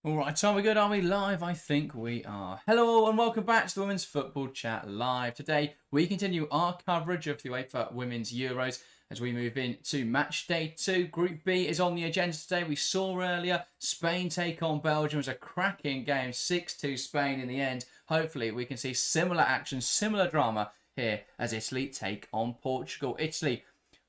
Alright, so are we good? Are we live? I think we are. Hello and welcome back to the Women's Football Chat Live. Today we continue our coverage of the UEFA Women's Euros as we move into match day 2. Group B is on the agenda today. We saw earlier Spain take on Belgium. It was a cracking game, 6-2 Spain in the end. Hopefully we can see similar action, similar drama here as Italy take on Portugal. Italy,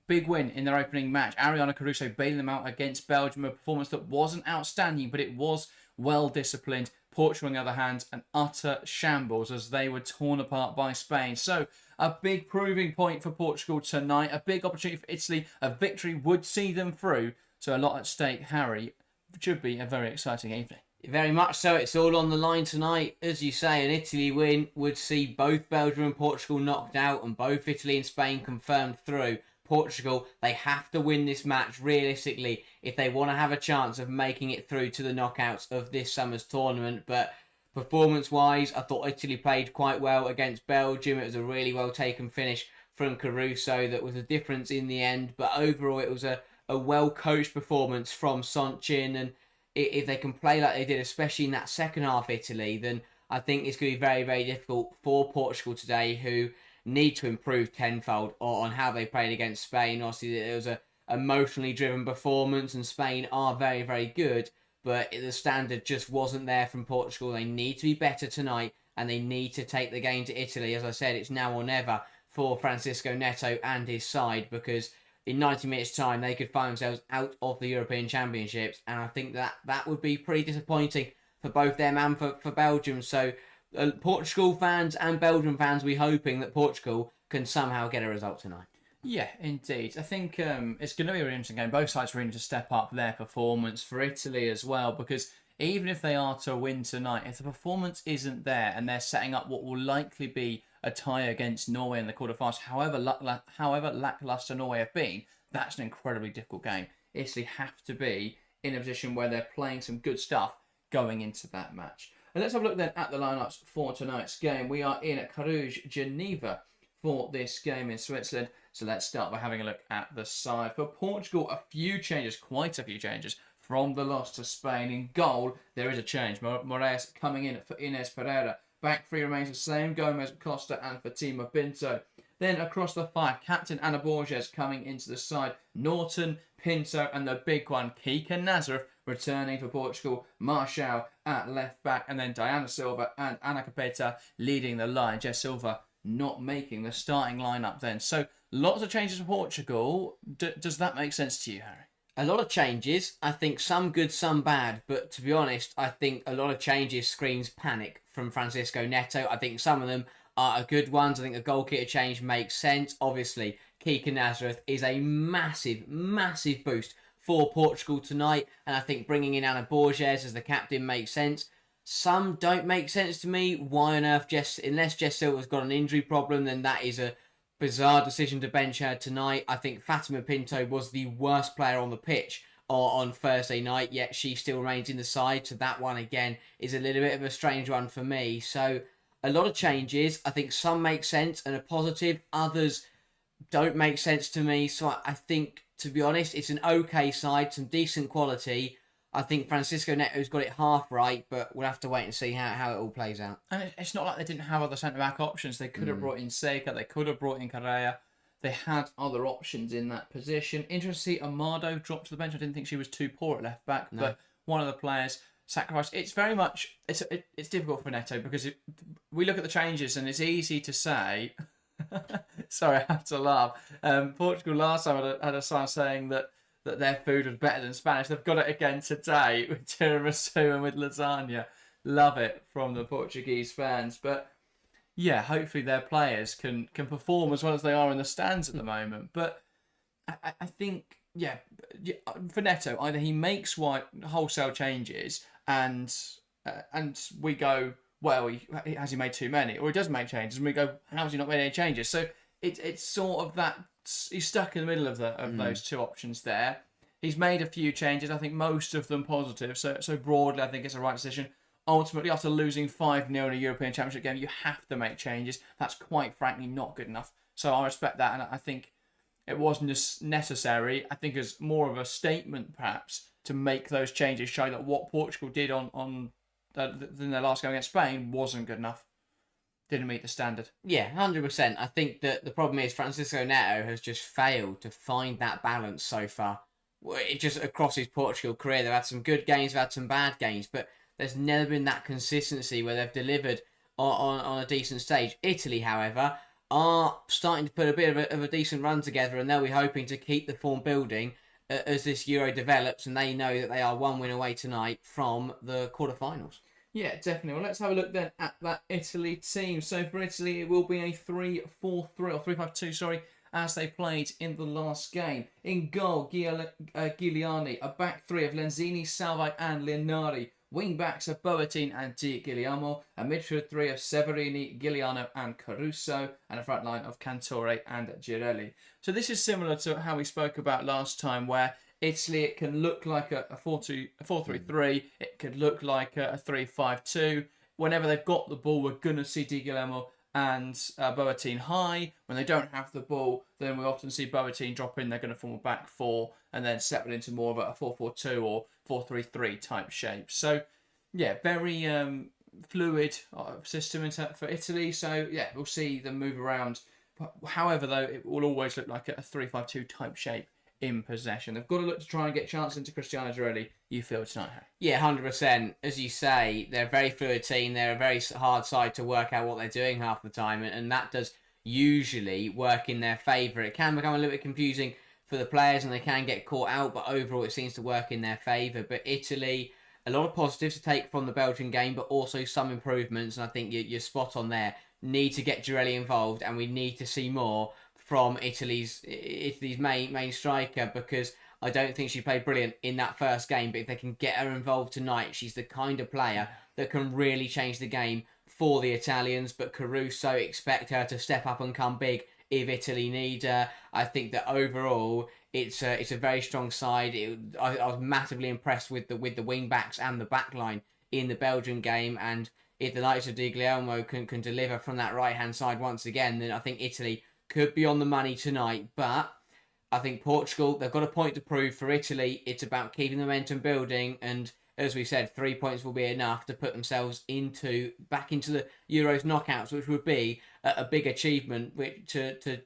big win in their opening match. Ariana Caruso bailing them out against Belgium. A performance that wasn't outstanding, but it was well disciplined. Portugal, on the other hand, an utter shambles as they were torn apart by Spain. So, a big proving point for Portugal tonight. A big opportunity for Italy. A victory would see them through. So, a lot at stake, Harry. It should be a very exciting evening. Very much so. It's all on the line tonight. As you say, an Italy win would see both Belgium and Portugal knocked out and both Italy and Spain confirmed through. Portugal, they have to win this match realistically if they want to have a chance of making it through to the knockouts of this summer's tournament. But performance-wise, I thought Italy played quite well against Belgium. It was a really well-taken finish from Caruso that was a difference in the end. But overall, it was a well-coached performance from Sonchin. And if they can play like they did, especially in that second half Italy, then I think it's going to be very, very difficult for Portugal today, who need to improve tenfold on how they played against Spain. Obviously, it was a emotionally driven performance, and Spain are very, very good, but the standard just wasn't there from Portugal. They need to be better tonight, and they need to take the game to Italy. As I said, it's now or never for Francisco Neto and his side, because in 90 minutes' time, they could find themselves out of the European Championships, and I think that would be pretty disappointing for both them and for Belgium. So Portugal fans and Belgium fans will be hoping that Portugal can somehow get a result tonight. Yeah, indeed. I think it's going to be a really interesting game. Both sides really need to step up their performance. For Italy as well, because even if they are to win tonight, if the performance isn't there and they're setting up what will likely be a tie against Norway in the quarterfinals, however lacklustre Norway have been, that's an incredibly difficult game. Italy have to be in a position where they're playing some good stuff going into that match. And let's have a look then at the lineups for tonight's game. We are in Carouge, Geneva for this game in Switzerland. So let's start by having a look at the side. For Portugal, a few changes, quite a few changes from the loss to Spain. In goal, there is a change. Moraes coming in for Inés Pereira. Back three remains the same. Gomez, Costa and Fatima Pinto. Then across the five, Captain Ana Borges coming into the side. Norton, Pinto and the big one, Kika Nazareth, returning for Portugal. Marshall at left back. And then Diana Silva and Ana Capeta leading the line. Jess Silva not making the starting lineup then. So lots of changes for Portugal. Does that make sense to you, Harry? A lot of changes. I think some good, some bad. But to be honest, I think a lot of changes screams panic from Francisco Neto. I think some of them are good ones. I think a goalkeeper change makes sense. Obviously, Kika Nazareth is a massive, massive boost for Portugal tonight. And I think bringing in Ana Borges as the captain makes sense. Some don't make sense to me. Why on earth, unless Jess Silva's got an injury problem, then that is a bizarre decision to bench her tonight. I think Fatima Pinto was the worst player on the pitch on Thursday night, yet she still remains in the side. So that one, again, is a little bit of a strange one for me. So a lot of changes. I think some make sense and are positive. Others don't make sense to me. So I think, to be honest, it's an okay side, some decent quality. I think Francisco Neto's got it half right, but we'll have to wait and see how it all plays out. And it's not like they didn't have other centre-back options. They could have brought in Seca, they could have brought in Correa. They had other options in that position. Interesting to see Amado drop to the bench. I didn't think she was too poor at left-back, but one of the players sacrificed. It's very much, it's difficult for Neto because we look at the changes and it's easy to say, sorry, I have to laugh. Portugal last time had a sign saying that their food was better than Spanish. They've got it again today with tiramisu and with lasagna. Love it from the Portuguese fans. But yeah, hopefully their players can perform as well as they are in the stands at the moment. But I think, yeah, for Neto, either he makes wholesale changes and we go, well, has he made too many? Or he does make changes and we go, how has he not made any changes? So it's sort of that. He's stuck in the middle of those two options there. He's made a few changes. I think most of them positive. So broadly, I think it's a right decision. Ultimately, after losing 5-0 in a European Championship game, you have to make changes. That's quite frankly not good enough. So I respect that, and I think it wasn't just necessary. I think it's more of a statement, perhaps, to make those changes, show that what Portugal did on in their last game against Spain wasn't good enough. Didn't meet the standard. Yeah, 100%. I think that the problem is Francisco Neto has just failed to find that balance so far. It just across his Portugal career, they've had some good games, they've had some bad games, but there's never been that consistency where they've delivered on a decent stage. Italy, however, are starting to put a bit of a decent run together, and they'll be hoping to keep the form building as this Euro develops, and they know that they are one win away tonight from the quarterfinals. Yeah, definitely. Well, let's have a look then at that Italy team. So for Italy, it will be a 3-4-3 or 3-5-2, sorry, as they played in the last game. In goal, Giuliani, a back three of Lenzini, Salvi and Linari. Wing backs of Boateng and Di Guglielmo, a midfield three of Severini, Giuliano and Caruso, and a front line of Cantore and Girelli. So this is similar to how we spoke about last time, where Italy, it can look like a 4-3-3, it could look like a 3-5-2. Whenever they've got the ball, we're going to see Di Guglielmo and Boateng high. When they don't have the ball, then we often see Boateng drop in. They're going to form a back four and then settle into more of a 4-4-2 or 4-3-3 type shape. So, yeah, very fluid system for Italy. So, yeah, we'll see them move around. However, though, it will always look like a 3-5-2 type shape in possession. They've got to look to try and get chances into Cristiano Girelli, you feel, tonight, Harry? Yeah, 100%. As you say, they're a very fluid team. They're a very hard side to work out what they're doing half the time, and that does usually work in their favour. It can become a little bit confusing for the players, and they can get caught out, but overall it seems to work in their favour. But Italy, a lot of positives to take from the Belgian game, but also some improvements, and I think you're spot on there. Need to get Girelli involved, and we need to see more from Italy's main striker, because I don't think she played brilliant in that first game, but if they can get her involved tonight, she's the kind of player that can really change the game for the Italians. But Caruso, expect her to step up and come big if Italy need her. I think that overall it's a very strong side. I was massively impressed with the wing backs and the back line in the Belgian game, and if the likes of Di Guglielmo can deliver from that right hand side once again, then I think Italy could be on the money tonight. But I think Portugal, they've got a point to prove. For Italy, it's about keeping the momentum building, and as we said, 3 points will be enough to put themselves back into the Euros knockouts, which would be a big achievement, to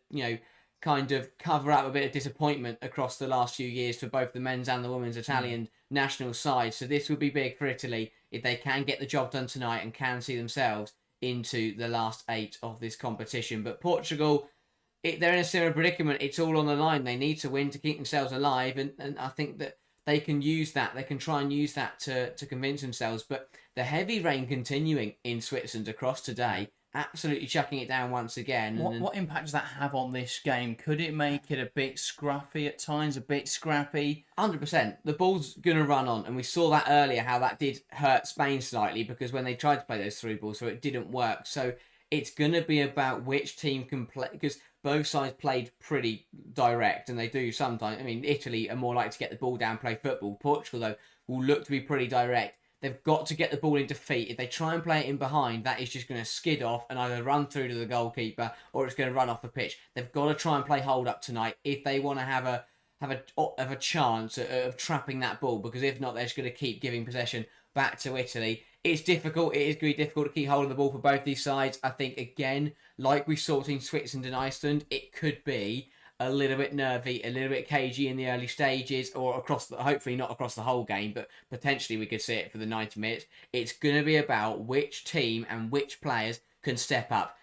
kind of cover up a bit of disappointment across the last few years for both the men's and the women's Italian national side. So this would be big for Italy if they can get the job done tonight and can see themselves into the last 8 of this competition. But Portugal, they're in a similar predicament. It's all on the line. They need to win to keep themselves alive, and I think that they can use that. They can try and use that to convince themselves. But the heavy rain continuing in Switzerland across today, absolutely chucking it down once again. What impact does that have on this game? Could it make it a bit scruffy at times, a bit scrappy? 100%. The ball's going to run on, and we saw that earlier, how that did hurt Spain slightly, because when they tried to play those through balls, so it didn't work. So it's going to be about which team can play, because both sides played pretty direct, and they do sometimes. I mean, Italy are more likely to get the ball down, play football. Portugal, though, will look to be pretty direct. They've got to get the ball into feet. If they try and play it in behind, that is just going to skid off and either run through to the goalkeeper or it's going to run off the pitch. They've got to try and play hold up tonight if they want to have a chance of trapping that ball, because if not, they're just going to keep giving possession back to Italy. It's difficult. It is going to be difficult to keep hold of the ball for both these sides. I think, again, like we saw between Switzerland and Iceland, it could be a little bit nervy, a little bit cagey in the early stages, or hopefully not across the whole game, but potentially we could see it for the 90 minutes. It's going to be about which team and which players can step up.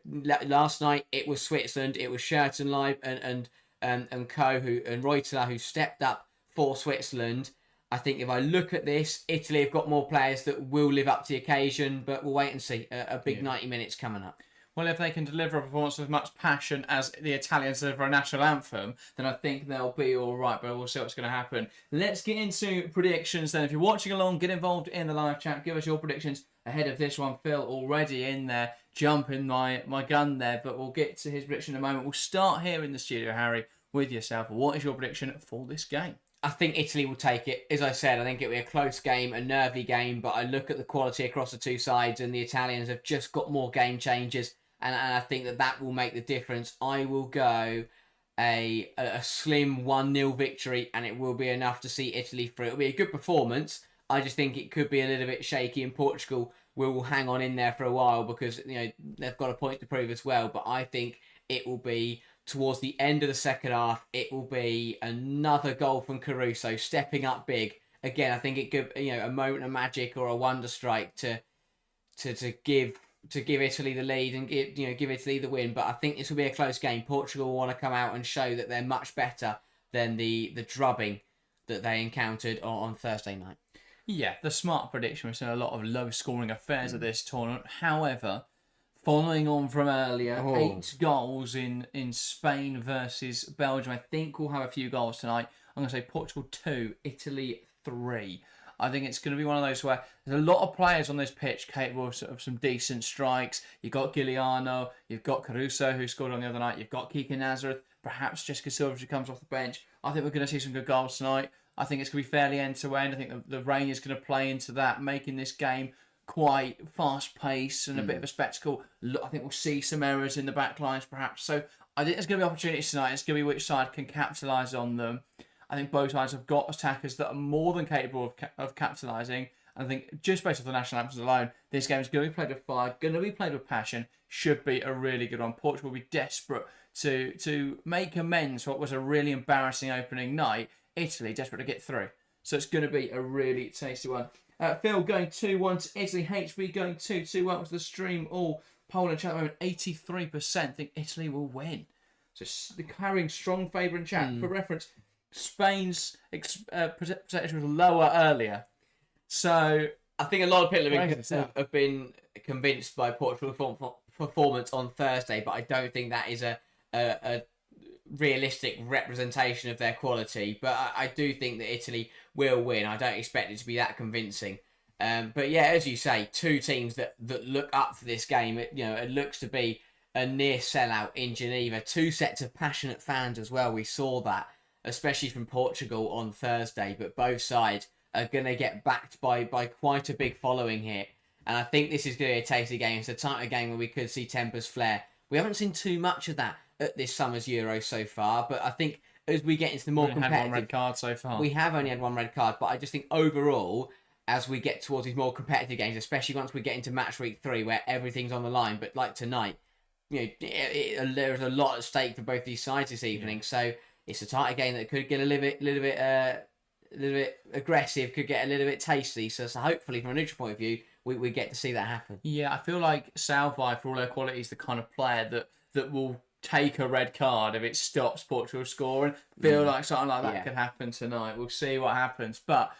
Last night it was Switzerland, it was Schertenleib and Reuteler who stepped up for Switzerland. I think if I look at this, Italy have got more players that will live up to the occasion, but we'll wait and see. A big 90 minutes coming up. Well, if they can deliver a performance with much passion as the Italians deliver a national anthem, then I think they'll be all right, but we'll see what's going to happen. Let's get into predictions then. If you're watching along, get involved in the live chat. Give us your predictions ahead of this one. Phil already in there, jumping my gun there, but we'll get to his prediction in a moment. We'll start here in the studio, Harry, with yourself. What is your prediction for this game? I think Italy will take it. As I said, I think it'll be a close game, a nervy game, but I look at the quality across the two sides, and the Italians have just got more game changers. And I think that will make the difference. I will go a slim 1-0 victory, and it will be enough to see Italy through. It'll be a good performance. I just think it could be a little bit shaky, and Portugal will hang on in there for a while because they've got a point to prove as well. But I think it will be towards the end of the second half. It will be another goal from Caruso stepping up big. Again, I think it could a moment of magic or a wonder strike to give Italy the lead and give Italy the win. But I think this will be a close game. Portugal will want to come out and show that they're much better than the drubbing that they encountered on Thursday night. Yeah, the smart prediction. We've seen a lot of low-scoring affairs at this tournament. However, following on from earlier, 8 goals in Spain versus Belgium. I think we'll have a few goals tonight. I'm going to say Portugal 2, Italy 3. I think it's going to be one of those where there's a lot of players on this pitch capable of some decent strikes. You've got Giuliano, you've got Caruso, who scored on the other night, you've got Kike Nazareth, perhaps Jessica Silva, who comes off the bench. I think we're going to see some good goals tonight. I think it's going to be fairly end-to-end. I think the rain is going to play into that, making this game quite fast-paced and a bit of a spectacle. I think we'll see some errors in the back lines, perhaps. So I think there's going to be opportunities tonight. It's going to be which side can capitalise on them. I think both sides have got attackers that are more than capable of capitalising. I think just based off the national anthems alone, this game is going to be played with fire, going to be played with passion, should be a really good one. Portugal will be desperate to make amends for what was a really embarrassing opening night. Italy desperate to get through. So it's going to be a really tasty one. Phil going 2-1 to Italy. HB going 2-1 with the stream. All poll in chat at the moment, 83% think Italy will win. So carrying strong favour in chat. For reference, Spain's percentage was lower earlier. So I think a lot of people have been convinced by Portugal's performance on Thursday, but I don't think that is a realistic representation of their quality. But I do think that Italy will win. I don't expect it to be that convincing. But yeah, as you say, two teams that look up for this game. It looks to be a near sellout in Geneva. Two sets of passionate fans as well. We saw that, especially from Portugal on Thursday. But both sides are going to get backed by quite a big following here. And I think this is going to be a tasty game. It's a type of game where we could see tempers flare. We haven't seen too much of that at this summer's Euros so far, but I think as we get into the more competitive... had one red card so far. We have only had one red card, but I just think overall, as we get towards these more competitive games, especially once we get into Matchweek 3, where everything's on the line, but like tonight, there's a lot at stake for both these sides this evening, so it's a tighter game that could get a little bit aggressive, could get a little bit tasty, so hopefully from a neutral point of view, we get to see that happen. Yeah, I feel like Salvi, for all their quality, is the kind of player that will take a red card if it stops Portugal scoring. Feel like something like that could happen tonight. We'll see what happens. But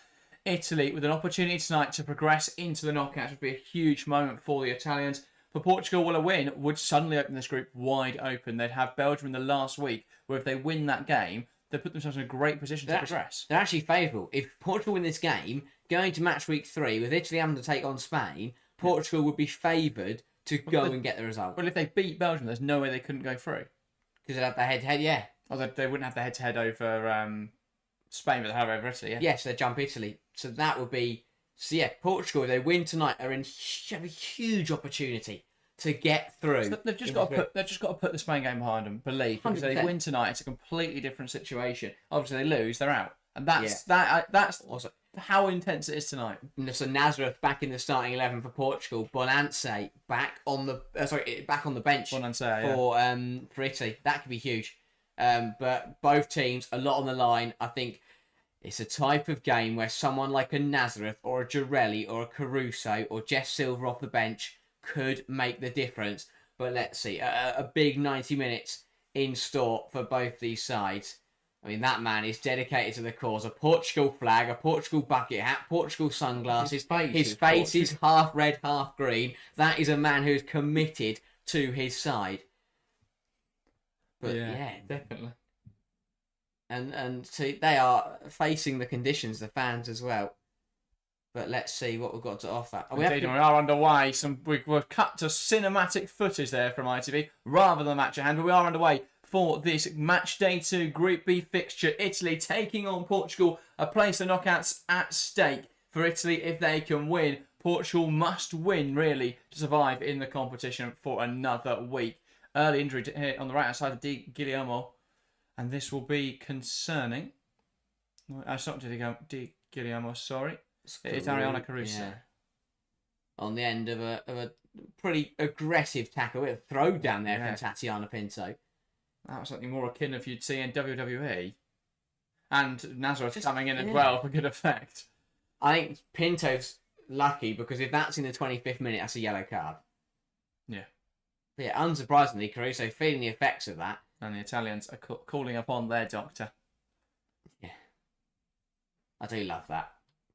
Italy, with an opportunity tonight to progress into the knockouts, would be a huge moment for the Italians. For Portugal, will a win would suddenly open this group wide open. They'd have Belgium in the last week, where if they win that game, they put themselves in a great position to progress. They're actually favourable. If Portugal win this game, going to Matchweek 3, with Italy having to take on Spain, Portugal would be favoured to go and get the result. Well, if they beat Belgium, there's no way they couldn't go through. Because they'd have the head-to-head, yeah. Although they wouldn't have the head-to-head over Spain, but they'd have over Italy, yeah. Yes, they'd jump Italy. So that would be... So yeah, Portugal, if they win tonight, are in a huge opportunity to get through. So they've just got to put the Spain game behind them, believe. Because if they win tonight, it's a completely different situation. Obviously, they lose, they're out. And that's also how intense it is tonight. So Nazareth back in the starting 11 for Portugal. Bonance back on the bench for Italy. That could be huge. But both teams, a lot on the line. I think it's a type of game where someone like a Nazareth or a Girelli or a Caruso or Jess Silva off the bench could make the difference. But let's see, a big 90 minutes in store for both these sides. I mean, that man is dedicated to the cause. A Portugal flag, a Portugal bucket hat, Portugal sunglasses. His face is half red, half green. That is a man who is committed to his side. But yeah, definitely. And see, they are facing the conditions, the fans as well. But let's see what we've got to offer. We are underway. We've cut to cinematic footage there from ITV rather than match at hand, but we are underway for this match day 2 Group B fixture. Italy taking on Portugal. A place of knockouts at stake for Italy if they can win. Portugal must win, really, to survive in the competition for another week. Early injury here on the right-hand side of Guillermo. And this will be concerning. It's not Di Guillermo, sorry. It's Ariana Caruso. Yeah. On the end of a pretty aggressive tackle. A throw down there from Tatiana Pinto. That was something more akin if you'd see in WWE. And Nazareth coming in as well for good effect. I think Pinto's lucky because if that's in the 25th minute, that's a yellow card. Yeah. But yeah, unsurprisingly, Caruso feeling the effects of that. And the Italians are calling upon their doctor. Yeah. I do love that.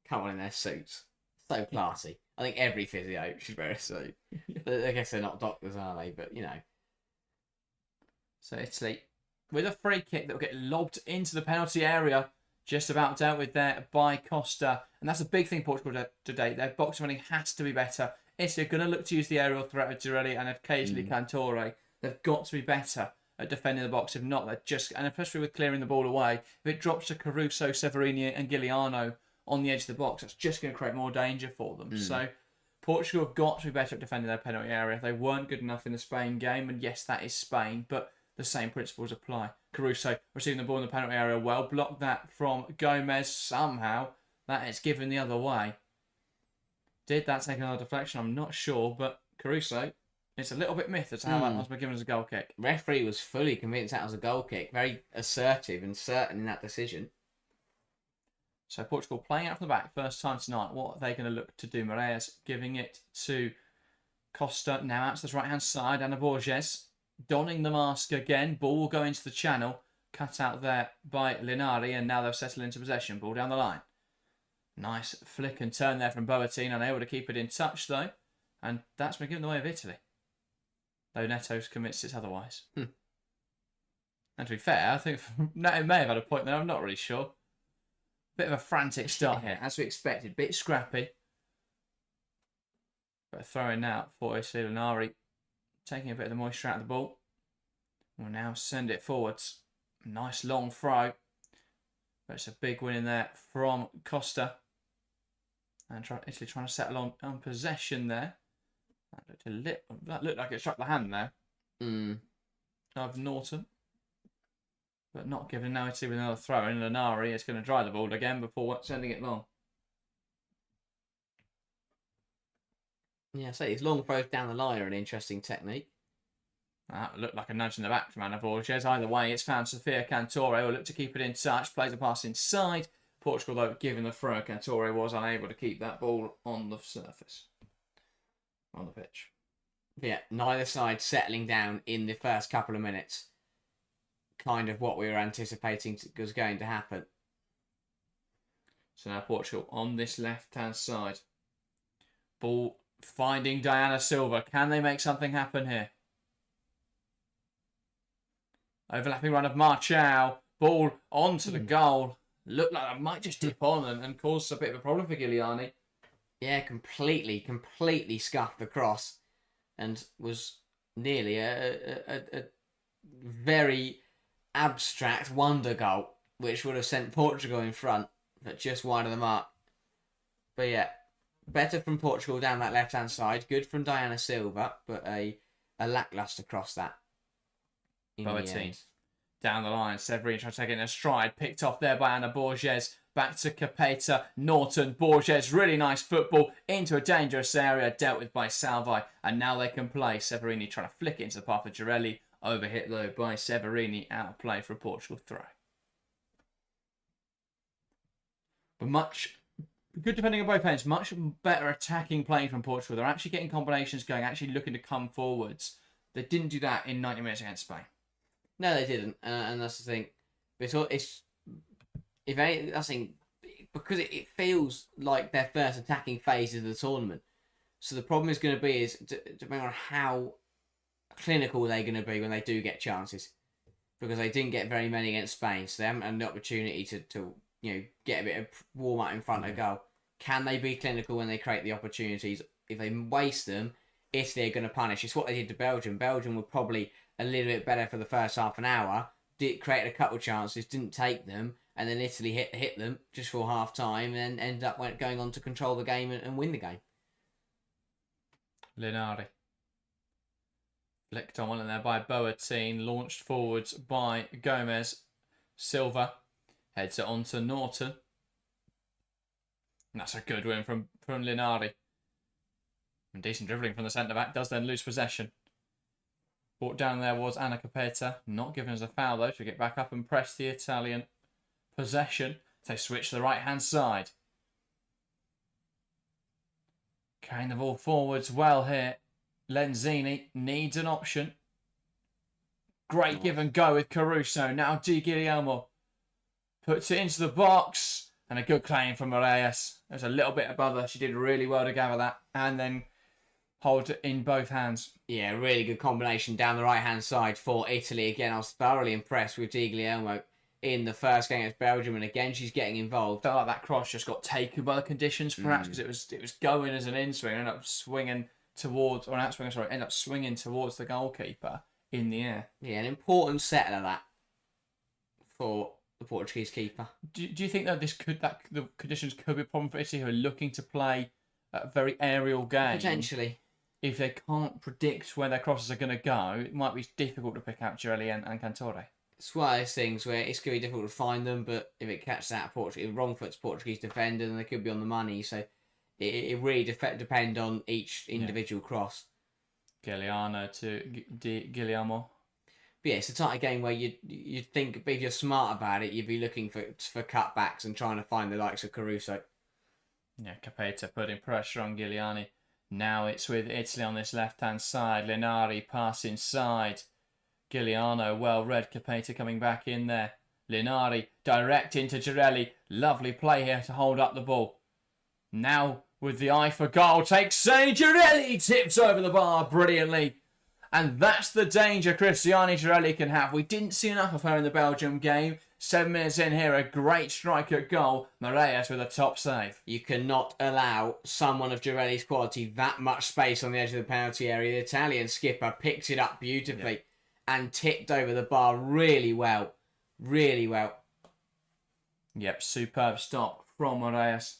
Come on in their suits. So classy. I think every physio should wear a suit. I guess they're not doctors, are they? But, you know. So Italy, with a free kick that will get lobbed into the penalty area, just about dealt with there by Costa. And that's a big thing Portugal today. Their box running has to be better. Italy are going to look to use the aerial threat of Girelli and occasionally Cantore. They've got to be better at defending the box. If not, they're just... And especially with clearing the ball away, if it drops to Caruso, Severini and Giuliano on the edge of the box, that's just going to create more danger for them. So Portugal have got to be better at defending their penalty area. They weren't good enough in the Spain game. And yes, that is Spain, but the same principles apply. Caruso receiving the ball in the penalty area well. Blocked that from Gomez somehow. That is given the other way. Did that take another deflection? I'm not sure, but Caruso, it's a little bit myth as to how that must be given as a goal kick. Referee was fully convinced that was a goal kick. Very assertive and certain in that decision. So Portugal playing out from the back, first time tonight. What are they going to look to do? Moraes giving it to Costa. Now out to this right-hand side. Ana Borges donning the mask again. Ball will go into the channel. Cut out there by Linari, and now they've settled into possession. Ball down the line. Nice flick and turn there from Boateng, unable to keep it in touch though. And that's been given the way of Italy. Though Neto's convinced it's otherwise. And to be fair, I think Neto may have had a point there, I'm not really sure. Bit of a frantic start here, as we expected. Bit scrappy. But throwing now for Linari. Taking a bit of the moisture out of the ball. We'll now send it forwards. Nice long throw. But it's a big win in there from Costa. And Italy trying to settle on possession there. That looked like it struck the hand there. Of Norton. But not given now Italy with another throw in. Linari is going to dry the ball again before sending it long. Yeah, I say his long throws down the line are an interesting technique. That looked like a nudge in the back from Ana Borges. Either way, it's found Sofia Cantore. Will look to keep it in touch. Plays a pass inside. Portugal, though, given the throw, Cantore was unable to keep that ball on the surface. On the pitch. Yeah, neither side settling down in the first couple of minutes. Kind of what we were anticipating was going to happen. So now Portugal on this left-hand side. Ball finding Diana Silva. Can they make something happen here? Overlapping run of Marchal. Ball onto the goal. Looked like that might just dip on and cause a bit of a problem for Giuliani. Yeah, completely scuffed the cross. And was nearly a very abstract wonder goal, which would have sent Portugal in front, but just wide of the mark. But yeah, better from Portugal down that left-hand side. Good from Diana Silva, but a lacklustre cross that. Boateng down the line. Severini trying to take it in a stride. Picked off there by Ana Borges. Back to Capeta. Norton. Borges. Really nice football into a dangerous area. Dealt with by Salvi. And now they can play. Severini trying to flick it into the path of Girelli. Overhit though by Severini. Out of play for a Portugal throw. But much good defending on both ends. Much better attacking playing from Portugal. They're actually getting combinations going. Actually looking to come forwards. They didn't do that in 90 minutes against Spain. No, they didn't, and that's the thing. It's if any, I think because it feels like their first attacking phase of the tournament. So the problem is going to be depending on how clinical they're going to be when they do get chances, because they didn't get very many against Spain, so they haven't had an opportunity to get a bit of warm up in front of goal. Can they be clinical when they create the opportunities? If they waste them, Italy are going to punish. It's what they did to Belgium. Belgium were probably a little bit better for the first half an hour. Created a couple of chances, didn't take them, and then Italy hit them just for half time, and then ended up going on to control the game and win the game. Linari. Flicked on one in there by Boateng, launched forwards by Gomez. Silva heads it on to Norton. And that's a good win from Linari. And decent dribbling from the centre-back. Does then lose possession. Brought down there was Anna Capeta. Not given as a foul, though. She'll get back up and press the Italian. Possession. They switch to the right-hand side. Carrying the ball forwards well here. Lenzini needs an option. Great give and go with Caruso. Now Di Guillermo puts it into the box. And a good claim from Moraes. It was a little bit above her. She did really well to gather that. And then hold it in both hands. Yeah, really good combination down the right-hand side for Italy. Again, I was thoroughly impressed with Di Guillermo in the first game against Belgium. And again, she's getting involved. Felt like that cross just got taken by the conditions, perhaps, because it was going as an in-swing and ended up swinging towards, or an out-swing, sorry, ended up swinging towards the goalkeeper in the air. Yeah, an important settler that for the Portuguese keeper. Do you think that the conditions could be a problem for Italy, who are looking to play a very aerial game? Potentially. If they can't predict where their crosses are going to go, it might be difficult to pick out Girelli and Cantore. It's one of those things where it's going to be difficult to find them, but if it catches out a wrong foot's Portuguese defender, then they could be on the money. So it really depend on each individual cross. Giuliano to Guillermo. But yeah, it's a type of game where you'd think if you're smart about it, you'd be looking for cutbacks and trying to find the likes of Caruso. Yeah, Capeta putting pressure on Giuliani. Now it's with Italy on this left-hand side. Linari pass inside. Giuliano, well read. Capeta coming back in there. Linari direct into Girelli. Lovely play here to hold up the ball. Now with the eye for goal. Takes Girelli. Tips over the bar brilliantly. And that's the danger Cristiane Girelli can have. We didn't see enough of her in the Belgium game. 7 minutes in here, a great strike at goal. Moraes with a top save. You cannot allow someone of Girelli's quality that much space on the edge of the penalty area. The Italian skipper picked it up beautifully and tipped over the bar really well. Really well. Yep, superb stop from Moraes.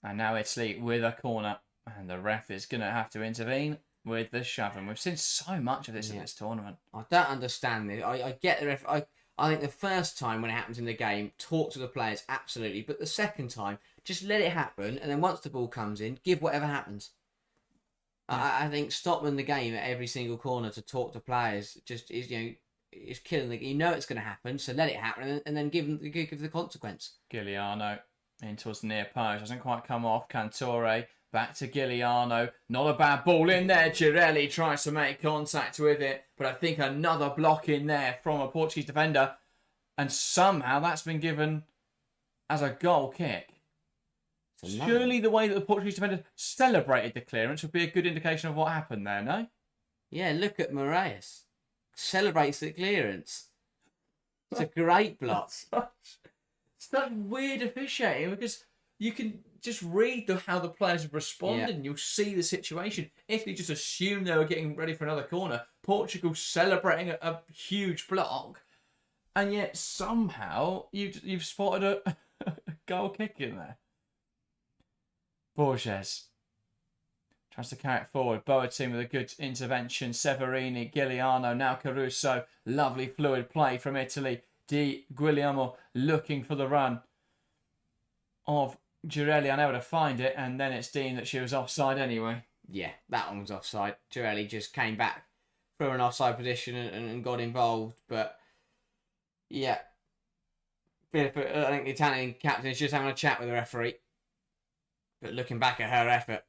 And now Italy with a corner. And the ref is going to have to intervene with the shoving. We've seen so much of this in this tournament. I don't understand this. I get the ref. I think the first time when it happens in the game, talk to the players, absolutely. But the second time, just let it happen. And then once the ball comes in, give whatever happens. Yeah. I think stopping the game at every single corner to talk to players just is, is killing the... You know it's going to happen, so let it happen and then give the consequence. Giuliano in towards the near post. Doesn't quite come off. Cantore back to Giuliano. Not a bad ball in there. Girelli tries to make contact with it. But I think another block in there from a Portuguese defender. And somehow that's been given as a goal kick. Surely the way that the Portuguese defender celebrated the clearance would be a good indication of what happened there, no? Yeah, look at Moraes. Celebrates the clearance. It's a great block. Such weird officiating, because you can just read how the players have responded and you'll see the situation. Italy just assumed they were getting ready for another corner. Portugal celebrating a huge block. And yet somehow you've spotted a goal kick in there. Borges tries to carry it forward. Boateng with a good intervention. Severini, Giuliano, now Caruso. Lovely fluid play from Italy. Di Guillermo looking for the run of Girelli, unable to find it, and then it's deemed that she was offside anyway. Yeah, that one was offside. Girelli just came back from an offside position and got involved, but yeah. I think the Italian captain is just having a chat with the referee. But looking back at her effort,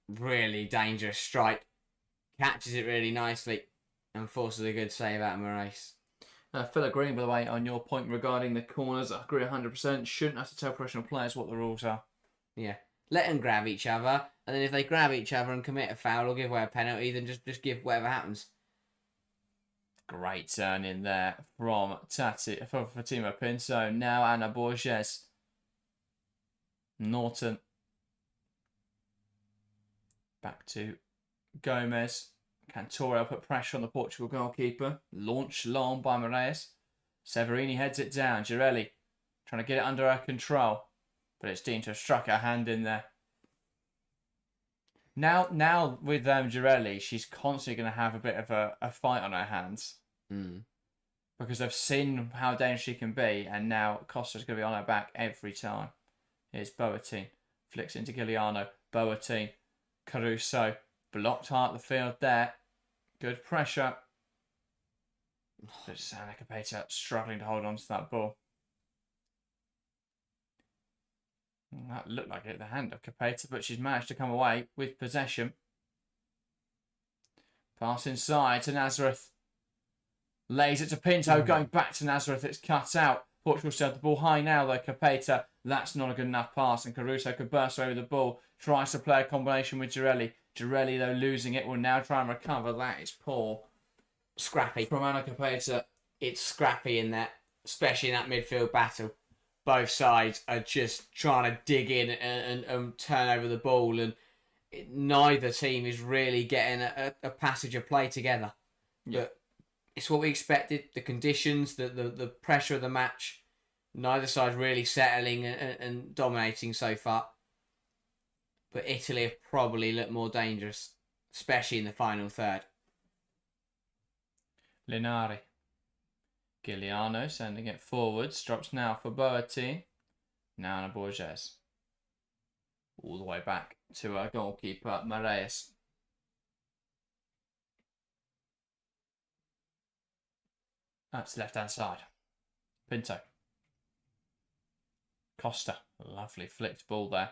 really dangerous strike. Catches it really nicely and forces a good save out of Moraes. Phil agreeing, by the way, on your point regarding the corners. I agree 100%. Shouldn't have to tell professional players what the rules are. Yeah. Let them grab each other, and then if they grab each other and commit a foul or give away a penalty, then just give whatever happens. Great turn in there from Fatima Pinto. Now Anna Borges. Norton. Back to Gomez. Cantore put pressure on the Portugal goalkeeper. Launched long by Moraes. Severini heads it down. Girelli trying to get it under her control. But it's deemed to have struck her hand in there. Now with Girelli, she's constantly going to have a bit of a fight on her hands. because they've seen how dangerous she can be, and now Costa's going to be on her back every time. Here's Boateng. Flicks into Giuliano. Boateng. Caruso. Blocked hard at the field there. Good pressure. But Sana Capeta struggling to hold on to that ball. That looked like it, the hand of Capeta, but she's managed to come away with possession. Pass inside to Nazareth. Lays it to Pinto, going back to Nazareth. It's cut out. Portugal still have the ball high now, though. Capeta, that's not a good enough pass, and Caruso could burst over the ball. Tries to play a combination with Girelli. Girelli, though, losing it, will now try and recover. That is poor. Scrappy. From Ana Capeta. It's scrappy in that, especially in that midfield battle. Both sides are just trying to dig in and turn over the ball, and neither team is really getting a passage of play together. Yeah. But it's what we expected. The conditions, the pressure of the match. Neither side's really settling and dominating so far. But Italy have probably looked more dangerous, especially in the final third. Linari. Giuliano sending it forwards. Drops now for Boateng. Now Ana Borges. All the way back to our goalkeeper, Moraes. That's left-hand side. Pinto. Costa. Lovely flicked ball there.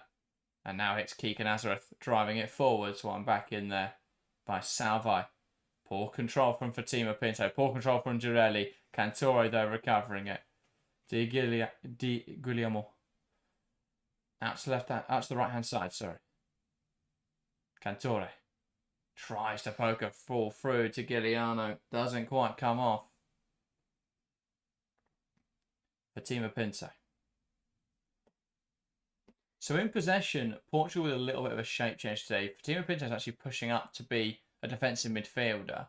And now it's Kika Nazareth driving it forwards. One back in there by Salvi. Poor control from Fatima Pinto. Poor control from Girelli. Cantore, though, recovering it. Di Guglielmo. Out to the right-hand side, sorry. Cantore. Tries to poke a ball through to Giuliano. Doesn't quite come off. Fatima Pinto. So in possession, Portugal with a little bit of a shape change today. Fatima Pinto is actually pushing up to be a defensive midfielder.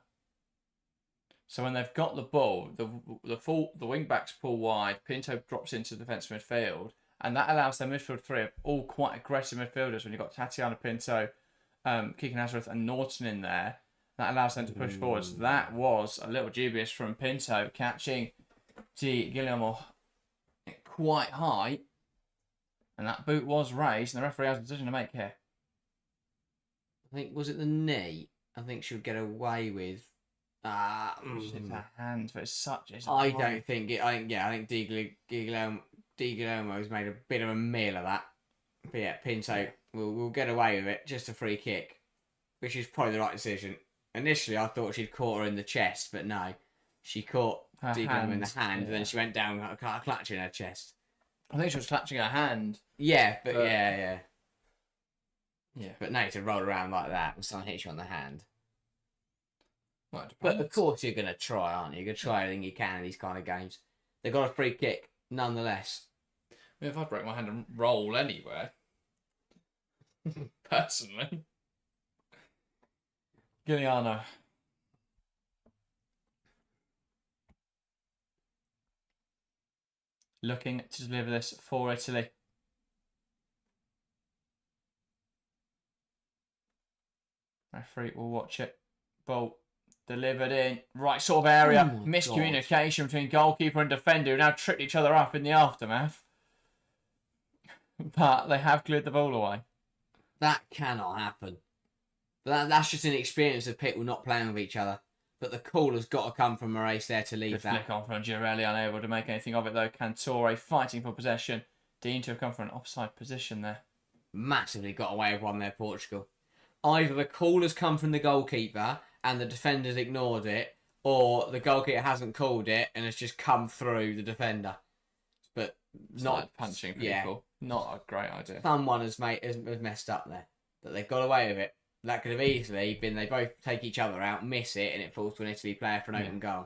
So when they've got the ball, the wing backs pull wide. Pinto drops into defensive midfield, and that allows their midfield three, all quite aggressive midfielders. When you've got Tatiana Pinto, Kika Nazareth, and Norton in there, that allows them to push forwards. That was a little dubious from Pinto, catching Guillermo quite high, and that boot was raised, and the referee has a decision to make here. I think, was it the knee? I think she would get away with. It's a hand, but it's such. I don't think it. I think Di Guillermo's made a bit of a meal of that. But yeah, Pinto will get away with it. Just a free kick, which is probably the right decision. Initially, I thought she'd caught her in the chest, but no, she caught Di Guillermo in the hand, and then she went down clutching her chest. I think she was clutching her hand. Yeah, but yeah. Yeah. But no, to roll around like that when someone hits you on the hand. Well, But of course you're going to try, aren't you? You're going to try everything you can in these kind of games. They've got a free kick, nonetheless. I mean, if I break my hand and roll anywhere, personally. Giuliano. Looking to deliver this for Italy. Referee will watch it. Ball delivered in. Right sort of area. Oh Miscommunication between goalkeeper and defender who now tripped each other up in the aftermath. But they have cleared the ball away. That cannot happen. But that's just an experience of people not playing with each other. But the call has got to come from Moraes there to leave Good that. flick on from Girelli, unable to make anything of it though. Cantore fighting for possession. Deemed to have come from an offside position there. Massively got away with one there, Portugal. Either the call has come from the goalkeeper and the defender's ignored it, or the goalkeeper hasn't called it and it's just come through the defender. But It's not like punching people. Yeah. Not a great idea. Someone has messed up there. But they've got away with it. That could have easily been they both take each other out, miss it, and it falls to an Italy player for an open goal.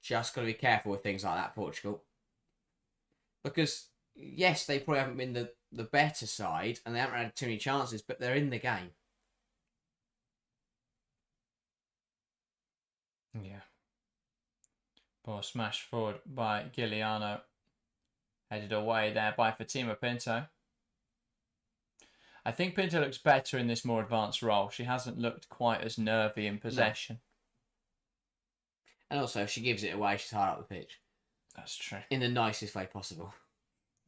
Just got to be careful with things like that, Portugal. Because, yes, they probably haven't been the better side, and they haven't had too many chances, but they're in the game. Yeah. Ball smashed forward by Giuliano. Headed away there by Fatima Pinto. I think Pinto looks better in this more advanced role. She hasn't looked quite as nervy in possession. And also, if she gives it away, she's higher up the pitch. That's true. In the nicest way possible.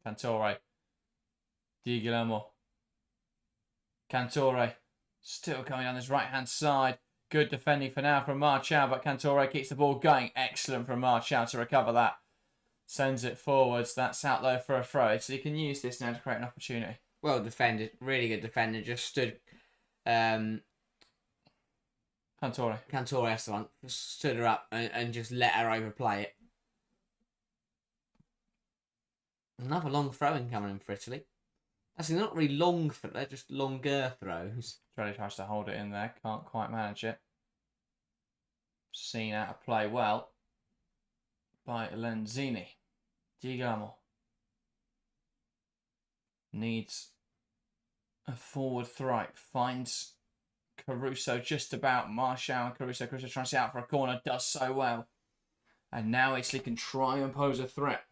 Cantore. Di Guillermo. Cantore. Still coming down this right-hand side. Good defending for now from Marchal, but Cantore keeps the ball going. Excellent from Marchal to recover that. Sends it forwards. That's out there for a throw. So you can use this now to create an opportunity. Well defended. Really good defender. Just stood... Cantore. Cantore Esteban stood her up and just let her overplay it. Another long throwing coming in for Italy. Actually, not really long, they're just longer throws. Really tries to hold it in there. Can't quite manage it. Seen out of play well by Lenzini. Di Guillermo. Needs a forward throw. Finds Caruso just about. Marchal and Caruso. Caruso trying to sit out for a corner. Does so well. And now Italy can try and pose a threat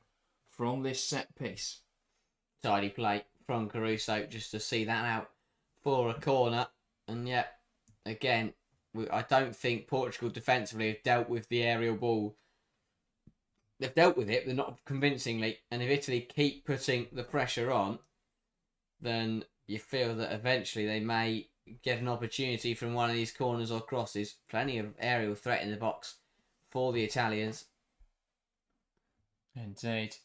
from this set piece. Tidy play from Caruso just to see that out for a corner. And yet, again, I don't think Portugal defensively have dealt with the aerial ball. They've dealt with it, but not convincingly. And if Italy keep putting the pressure on, then you feel that eventually they may get an opportunity from one of these corners or crosses. Plenty of aerial threat in the box for the Italians. Indeed.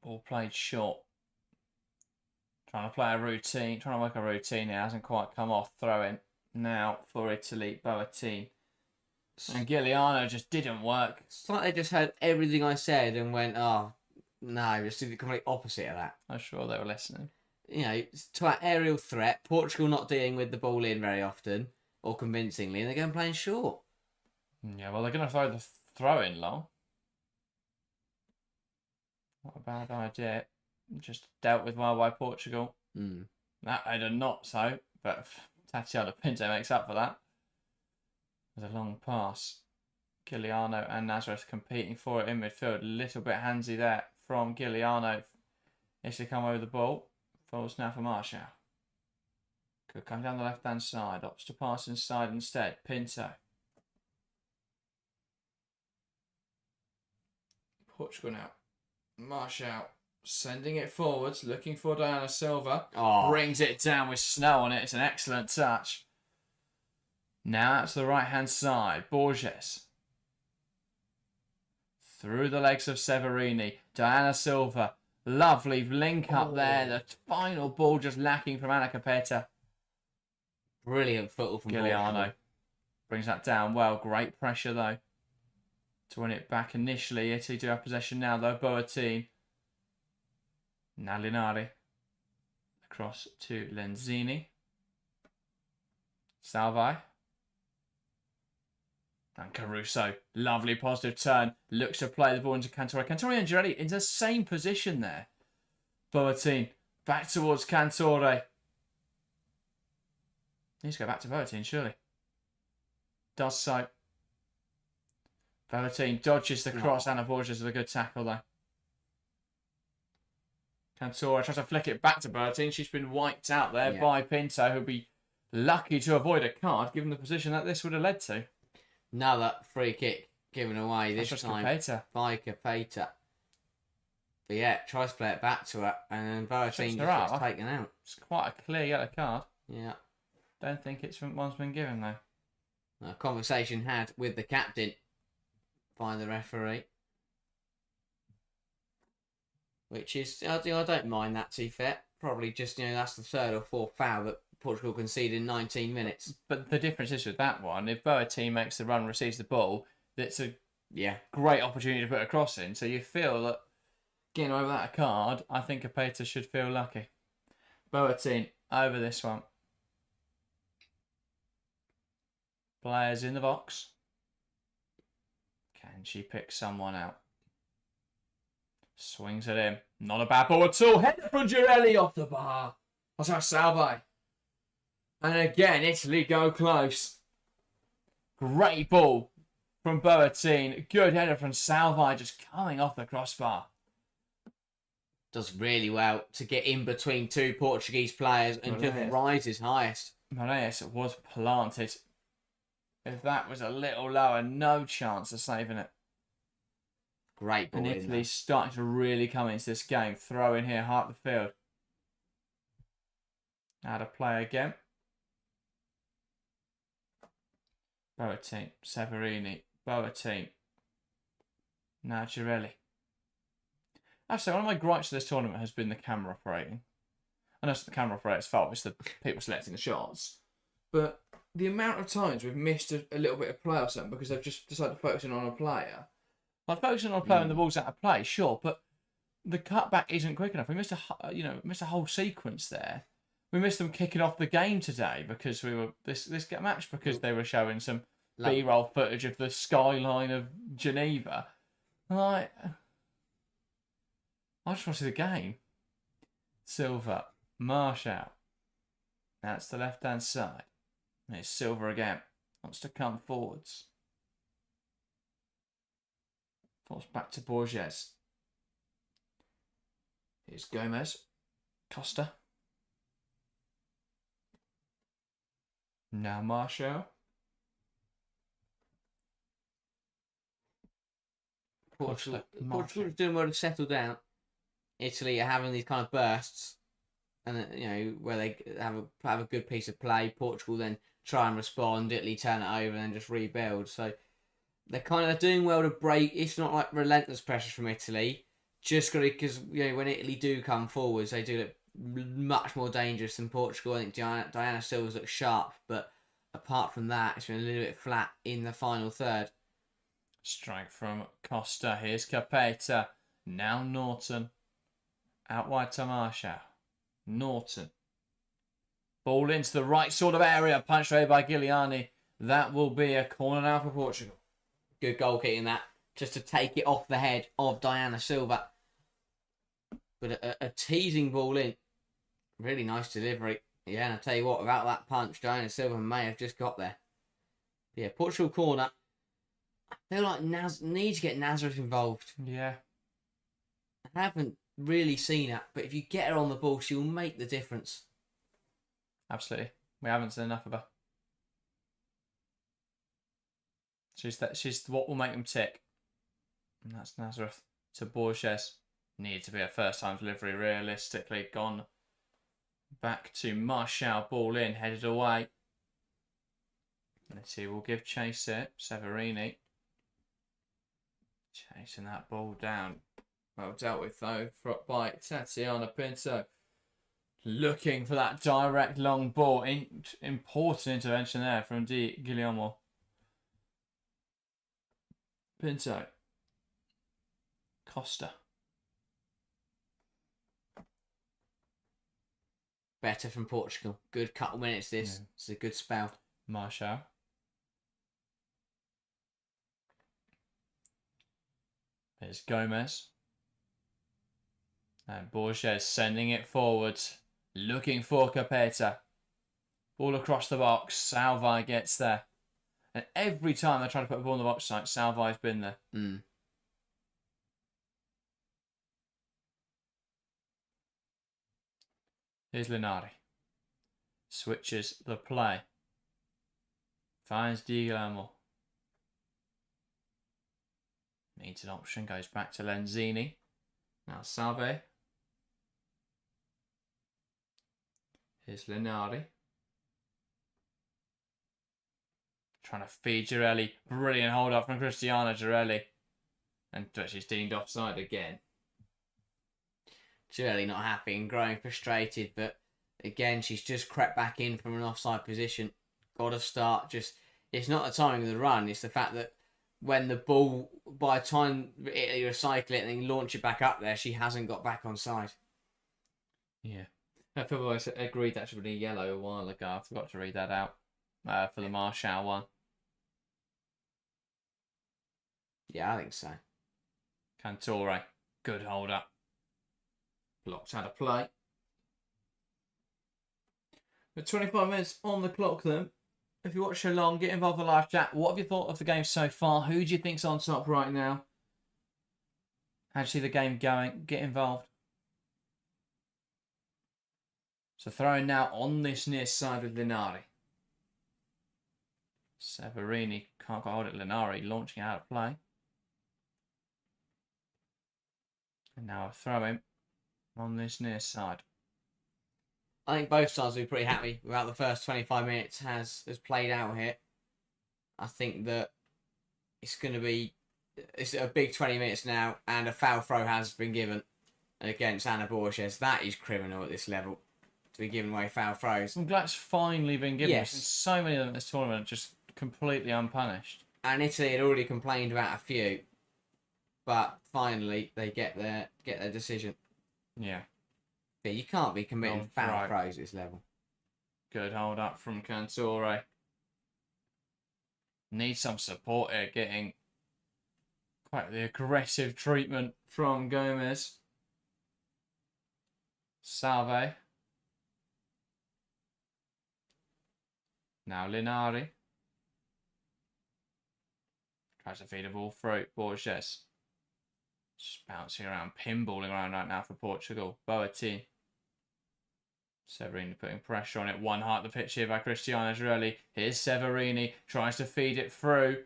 Ball played short. Trying to play a routine, trying to work a routine here. Hasn't quite come off. Throwing now for Italy, Boateng. And Giuliano just didn't work. It's like they just heard everything I said and went, oh, no, just did the complete opposite of that. I'm sure they were listening. You know, to that aerial threat, Portugal not dealing with the ball in very often or convincingly, and they're going playing short. Yeah, well, they're going to throw the throw in long. Not a bad idea. Just dealt with well by Portugal. That I did not so, but Tatiana Pinto makes up for that. There's a long pass. Giuliano and Nazareth competing for it in midfield. A little bit handsy there from Giuliano. Is to come over the ball. Falls now for Marshall. Could come down the left-hand side. Opts to pass inside instead. Pinto. Portugal now. Marshall sending it forwards. Looking for Diana Silva. Oh. Brings it down with snow on it. It's an excellent touch. Now out to the right-hand side. Borges. Through the legs of Severini. Diana Silva. Lovely link up there. The final ball just lacking from Anna Capeta. Brilliant football from Giuliano. Portugal. Brings that down well. Great pressure though. To win it back initially. Italy do have possession now though. Boateng. Now Linari. Across to Lenzini. Salvi. And Caruso. Lovely positive turn. Looks to play the ball into Cantore. Cantore and Girelli in the same position there. Boateng. Back towards Cantore. Needs to go back to Boateng, surely. Does so. Boateng dodges the cross. Anna Borges with a good tackle though. Cantore tries to flick it back to Boateng. She's been wiped out there by Pinto, who'll be lucky to avoid a card given the position that this would have led to. Another free kick given away this time Capeta. by Capeta. But yeah, tries to play it back to her, and then Boateng just gets taken out. It's quite a clear yellow card. Yeah. Don't think it's one's been given though. A conversation had with the captain by the referee. Which is, I don't mind that, to be fair. Probably just, that's the third or fourth foul that Portugal conceded in 19 minutes. But the difference is with that one, if Boateng makes the run, receives the ball, that's a great opportunity to put a cross in. So you feel that getting away without a card, I think Capeta should feel lucky. Boateng over this one. Players in the box. Can she pick someone out? Swings it in. Not a bad ball at all. Header from Girelli off the bar. That's our Salvi. And again, Italy go close. Great ball from Boateng. Good header from Salvi just coming off the crossbar. Does really well to get in between two Portuguese players and just rises highest. Moraes was planted. If that was a little lower, no chance of saving it. Great ball And in Italy's starting to really come into this game. Throw in here, heart of the field. Out of play again. Boateng, Severini, Boateng, Naturelli. Actually, one of my gripes of this tournament has been the camera operating. I know it's the camera operator's fault, it's the people selecting the shots. But the amount of times we've missed a little bit of play or something because they've just decided to focus in on a player. Like focusing on a player when the ball's out of play, sure, but the cutback isn't quick enough. We missed a whole sequence there. We missed them kicking off the game today because we were this match because they were showing some B-roll footage of the skyline of Geneva. Like, I just want to see the game. Silva, Marshall. That's the left-hand side. And it's Silva again. Wants to come forwards. Falls back to Borges. Here's Gomez. Costa. Now Marshall. Portugal's doing well to settle down. Italy are having these kind of bursts, and where they have a good piece of play. Portugal then try and respond. Italy turn it over and then just rebuild. So they're kind of doing well to break. It's not like relentless pressure from Italy. Just got to, because when Italy do come forwards, they do look much more dangerous than Portugal. I think Diana Silva's look sharp, but apart from that, it's been a little bit flat in the final third. Strike from Costa. Here's Capeta. Now Norton. Out wide to Marshall. Norton. Ball into the right sort of area. Punched away by Giuliani. That will be a corner now for Portugal. Good goal kicking that. Just to take it off the head of Diana Silva. But a teasing ball in. Really nice delivery. Yeah, and I'll tell you what, without that punch, Diana Silva may have just got there. Yeah, Portugal corner. I feel like need to get Nazareth involved. Yeah. I haven't really seen it, but if you get her on the ball, she will make the difference. Absolutely. We haven't seen enough of her. She's what will make them tick. And that's Nazareth to Borges. Needed to be a first-time delivery, realistically. Gone back to Marshall. Ball in, headed away. Let's see, we'll give chase it. Severini. Chasing that ball down. Well dealt with, though, by Tatiana Pinto. Looking for that direct long ball. Important intervention there from Di Guillermo. Pinto. Costa. Better from Portugal. Good couple minutes this. Yeah. It's a good spell. Marshall. Here's Gomez. And Borges sending it forwards. Looking for Capeta. Ball across the box. Salvi gets there. And every time they try to put a ball in the box, Salvi's been there. Here's Linari. Switches the play. Finds Di Guillermo. Needs an option. Goes back to Lenzini. Now Salve. Here's Linari. Trying to feed Girelli. Brilliant hold up from Cristiano Girelli. And she's deemed offside again. Girelli not happy and growing frustrated, but again, she's just crept back in from an offside position. Got to start just... It's not the timing of the run, it's the fact that when the ball, by the time Italy recycle it and then launch it back up there, she hasn't got back on side. Yeah. I feel like I agreed that should be a yellow a while ago. I forgot to read that out for the Marshall one. Yeah, I think so. Cantore. Good hold up. Blocked out of play. With 25 minutes on the clock then. If you watch along, get involved in the live chat. What have you thought of the game so far? Who do you think's on top right now? How do you see the game going? Get involved. So throwing now on this near side with Linari. Severini can't quite hold it. Linari launching out of play. And now a throw-in on this near side. I think both sides will be pretty happy with how the first 25 minutes has played out here. I think that it's a big 20 minutes now, and a foul throw has been given against Ana Borges. That is criminal at this level, to be giving away foul throws. I'm glad it's finally been given. Yes. There's been so many of them in this tournament, just completely unpunished. And Italy had already complained about a few, but finally they get their decision. Yeah. But you can't be committing foul throws at this level. Good hold up from Cantore. Need some support here, getting quite the aggressive treatment from Gomez. Salve. Now Linari. Tries to feed a ball through. Borges. Just bouncing around, pinballing around right now for Portugal. Boateng. Severini putting pressure on it. One heart the pitch here by Cristiano Girelli. Here's Severini. Tries to feed it through.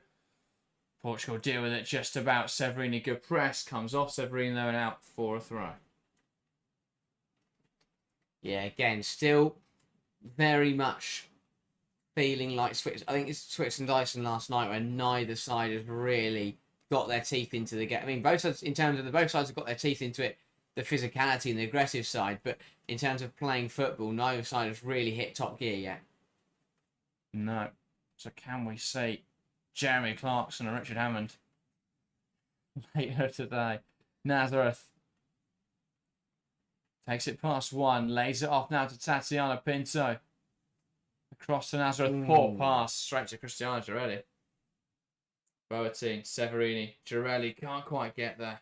Portugal deal with it just about. Severini, good press. Comes off Severini though and out for a throw. Yeah, again, still very much feeling like Switzerland. I think it's Switzerland-Iceland last night where neither side has really got their teeth into the game. I mean, both sides, in terms of both sides have got their teeth into it, the physicality and the aggressive side, but in terms of playing football, neither side has really hit top gear yet. No. So can we see Jeremy Clarkson and Richard Hammond later today? Nazareth takes it past one, lays it off now to Tatiana Pinto. Across to Nazareth, poor pass, straight to Cristiano Girelli. Boateng, Severini, Girelli can't quite get there.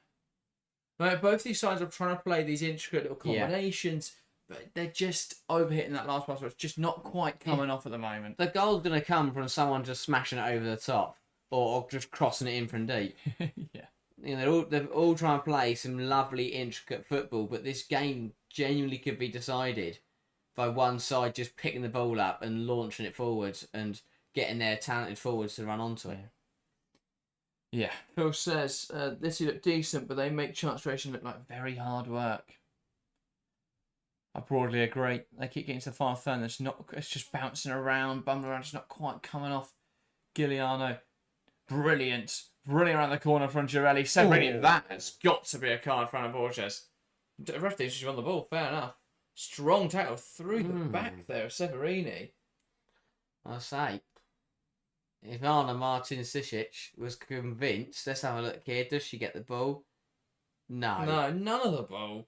But both these sides are trying to play these intricate little combinations, but they're just overhitting that last pass, where it's just not quite coming off at the moment. The goal's going to come from someone just smashing it over the top, or just crossing it in from deep. Yeah. You know, they're all trying to play some lovely intricate football, but this game genuinely could be decided by one side just picking the ball up and launching it forwards and getting their talented forwards to run onto it. Yeah, Phil says this look decent, but they make chance creation look like very hard work. I broadly agree. They keep getting to the final third. It's just bouncing around, bumbling around, just not quite coming off. Giuliano, brilliant around the corner from Girelli. Severini, that has got to be a card for Ana Borges. The ref thinks she's on the ball. Fair enough. Strong tackle through the back there of Severini. I say, if Anna Martin Sisic was convinced, let's have a look here. Does she get the ball? No. No, none of the ball.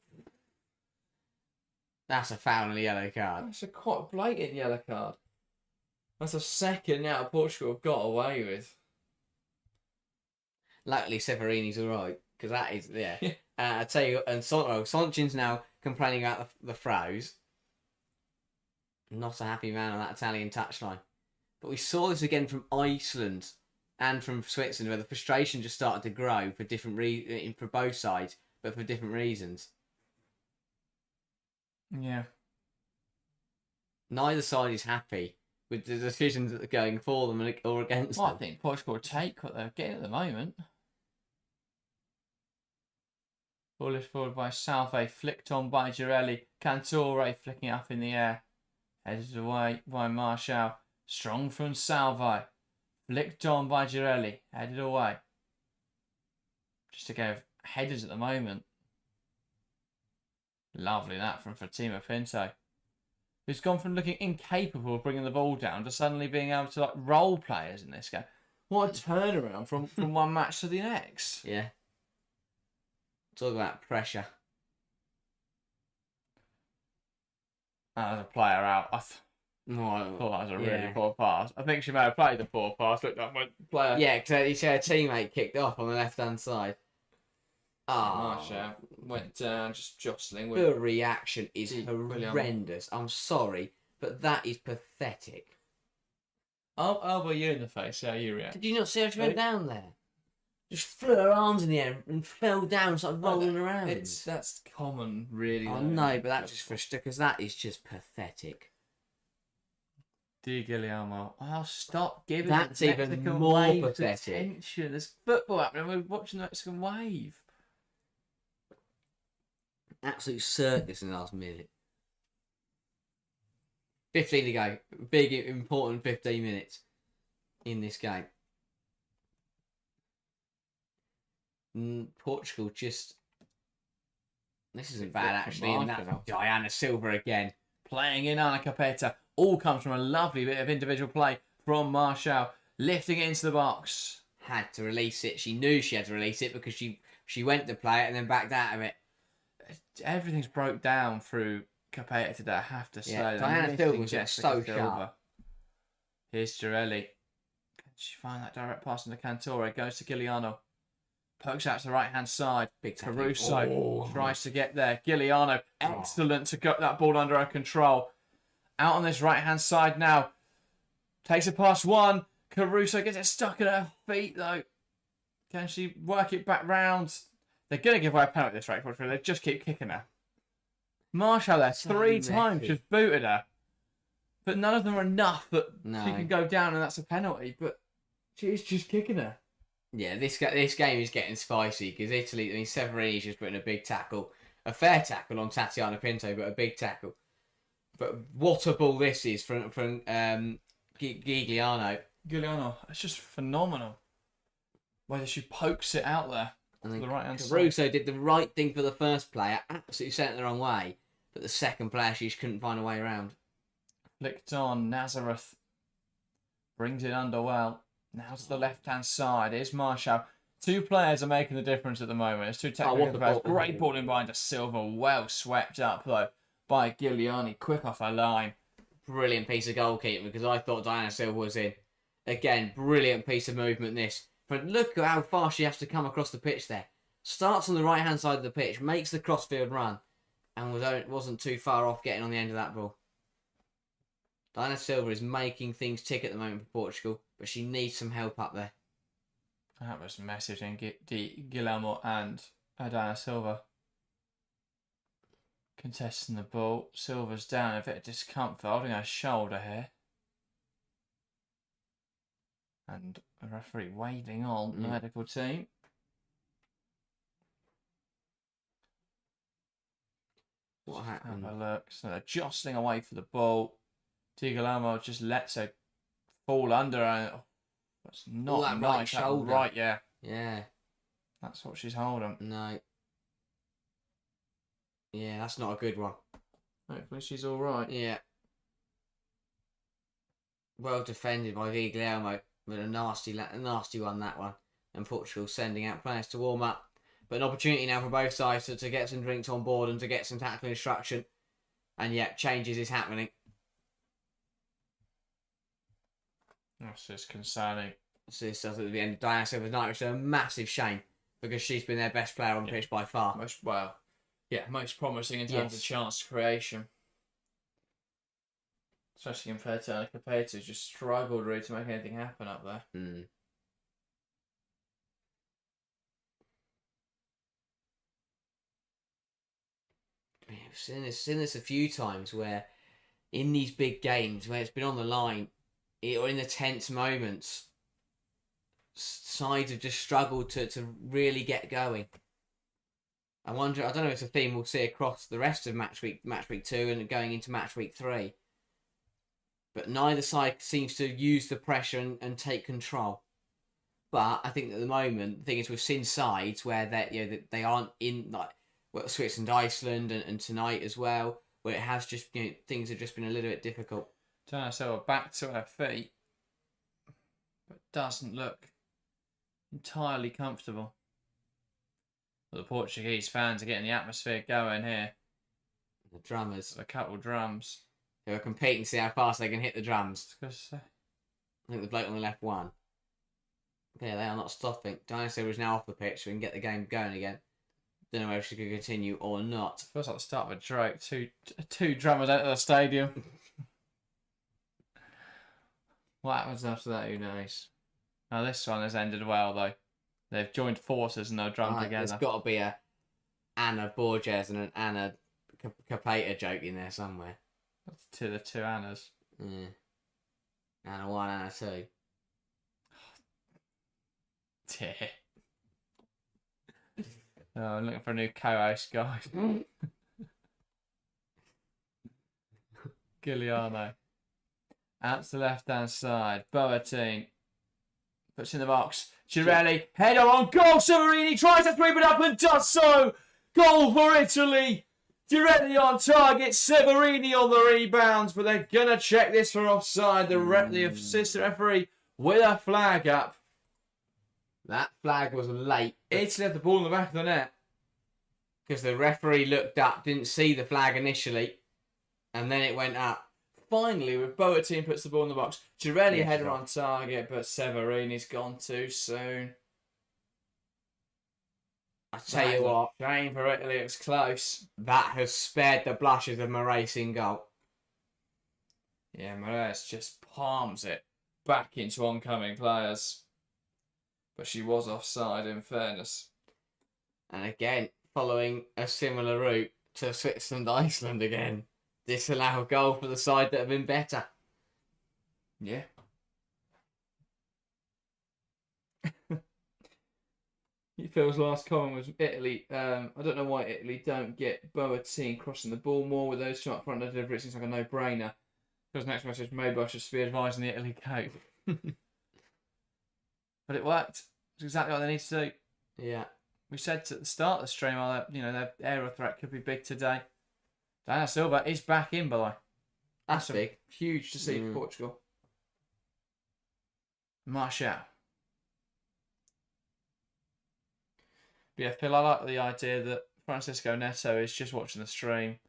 That's a foul and a yellow card. That's a quite blatant yellow card. That's a second now Portugal have got away with. Luckily, Severini's all right, because that is, yeah. I tell you, and Sonchin's now complaining about the throws. Not a happy man on that Italian touchline. But we saw this again from Iceland and from Switzerland, where the frustration just started to grow for for both sides, but for different reasons. Yeah. Neither side is happy with the decisions that are going for them or against them. I think Portugal will take what they're getting at the moment. Ball is forward by Salve, flicked on by Girelli. Cantore flicking up in the air. Headed away by Marshall. Strong from Salve. Flicked on by Girelli. Headed away. Just to go headers at the moment. Lovely that from Fatima Pinto. Who's gone from looking incapable of bringing the ball down to suddenly being able to role players in this game. What a turnaround from one match to the next. Yeah. Talk about pressure. As a player out, I thought that was a really poor pass. I think she may have played the poor pass. Looked like my player. Yeah, because her teammate kicked off on the left-hand side. Marshall went down, just jostling with. The reaction is horrendous. I'm sorry, but that is pathetic. I'll put you in the face. How you react? Did you not see how she went down there? Just flew her arms in the air and fell down, started rolling around. That's common, really. I know, but that's just frustrating because that is just pathetic. Di Guillermo. Oh, stop giving That's the even Mexican more wave pathetic. attention. There's football happening. We're watching the Mexican wave. Absolute circus in the last minute. 15 to go. Big, important 15 minutes in this game. Portugal just... This isn't bad, actually. And that's Diana Silva again. Playing in Ana Capeta. All comes from a lovely bit of individual play from Marshall. Lifting it into the box. Had to release it. She knew she had to release it because she went to play it and then backed out of it. Everything's broke down through Capeta today, I have to say. Yeah, Diana Silva was so sharp. Here's Girelli. Can she find that direct pass into Cantore? Goes to Giuliano. Pokes out to the right-hand side. Big Caruso tries to get there. Giuliano, excellent to get that ball under her control. Out on this right-hand side now. Takes it past one. Caruso gets it stuck at her feet, though. Can she work it back round? They're going to give her a penalty this rate, Portugal. They just keep kicking her. Marshall there, three times just booted her. But none of them are enough that she can go down and that's a penalty. But she's just kicking her. Yeah, this game is getting spicy because Italy, Severini's just putting a big tackle. A fair tackle on Tatiana Pinto, but a big tackle. But what a ball this is from Giuliano. Giuliano, it's just phenomenal. Whether she pokes it out there. And then the right hand Caruso side. did the right thing for the first player, absolutely sent it the wrong way. But the second player, she just couldn't find a way around. Flicked on, Nazareth brings it under well. Now to the left-hand side. Here's Marshall. Two players are making the difference at the moment. It's two technical players. Great ball in behind to Silva. Well swept up, though, by Giuliani. Quick off her line. Brilliant piece of goalkeeping because I thought Diana Silva was in. Again, brilliant piece of movement this. But look at how far she has to come across the pitch there. Starts on the right-hand side of the pitch, makes the crossfield run, and wasn't too far off getting on the end of that ball. Diana Silva is making things tick at the moment for Portugal, but she needs some help up there. That was massive in Guillermo and Diana Silva. Contesting the ball. Silva's down, a bit of discomfort, holding her shoulder here. And the referee waiting on the medical team. What happened? Have a look. So they're jostling away for the ball. Di Guillermo just lets her fall under her. Oh, that's not that nice. right shoulder. Right, yeah. Yeah. That's what she's holding. No. Yeah, that's not a good one. Hopefully she's all right. Yeah. Well defended by Guillermo. But a nasty one, that one. And Portugal sending out players to warm up. But an opportunity now for both sides to get some drinks on board and to get some tackling instruction. And yet, changes is happening. That's just concerning. So this does at the end of Diana Silva's night, which is a massive shame because she's been their best player on the pitch by far. Most promising in terms of chance creation. Especially compared to Ana Capeta, who's just struggled really to make anything happen up there. I've seen this a few times where in these big games where it's been on the line or in the tense moments, sides have just struggled to really get going. I don't know if it's a theme we'll see across the rest of Matchweek 2 and going into Matchweek 3. But neither side seems to use the pressure and take control. But I think at the moment, the thing is we've seen sides where they aren't in, like Switzerland, Iceland, and tonight as well, where it has just things have just been a little bit difficult. Diana Silva back to her feet, but doesn't look entirely comfortable. But the Portuguese fans are getting the atmosphere going here. The drummers, a couple of drums. They were competing to see how fast they can hit the drums. I think the bloke on the left won. Yeah, they are not stopping. Diana Silva is now off the pitch, so we can get the game going again. Don't know whether she could continue or not. Feels like the start of a joke. Two drummers out of the stadium. What happens after that? Who knows? Now this one has ended well though. They've joined forces and they'll drum together. There's got to be a Anna Borges and an Anna Capeta joke in there somewhere. To the two Annas. Yeah. And a 1 and a 2. Dear. Oh, I'm looking for a new co-host, guys. Giuliano. Out to the left-hand side. Boateng. Puts in the box. Girelli. Header on goal. Severini tries to sweep it up and does so. Goal for Italy. Girelli on target. Severini on the rebounds. But they're going to check this for offside. The assistant referee with a flag up. That flag was late. Italy had the ball in the back of the net. Because the referee looked up, didn't see the flag initially, and then it went up. Finally, with Boateng puts the ball in the box. Girelli Yes, header sir. on target, but Severini's gone too soon. I tell you what, Shame for Italy, it was close. that has spared the blushes of Moraes in goal. Yeah, Moraes just palms it back into oncoming players. But she was offside, in fairness. And again, following a similar route to Switzerland-Iceland again. Disallowed goal for the side that have been better. Yeah. Phil's last comment was Italy. I don't know why Italy don't get Boateng crossing the ball more with those two up front. It seems like a no-brainer. Phil's next message, maybe I should be advising the Italy coach. But it worked. It's exactly what they need to do. Yeah. We said at the start of the stream, their aerial threat could be big today. Dana Silva is back in, by the way. That's big. Huge to see for Portugal. Martial. But yeah, Phil, I like the idea that Francisco Neto is just watching the stream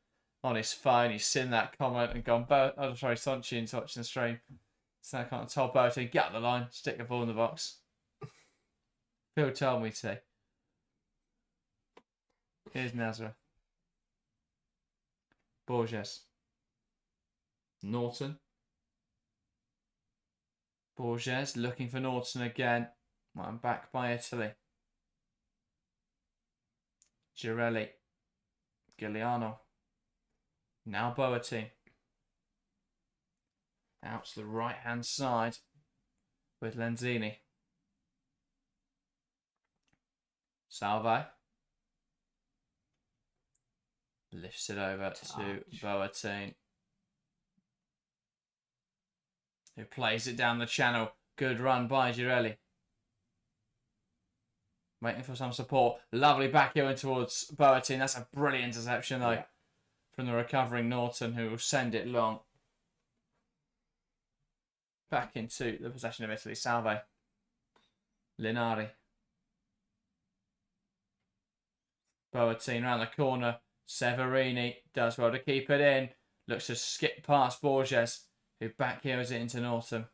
on his phone. He's seen that comment and gone, Sonchin's watching the stream. So I can't tell Boateng, get up the line, stick the ball in the box. Phil told me to. Here's Nazareth. Borges. Norton. Borges looking for Norton again. Well, I'm back by Italy. Girelli. Giuliano. Now Boateng. Out to the right-hand side with Lenzini. Salve. Lifts it over to Boateng, who plays it down the channel. Good run by Girelli. Waiting for some support. Lovely back heel in towards Boateng. That's a brilliant interception, though, from the recovering Norton, who will send it long. Back into the possession of Italy. Salve. Linari. Boateng round the corner. Severini does well to keep it in. Looks to skip past Borges, who back heels it into Norton.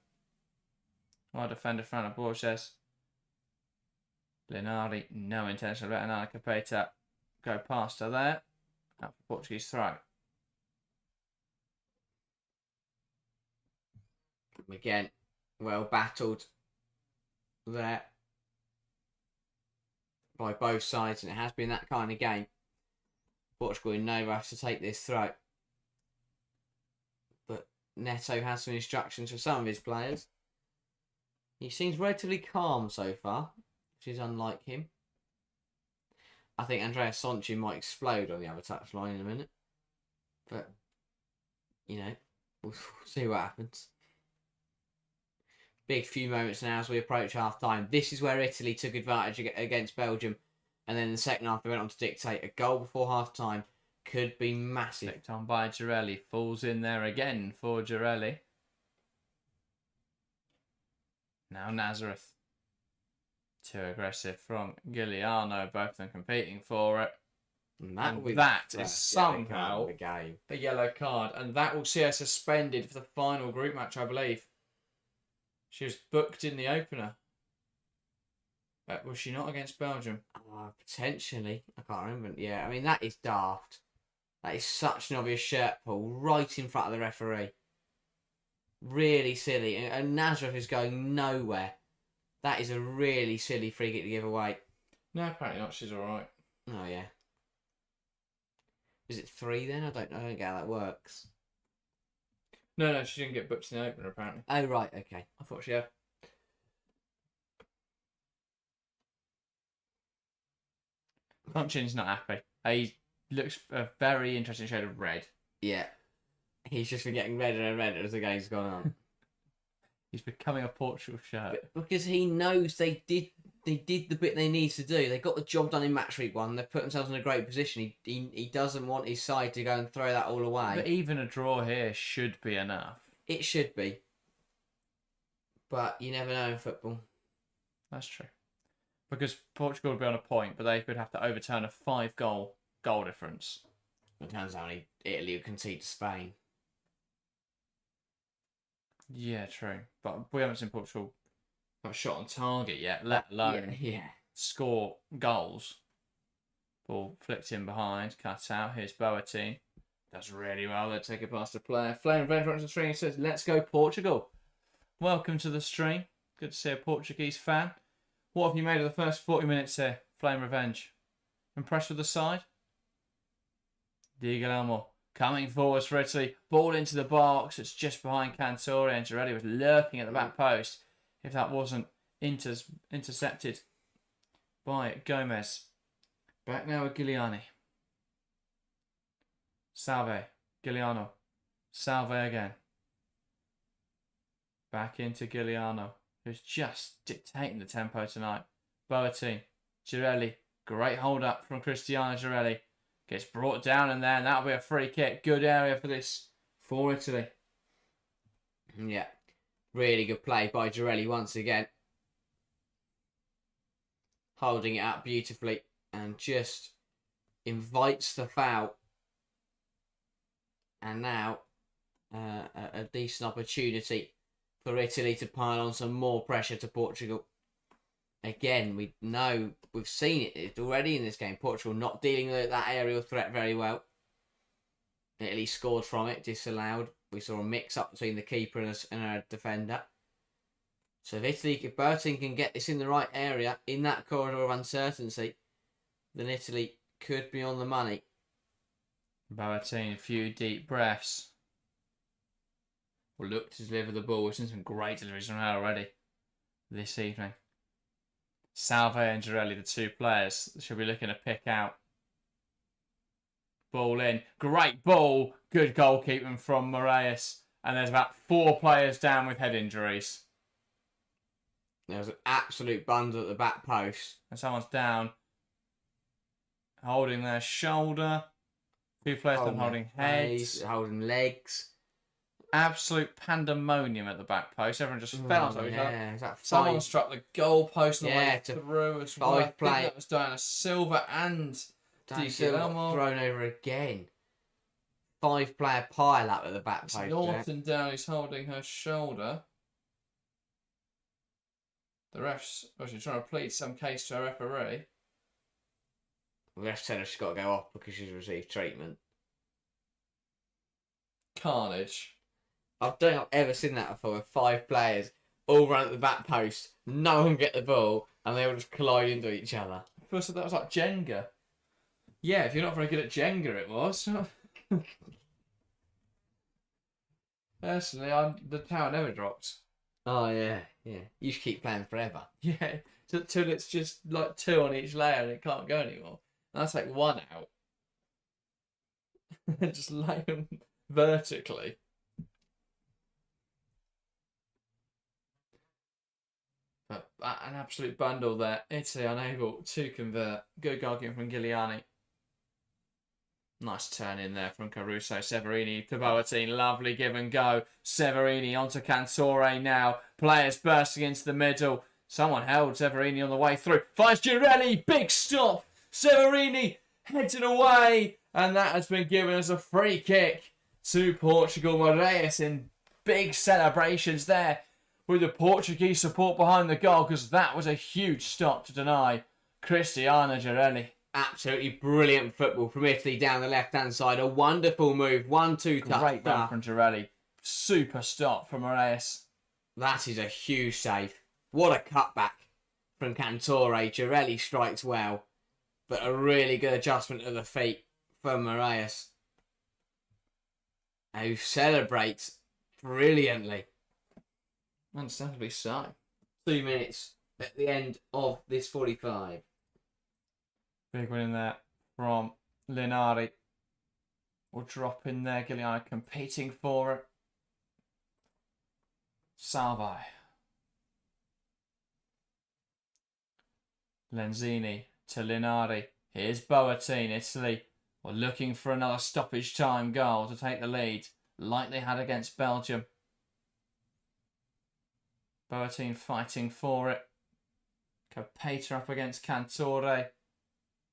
Well defended in front of Borges. Linari, no intention of letting Ana Capeta go past her there. Out for Portuguese throw. Again, well battled there by both sides, and it has been that kind of game. Portugal in no rush to take this throw. But Neto has some instructions for some of his players. He seems relatively calm so far, which is unlike him. I think Andreas Sonchin might explode on the other touchline in a minute. But, we'll see what happens. Big few moments now as we approach half-time. This is where Italy took advantage against Belgium. And then in the second half, they went on to dictate a goal before half-time. Could be massive. Picked on by Girelli. Falls in there again for Girelli. Now Nazareth. Too aggressive from Giuliano. Both of them competing for it. And that is somehow the game. a yellow card. And that will see her suspended for the final group match, I believe. She was booked in the opener. Was she not against Belgium? Potentially. I can't remember. Yeah, I mean, that is daft. That is such an obvious shirt pull right in front of the referee. Really silly. And Nazareth is going nowhere. That is a really silly free kick to give away. No, apparently not. She's alright. Oh, yeah. Is it 3 then? I don't get how that works. No, she didn't get booked in the opener, apparently. Oh, right, okay. I thought she had. Punchin's not happy. He looks a very interesting shade of red. Yeah. He's just been getting redder and redder as the game's gone on. He's becoming a Portugal shirt. Because he knows they did the bit they need to do. They got the job done in Matchweek 1. They've put themselves in a great position. He doesn't want his side to go and throw that all away. But even a draw here should be enough. It should be. But you never know in football. That's true. Because Portugal would be on a point, but they would have to overturn a 5-goal difference. It turns out only Italy would concede to Spain. Yeah, true. But we haven't seen Portugal have a shot on target yet, let alone score goals. Ball flicked in behind, cut out. Here's Boateng. Does really well. They take it past the player. Flame Revenge runs the stream and says, "Let's go Portugal." Welcome to the stream. Good to see a Portuguese fan. What have you made of the first 40 minutes here, Flame Revenge? Impressed with the side? Di Guillermo coming forwards for Italy. Ball into the box. It's just behind Cantore, and Girelli was lurking at the back post. If that wasn't intercepted by Gomez. Back now with Giuliani. Salve. Giuliano. Salve again. Back into Giuliano, who's just dictating the tempo tonight. Boateng. Girelli. Great hold up from Cristiano Girelli. Gets brought down in there, and that'll be a free kick. Good area for Italy. Yeah. Really good play by Girelli once again. Holding it up beautifully and just invites the foul. And now a decent opportunity for Italy to pile on some more pressure to Portugal. Again, we know, we've seen it already in this game. Portugal not dealing with that aerial threat very well. Italy scored from it, disallowed. We saw a mix-up between the keeper and a defender. So if Boateng can get this in the right area, in that corridor of uncertainty, then Italy could be on the money. Boateng, a few deep breaths. Will look to deliver the ball. We've seen some great deliveries from her already this evening. Salve and Girelli, the two players, should be looking to pick out. Ball in. Great ball. Good goalkeeping from Moraes. And there's about 4 players down with head injuries. There was an absolute bundle at the back post. And someone's down. Holding their shoulder. 2 players holding heads. Holding legs. Absolute pandemonium at the back post. Everyone just fell on each other. Yeah, someone struck the goal post on the way to through as well. I think that was Diana Silva and Di Guillermo. Thrown over again. 5-player pile up at the back post. Norton down, he's holding her shoulder. The ref's actually trying to plead some case to her referee. The ref said she's got to go off because she's received treatment. Carnage. I don't think I've ever seen that before. 5 players all run at the back post, no one get the ball, and they all just collide into each other. First, that was like Jenga. Yeah, if you're not very good at Jenga, it was. Personally, the tower never drops. Oh yeah. You should keep playing forever. Yeah, till it's just like 2 on each layer and it can't go anymore. And that's like 1 out. Just lay them vertically. But an absolute bundle there. Italy unable to convert. Good goalkeeping from Giuliani. Nice turn in there from Caruso. Severini to Boateng. Lovely give and go. Severini onto Cantore now. Players bursting into the middle. Someone held Severini on the way through. Finds Girelli. Big stop. Severini heads it away. And that has been given as a free kick to Portugal. Moraes in big celebrations there with the Portuguese support behind the goal, because that was a huge stop to deny Cristiano Girelli. Absolutely brilliant football from Italy down the left-hand side. A wonderful move. 1-2 touch. Great run from Girelli. Super stop from Moraes. That is a huge save. What a cutback from Cantore. Girelli strikes well, but a really good adjustment of the feet from Moraes, who celebrates brilliantly. Understandably so. 2 minutes at the end of this 45. Big one in there from Linari. Will drop in there. Giuliano competing for it. Salvi. Lenzini to Linari. Here's Boateng, Italy. We're looking for another stoppage time goal to take the lead, like they had against Belgium. Boateng fighting for it. Capeta up against Cantore.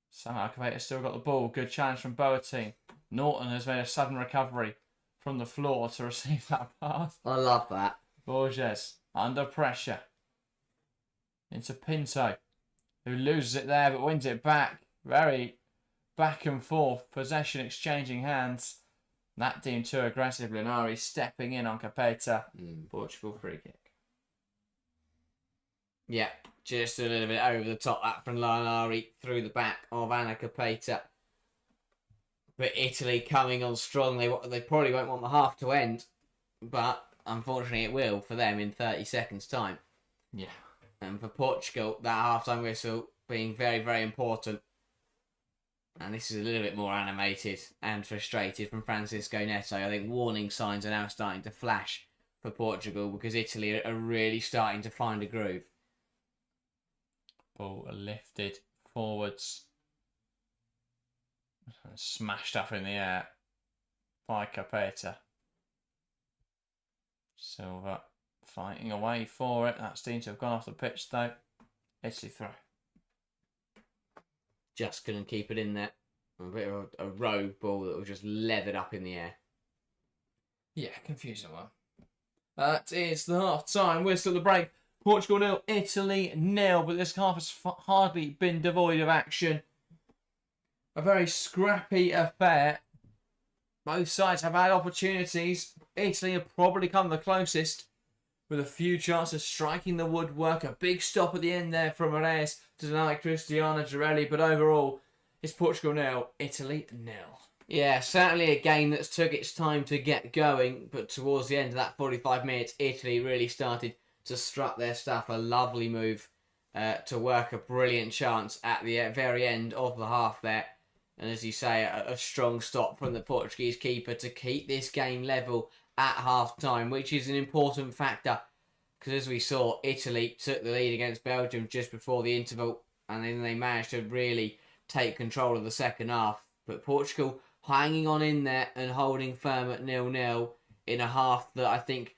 Somehow Capeta's still got the ball. Good challenge from Boateng. Norton has made a sudden recovery from the floor to receive that pass. I love that. Borges under pressure. Into Pinto, who loses it there but wins it back. Very back and forth. Possession exchanging hands. That deemed too aggressive. Linari stepping in on Capeta. Portugal free kick. Yeah, just a little bit over the top. That from Linari through the back of Anna Capeta. But Italy coming on strongly. They probably won't want the half to end, but unfortunately it will for them in 30 seconds time. Yeah. And for Portugal, that half-time whistle being very, very important. And this is a little bit more animated and frustrated from Francisco Neto. I think warning signs are now starting to flash for Portugal because Italy are really starting to find a groove. Ball lifted forwards. Smashed up in the air by Capeta. Silva fighting away for it. That seems to have gone off the pitch though. Italy throw. Just couldn't keep it in there. A bit of a rogue ball that was just leathered up in the air. Yeah, confusing one. That is the half-time whistle at the break. Portugal 0, Italy 0, but this half has hardly been devoid of action. A very scrappy affair. Both sides have had opportunities. Italy have probably come the closest, with a few chances striking the woodwork. A big stop at the end there from Reyes to deny Cristiano Girelli, but overall, it's Portugal 0, Italy 0. Yeah, certainly a game that's took its time to get going, but towards the end of that 45 minutes, Italy really started to strut their stuff. A lovely move to work a brilliant chance at the very end of the half there. And as you say, a strong stop from the Portuguese keeper to keep this game level at half-time, which is an important factor. Because as we saw, Italy took the lead against Belgium just before the interval, and then they managed to really take control of the second half. But Portugal hanging on in there and holding firm at 0-0 in a half that I think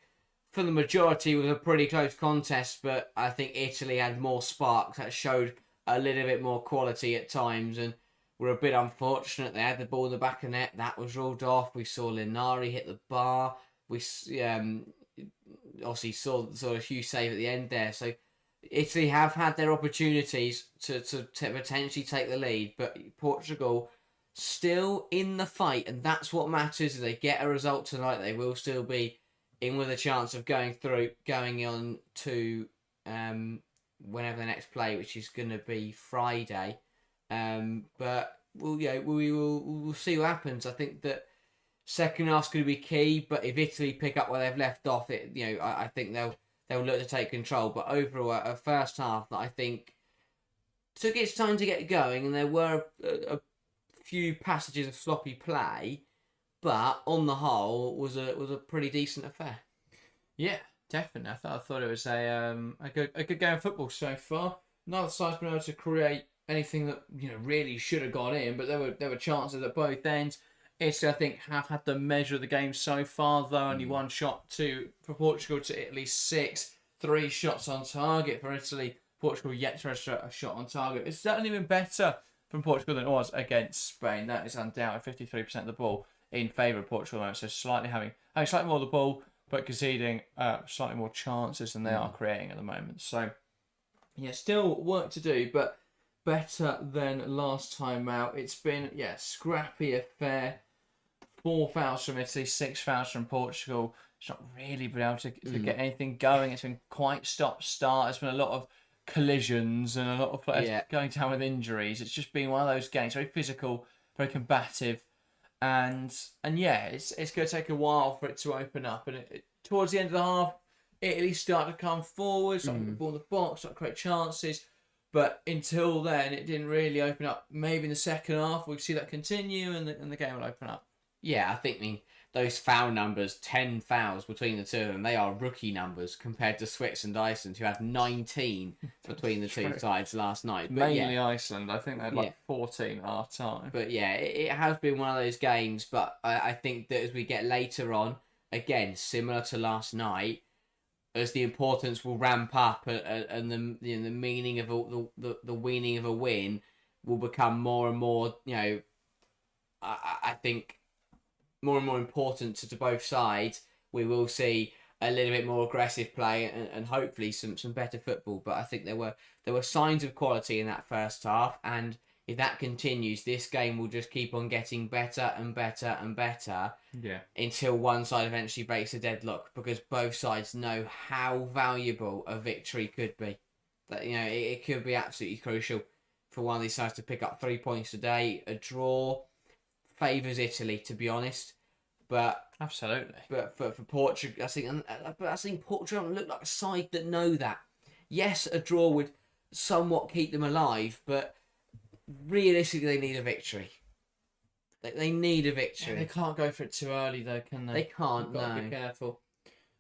for the majority was a pretty close contest, but I think Italy had more sparks that showed a little bit more quality at times and were a bit unfortunate. They had the ball in the back of the net, that was ruled off. We saw Linari hit the bar. We obviously saw a huge save at the end there. So Italy have had their opportunities to potentially take the lead, but Portugal still in the fight, and that's what matters. If they get a result tonight, they will still be in with a chance of going on to whenever the next play, which is going to be Friday. But we'll see what happens. I think that second half's going to be key, but if Italy pick up where they've left off, I think they'll look to take control. But overall, a first half that I think took its time to get going, and there were a few passages of sloppy play, but on the whole was a pretty decent affair. Yeah, definitely. I thought it was a good game of football so far. Neither side's been able to create anything that really should have gone in, but there were chances at both ends. Italy, I think, have had the measure of the game so far, though. Only one shot for Portugal to Italy 6. 3 shots on target for Italy. Portugal yet to register a shot on target. It's certainly been better from Portugal than it was against Spain. That is undoubted. 53% of the ball in favour of Portugal at the moment. So slightly having slightly more of the ball, but conceding slightly more chances than they are creating at the moment. So, yeah, still work to do, but better than last time out. It's been, scrappy affair. 4 fouls from Italy, 6 fouls from Portugal. It's not really been able to get anything going. It's been quite stop-start. There's been a lot of collisions and a lot of players going down with injuries. It's just been one of those games, very physical, very combative. And it's going to take a while for it to open up. And towards the end of the half, Italy started to come forward, started to get the ball in the box, started to create chances. But until then, it didn't really open up. Maybe in the second half, we'll see that continue and the game will open up. Yeah, I mean, those foul numbers, 10 fouls between the two of them, they are rookie numbers compared to Switzerland and Iceland, who had 19 between the two sides last night. But mainly Iceland. I think they had 14 at half time. But yeah, it has been one of those games. But I think that as we get later on, again, similar to last night, as the importance will ramp up and the meaning of the winning of a win will become more and more, I think, more and more important to both sides. We will see a little bit more aggressive play and hopefully some better football. But I think there were signs of quality in that first half, and if that continues, this game will just keep on getting better and better and better. Yeah. Until one side eventually breaks a deadlock, because both sides know how valuable a victory could be. That it could be absolutely crucial for one of these sides to pick up 3 points today. A draw favours Italy, to be honest, but absolutely. But for Portugal, I think Portugal look like a side that know that. Yes, a draw would somewhat keep them alive, but realistically, they need a victory. They need a victory. Yeah, they can't go for it too early, though, can they? They can't. You've got to be careful.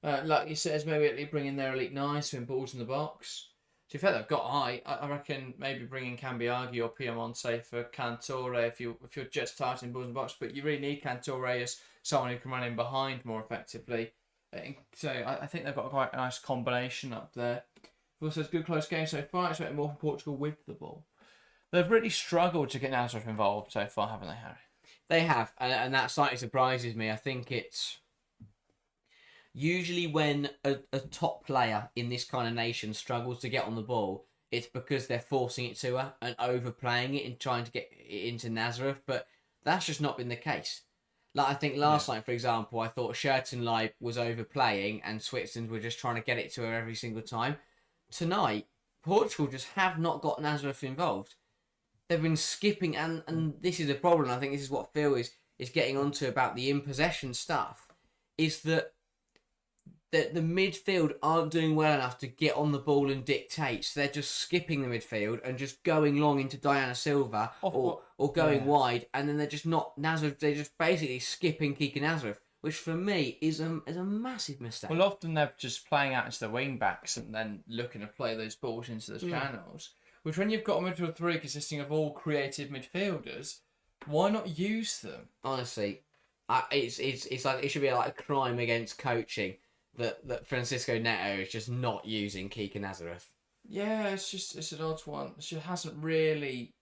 Like you said, maybe Italy bring in their elite nines, win balls in the box. To be fair, they've got high. I reckon maybe bring in Cambiaghi or Piemonte for Cantore if you're just targeting balls in the box. But you really need Cantore as someone who can run in behind more effectively. So I think they've got quite a nice combination up there. Also, it's a good close game so far. I expect more from Portugal with the ball. They've really struggled to get Nazareth involved so far, haven't they, Harry? They have, and that slightly surprises me. I think it's usually when a top player in this kind of nation struggles to get on the ball, it's because they're forcing it to her and overplaying it and trying to get it into Nazareth, but that's just not been the case. Like, I think last night, for example, I thought Schertenleib was overplaying and Switzerland were just trying to get it to her every single time. Tonight, Portugal just have not got Nazareth involved. They've been skipping, and this is the problem. I think this is what Phil is getting onto about the in-possession stuff, is that the midfield aren't doing well enough to get on the ball and dictate. So they're just skipping the midfield and just going long into Diana Silva or going wide, and then they're just not Nazareth. They're just basically skipping Kika Nazareth, which for me is a massive mistake. Well, often they're just playing out into the wing backs and then looking to play those balls into the channels. Which, when you've got a midfield three consisting of all creative midfielders, why not use them? Honestly, it's like it should be like a crime against coaching that Francisco Neto is just not using Kika Nazareth. Yeah, it's an odd one. She hasn't really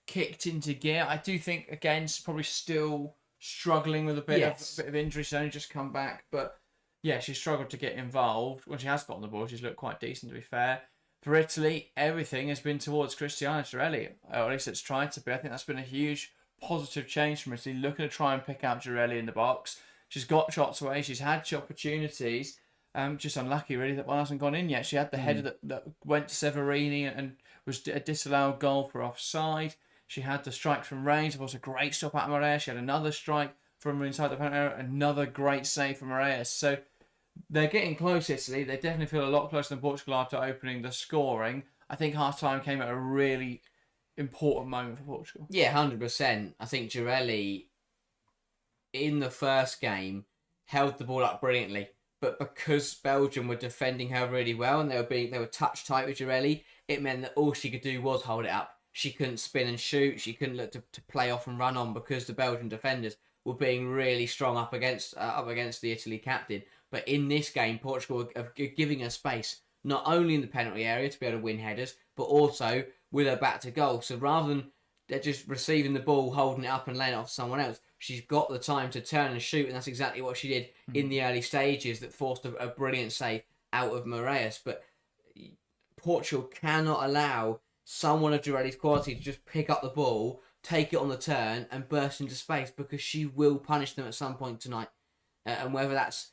kicked into gear. I do think, again, she's probably still struggling with a bit of injury. She's only just come back, but yeah, she's struggled to get involved. When she has got on the ball, she's looked quite decent, to be fair. For Italy, everything has been towards Cristiana Girelli, or at least it's tried to be. I think that's been a huge positive change from Italy, looking to try and pick out Girelli in the box. She's got shots away, she's had opportunities, just unlucky really that one hasn't gone in yet. She had the header that went to Severini and was a disallowed goal for offside. She had the strike from range, it was a great stop out of Moraes. She had another strike from inside the penalty area, another great save from Moraes. So they're getting close, Italy. They definitely feel a lot closer than Portugal after opening the scoring. I think half-time came at a really important moment for Portugal. Yeah, 100%. I think Girelli, in the first game, held the ball up brilliantly. But because Belgium were defending her really well and they were touch tight with Girelli, it meant that all she could do was hold it up. She couldn't spin and shoot. She couldn't look to play off and run on because the Belgian defenders were being really strong up against the Italy captain. But in this game, Portugal are giving her space, not only in the penalty area to be able to win headers, but also with her back to goal. So rather than they're just receiving the ball, holding it up and laying it off to someone else, she's got the time to turn and shoot, and that's exactly what she did in the early stages that forced a brilliant save out of Moraes. But Portugal cannot allow someone of Girelli's quality to just pick up the ball, take it on the turn, and burst into space, because she will punish them at some point tonight. And whether that's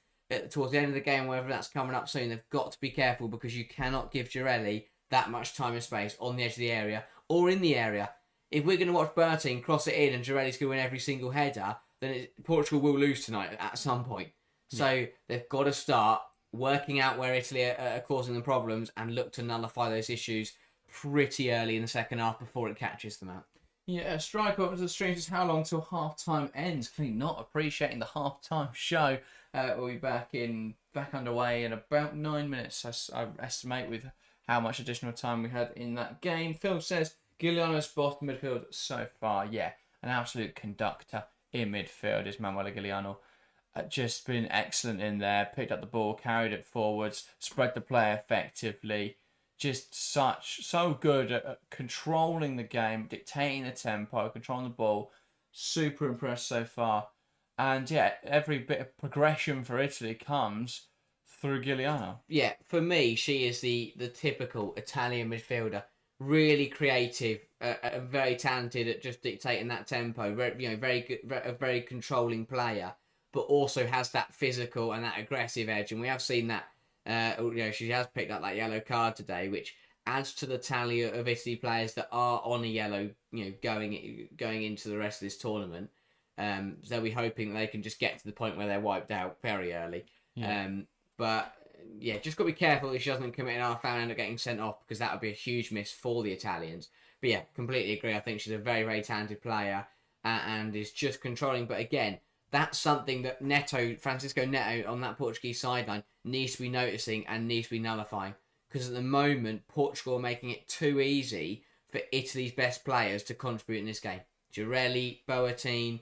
towards the end of the game, whether that's coming up soon, they've got to be careful, because you cannot give Girelli that much time and space on the edge of the area or in the area. If we're going to watch Bertine cross it in and Girelli's going to win every single header, then Portugal will lose tonight at some point. So they've got to start working out where Italy are causing them problems and look to nullify those issues pretty early in the second half before it catches them out. Yeah, a strike up to the streams is how long till half-time ends. Clearly not appreciating the half-time show. We'll be back underway in about 9 minutes, I estimate, with how much additional time we had in that game. Phil says, Giuliano's bottom midfield so far. Yeah, an absolute conductor in midfield is Manuel Giuliano. Just been excellent in there. Picked up the ball, carried it forwards, spread the play effectively. Just so good at controlling the game, dictating the tempo, controlling the ball. Super impressed so far. And yeah, every bit of progression for Italy comes through Giuliano. Yeah, for me, she is the typical Italian midfielder. Really creative, very talented at just dictating that tempo. Very good, a very controlling player, but also has that physical and that aggressive edge. And we have seen that. She has picked up that yellow card today, which adds to the tally of Italy players that are on a yellow, going into the rest of this tournament. So we're hoping they can just get to the point where they're wiped out very early. Yeah. But yeah, just got to be careful that she doesn't commit an half foul and end up getting sent off, because that would be a huge miss for the Italians. But yeah, completely agree. I think she's a very, very talented player and is just controlling. But again, that's something that Francisco Neto on that Portuguese sideline needs to be noticing and needs to be nullifying. Because at the moment, Portugal are making it too easy for Italy's best players to contribute in this game. Girelli, Boateng,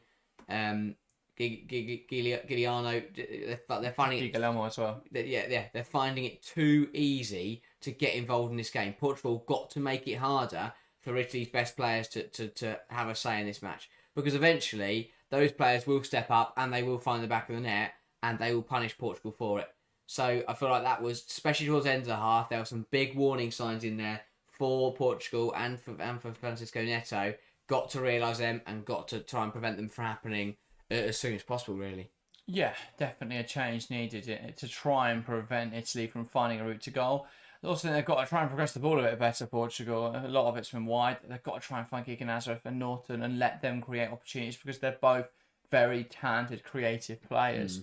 Giuliano, they're finding it... Guillermo as well. They're finding it too easy to get involved in this game. Portugal got to make it harder for Italy's best players to have a say in this match. Because eventually, those players will step up and they will find the back of the net and they will punish Portugal for it. So I feel like that was, especially towards the end of the half, there were some big warning signs in there for Portugal and for Francisco Neto. Got to realise them and got to try and prevent them from happening as soon as possible, really. Yeah, definitely a change needed to try and prevent Italy from finding a route to goal. Also, they've got to try and progress the ball a bit better, Portugal. A lot of it's been wide. They've got to try and find Kike Nazareth and Norton and let them create opportunities, because they're both very talented, creative players.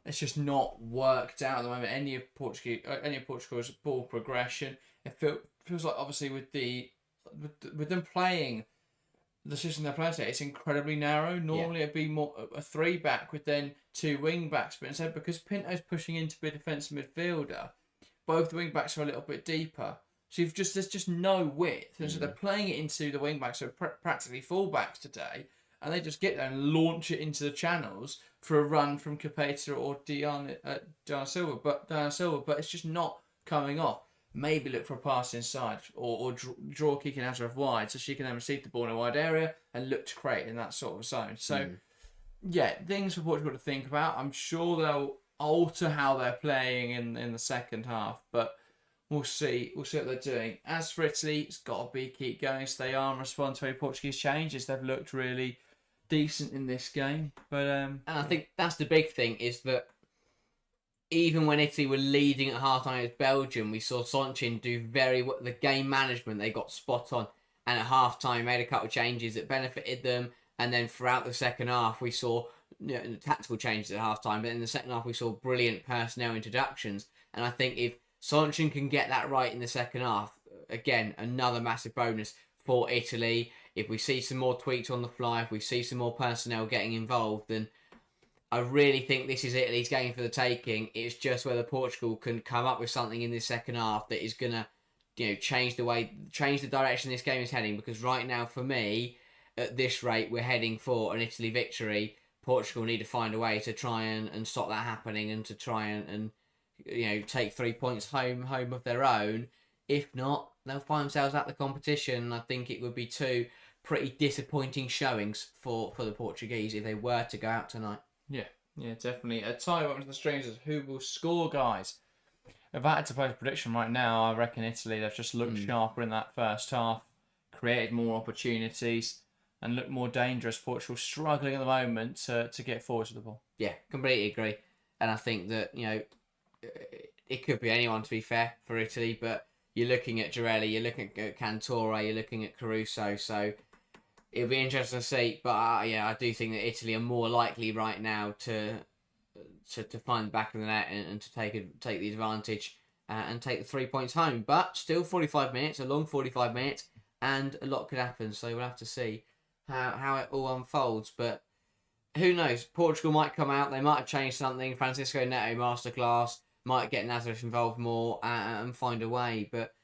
It's just not worked out at the moment. Any of Portugal's ball progression, it feels like, obviously with them playing the system they're playing today, it's incredibly narrow. Normally it'd be more a 3-back with then 2 wing backs, but instead, because Pinto's pushing in to be a defensive midfielder, both the wing backs are a little bit deeper. So there's just no width, and so they're playing it into the wing backs, so practically full backs today, and they just get there and launch it into the channels for a run from Capeta or Diana Silva, but it's just not coming off. Maybe look for a pass inside or draw Kike Nazareth wide so she can then receive the ball in a wide area and look to create in that sort of zone. So, yeah, things for Portugal to think about. I'm sure they'll alter how they're playing in the second half, but we'll see what they're doing. As for Italy, it's got to keep going, stay on, respond to any Portuguese changes. They've looked really decent in this game. But and I think that's the big thing, is that even when Italy were leading at half-time against Belgium, we saw Sonchin do the game management, they got spot on. And at half-time, made a couple of changes that benefited them. And then throughout the second half, we saw tactical changes at half-time. But in the second half, we saw brilliant personnel introductions. And I think if Sonchin can get that right in the second half, again, another massive bonus for Italy. If we see some more tweaks on the fly, if we see some more personnel getting involved, then I really think this is Italy's game for the taking. It's just whether Portugal can come up with something in this second half that is going to, change the direction this game is heading. Because right now, for me, at this rate, we're heading for an Italy victory. Portugal need to find a way to try and stop that happening, and to try and take 3 points home of their own. If not, they'll find themselves out the competition. I think it would be 2 pretty disappointing showings for the Portuguese if they were to go out tonight. Yeah, definitely. A tie up to the strangers. Who will score, guys? If I had to place a prediction right now, I reckon Italy, they've just looked sharper in that first half, created more opportunities, and looked more dangerous. Portugal struggling at the moment to get forward to the ball. Yeah, completely agree. And I think that, it could be anyone, to be fair, for Italy, but you're looking at Girelli, you're looking at Cantore, you're looking at Caruso, so it'll be interesting to see. But I do think that Italy are more likely right now to to find the back of the net and to take the advantage and take the 3 points home. But still 45 minutes, a long 45 minutes, and a lot could happen. So we'll have to see how it all unfolds. But who knows? Portugal might come out. They might have changed something. Francisco Neto masterclass might get Nazareth involved more and find a way. But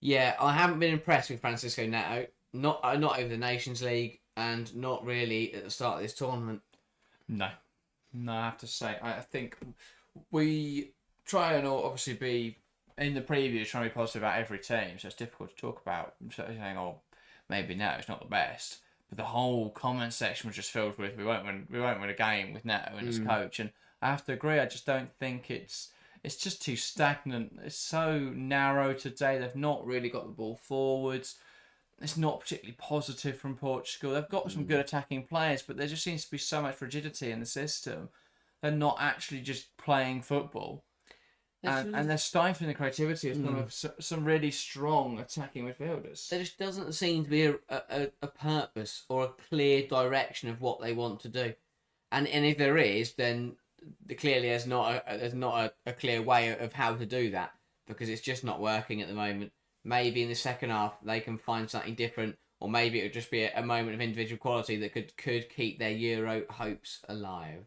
yeah, I haven't been impressed with Francisco Neto. Not over the Nations League and not really at the start of this tournament. No, I have to say, I think we try and obviously be in the previews trying to be positive about every team, so it's difficult to talk about. Saying, oh, maybe Neto it's not the best, but the whole comment section was just filled with we won't win a game with Neto and his coach, and I have to agree. I just don't think it's just too stagnant. It's so narrow today. They've not really got the ball forwards. It's not particularly positive from Portugal. They've got some good attacking players, but there just seems to be so much rigidity in the system. They're not actually just playing football. And they're stifling the creativity of some really strong attacking midfielders. There just doesn't seem to be a purpose or a clear direction of what they want to do. And if there is, then clearly there's not a clear way of how to do that, because it's just not working at the moment. Maybe in the second half they can find something different, or maybe it would just be a moment of individual quality that could keep their Euro hopes alive.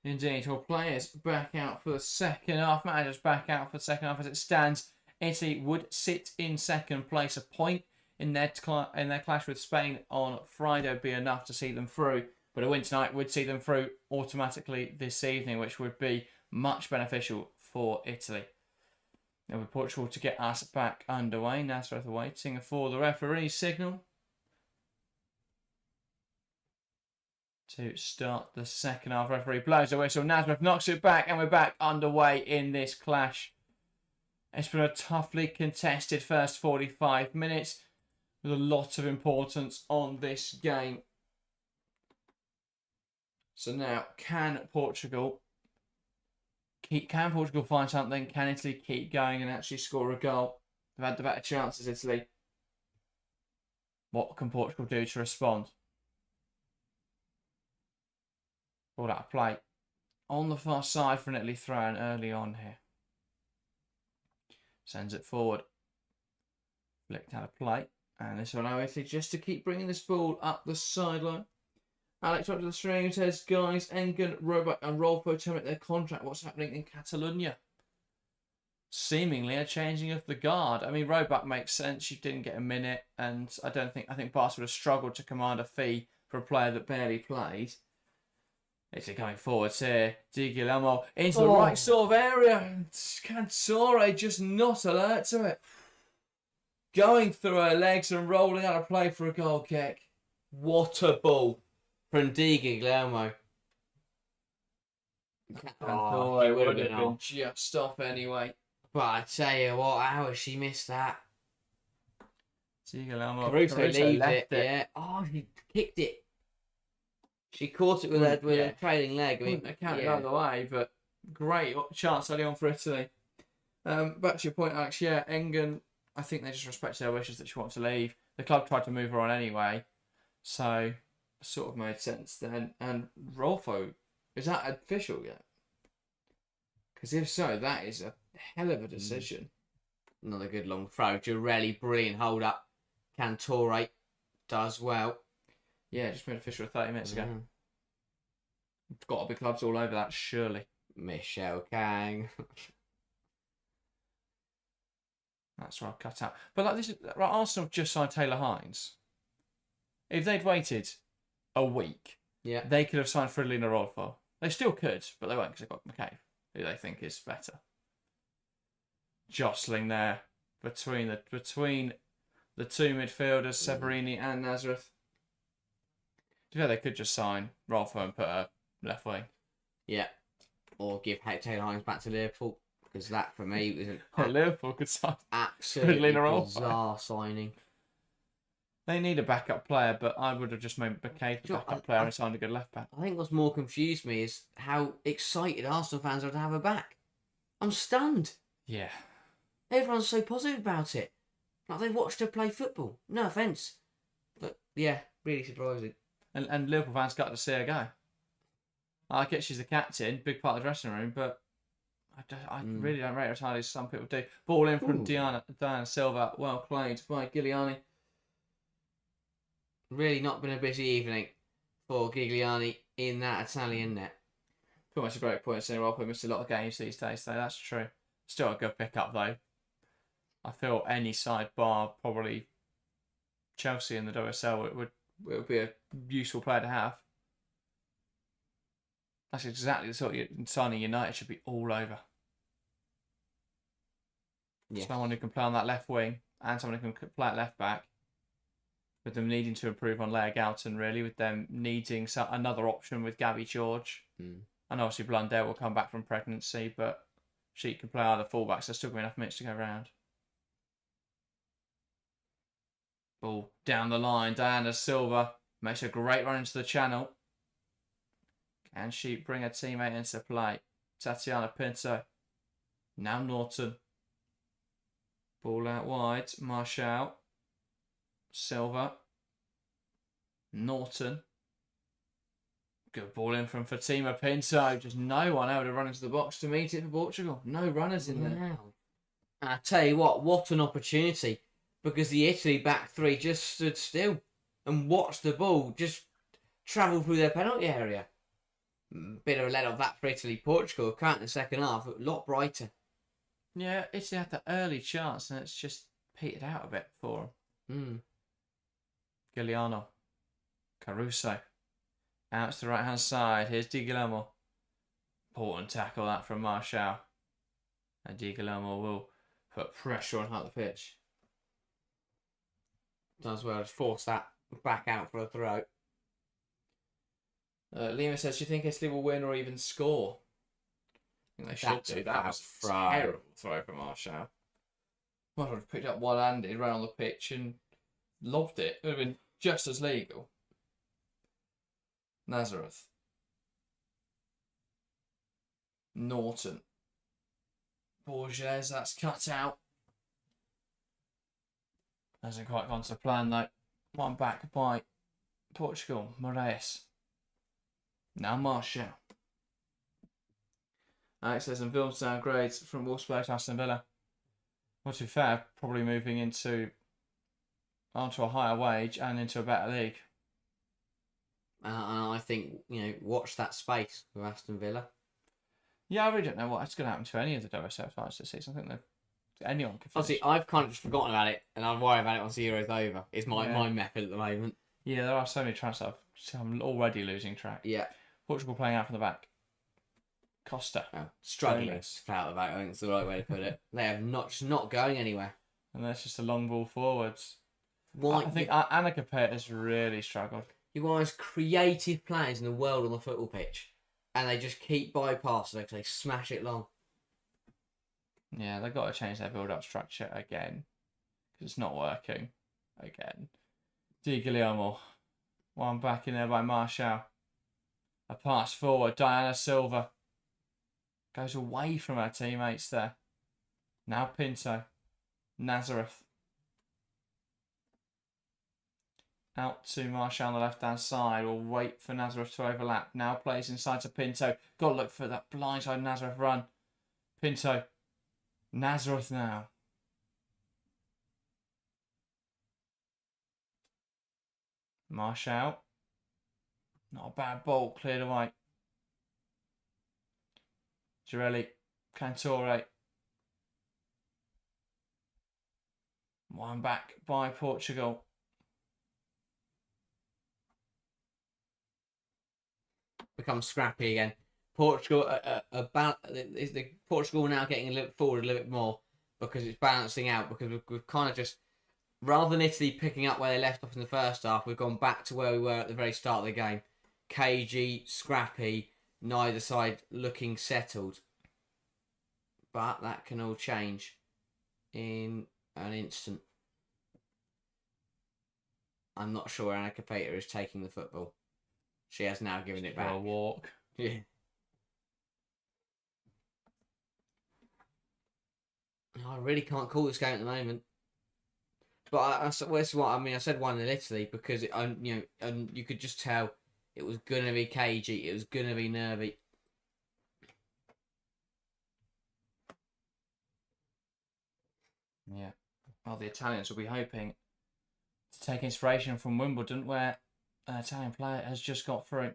Indeed, well, players back out for the second half. Managers back out for the second half. As it stands, Italy would sit in second place. A point in their clash with Spain on Friday would be enough to see them through. But a win tonight would see them through automatically this evening, which would be much beneficial for Italy. Now with Portugal to get us back underway. Nazareth waiting for the referee signal to start the second half. Referee blows the whistle. Nazareth knocks it back, and we're back underway in this clash. It's been a toughly contested first 45 minutes with a lot of importance on this game. So now, can Portugal find something? Can Italy keep going and actually score a goal? They've had the better chances, Italy. What can Portugal do to respond? Ball out of play. On the far side for an Italy throw-in early on here. Sends it forward. Flicked out of play. And this will allow Italy just to keep bringing this ball up the sideline. Alex up to the string says, guys, Engen, Roebuck and Rolfo terminate their contract. What's happening in Catalonia? Seemingly a changing of the guard. I mean, Roebuck makes sense. You didn't get a minute, and I think Barca would have struggled to command a fee for a player that barely played. Italy coming forwards here. Di Guillermo into the right sort of area. And Cantore just not alert to it. Going through her legs and rolling out of play for a goal kick. What a ball from Di Guillermo. It would have been just off anyway. But I tell you what, how has she missed that? Di Guillermo. Caruso leaves it. Yeah. Oh, she kicked it. She caught it with a trailing leg. I mean, it counted either way, but great chance early on for Italy. Back to your point, Alex. Yeah, Engen, I think they just respected their wishes that she wanted to leave. The club tried to move her on anyway, so sort of made sense then. And Rolfo, is that official yet? Because if so, that is a hell of a decision. Another good long throw. Girelli, brilliant hold up. Cantore does well. Yeah, just made official 30 minutes ago. Got to be clubs all over that, surely. Michelle Kang. That's what I'll cut out. But like this, Arsenal just signed Taylor Hines. If they'd waited a week, they could have signed Fridolin or Rolfo. They still could, but they won't because they've got McCabe, who they think is better. Jostling there between the two midfielders, Severini and Nazareth. Yeah, they could just sign Rolfo and put her left wing. Yeah. Or give Taylor Hines back to Liverpool, because that, for me, was Liverpool could sign absolutely bizarre signing. They need a backup player, but I would have just made McCabe the backup player and signed a good left back. I think what's more confused me is how excited Arsenal fans are to have her back. I'm stunned. Yeah. Everyone's so positive about it. Like they've watched her play football. No offence. But, yeah, really surprising. And Liverpool fans got to see her go. I get she's the captain, big part of the dressing room, but I really don't rate her as highly as some people do. Ball in from Diana Silva. Well played by Giuliani. Really not been a busy evening for Giuliani in that Italian net. Pretty much a great point. Saying well, we missed a lot of games these days, though. That's true. Still a good pickup, though. I feel any side bar, probably Chelsea in the WSL, it would be a useful player to have. That's exactly the sort of signing United should be all over. Yes. Someone who can play on that left wing and someone who can play at left back. With them needing to improve on Leah Galton, really, with them needing another option with Gabby George. And obviously Blundell will come back from pregnancy, but she can play either fullbacks. There's still enough minutes to go around. Ball down the line. Diana Silva makes a great run into the channel. Can she bring her teammate into play? Tatiana Pinto. Now Norton. Ball out wide. Marshall. Silva. Norton. Good ball in from Fatima Pinto. Just no one able to run into the box to meet it for Portugal. No runners in there. Wow. I tell you what an opportunity. Because the Italy back three just stood still and watched the ball just travel through their penalty area. Bit of a let off that for Italy. Portugal can't in the second half, a lot brighter. Yeah, Italy had that early chance and it's just petered out a bit for them. Giuliano. Caruso. Out to the right hand side. Here's Di Guillermo. Important tackle that from Marshall. And Di Guillermo will put pressure on half the pitch. Does well to force that back out for a throw. Lima says, do you think Italy will win or even score? I think they should do. That was a terrible throw from Marshall. Might have picked up one-handed, ran on the pitch and lobbed it. It would have been just as legal. Nazareth. Norton. Borges, that's cut out. Hasn't quite gone to plan though. One back by Portugal. Moraes. Now Marshall. Alex says, and Ville's downgrades from Wolfsburg to Aston Villa. Well, to be fair, probably moving onto a higher wage and into a better league. And I think, watch that space with Aston Villa. Yeah, I really don't know what's going to happen to any of the WSL sides this season. I think that anyone can finish. Obviously, I've kind of just forgotten about it, and I'll worry about it once the Euro's over. It's my method at the moment. Yeah, there are so many transfers. I'm already losing track. Yeah. Portugal playing out from the back. Costa. Struggling to play out the back, I think it's the right way to put it. They have not going anywhere. And that's just a long ball forwards. Why? I think Annika Pett has really struggled. You are as creative players in the world on the football pitch, and they just keep bypassing because they smash it long. Yeah, they've got to change their build-up structure again because it's not working again. Di Guillermo. One back in there by Marshall. A pass forward. Diana Silva goes away from her teammates there. Now Pinto. Nazareth. Out to Marshall on the left-hand side. We'll wait for Nazareth to overlap. Now plays inside to Pinto. Got to look for that blindside Nazareth run. Pinto. Nazareth now. Marshall. Not a bad ball. Cleared away. Girelli. Cantore. One back by Portugal. Become scrappy again. Portugal, Portugal now getting a little forward a little bit more because it's balancing out. Because we've kind of just, rather than Italy picking up where they left off in the first half, we've gone back to where we were at the very start of the game. Cagey, scrappy, neither side looking settled. But that can all change in an instant. I'm not sure Annika Pater is taking the football. She has now given it back. A walk. Yeah. I really can't call this game at the moment. But that's what I mean. I said 1-0 Italy because you could just tell It was going to be cagey. It was going to be nervy. Yeah. Well, the Italians will be hoping to take inspiration from Wimbledon, where an Italian player has just got through.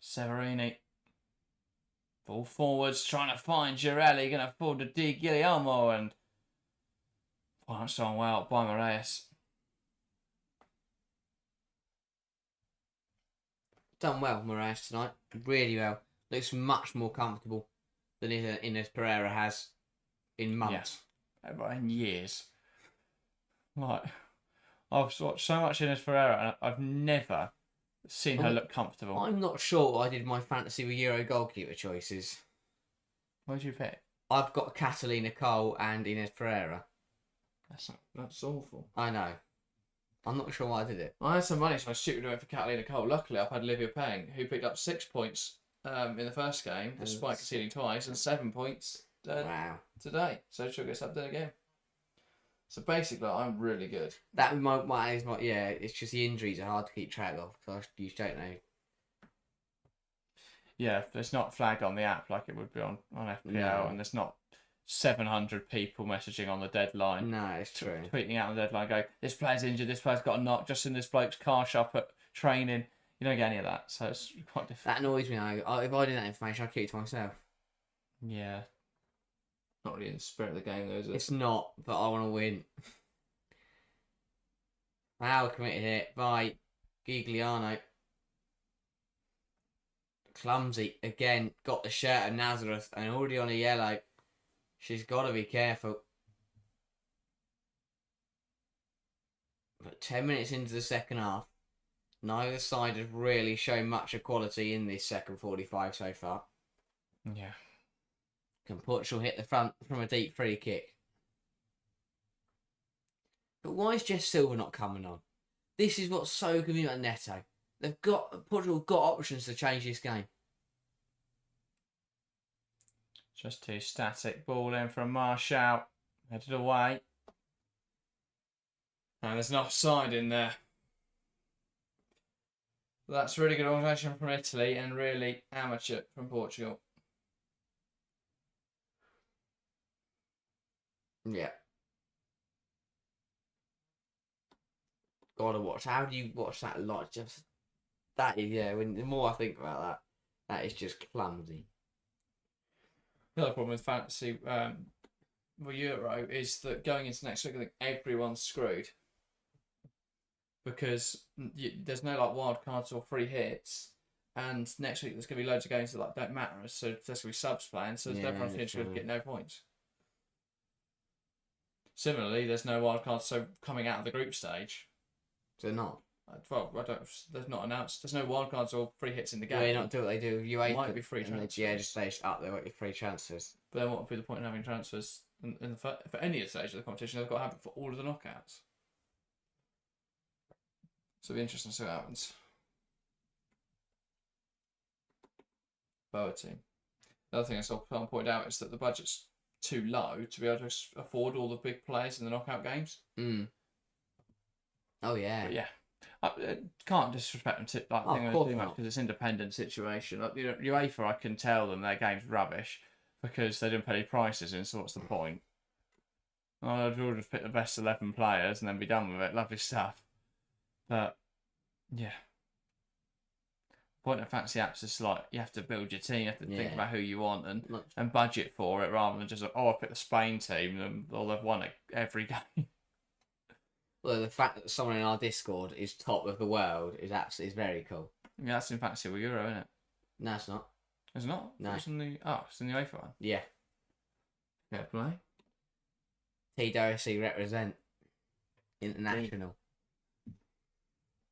Severini. Ball forwards, trying to find Girelli, going to fall to Di Guglielmo, and pounced on well by Moraes. Done well, Moraes, tonight. Really well. Looks much more comfortable than Ines Pereira has in months. Yeah. In years. Like, I've watched so much Ines Pereira, and I've never seen her look comfortable. I'm not sure I did my fantasy with Euro goalkeeper choices. What did you pick? I've got Catalina Cole and Ines Pereira. That's awful. I know. I'm not sure why I did it. I had some money, so I stupidly went for Catalina Cole. Luckily, I've had Olivia Payne, who picked up 6 points in the first game, despite conceding twice, and 7 points today. So she'll get subbed in again. So basically, I'm really good. That is my yeah. It's just the injuries are hard to keep track of because you don't know. Yeah, it's not flagged on the app like it would be on FPL, and there's not 700 people messaging on the deadline. No, it's true. Tweeting out on the deadline, go, this player's injured, this player's got a knock, just in this bloke's car shop at training. You don't get any of that, so it's quite difficult. That annoys me. If I did that information, I'd keep it to myself. Yeah. Not really in the spirit of the game, though, is it? It's not, but I want to win. Foul committed here by Gigliano. Clumsy again. Got the shirt of Nazareth and already on a yellow. She's got to be careful. But 10 minutes into the second half, neither side has really shown much equality in this second 45 so far. Yeah. Can Portugal hit the front from a deep free kick? But why is Jess Silva not coming on? This is what's so convenient at Neto. Portugal got options to change this game. Just too static. Ball in from Marshall. Headed away. And there's an offside in there. That's really good organisation from Italy and really amateur from Portugal. Yeah. Gotta watch. How do you watch that lot? Just that is the more I think about that, that is just clumsy. The other problem with fantasy Euro is that going into next week, I think everyone's screwed because there's no like wild cards or free hits, and next week there's going to be loads of games that like don't matter. So there's going to be subs playing, so everyone finished going to get no points. Similarly, there's no wild cards, so coming out of the group stage. They're not. Well, I don't. There's not announced. There's no wild cards or free hits in the game. They not do what they do. UEFA might be free transfers. just say up there with your free transfers. But then what would be the point in having transfers for any stage of the competition? They've got to have it for all of the knockouts. So it'll be interesting to see what happens. Boa team. The other thing I saw someone point out is that the budget's too low to be able to afford all the big players in the knockout games. Oh yeah. But yeah. I can't disrespect them too much because it's independent situation. Like, UEFA, I can tell them their game's rubbish because they didn't put any prices in. So what's the point? I'll just pick the best 11 players and then be done with it. Lovely stuff. But yeah, the point of fantasy apps is like you have to build your team. You have to think about who you want and budget for it rather than just I pick the Spain team and they've won it every game. Well, the fact that someone in our Discord is top of the world is very cool. Yeah, that's in fantasy with Euro, isn't it? No, it's not. It's not? No. It's in the UEFA one. Yeah. Fair play. TWC represent international.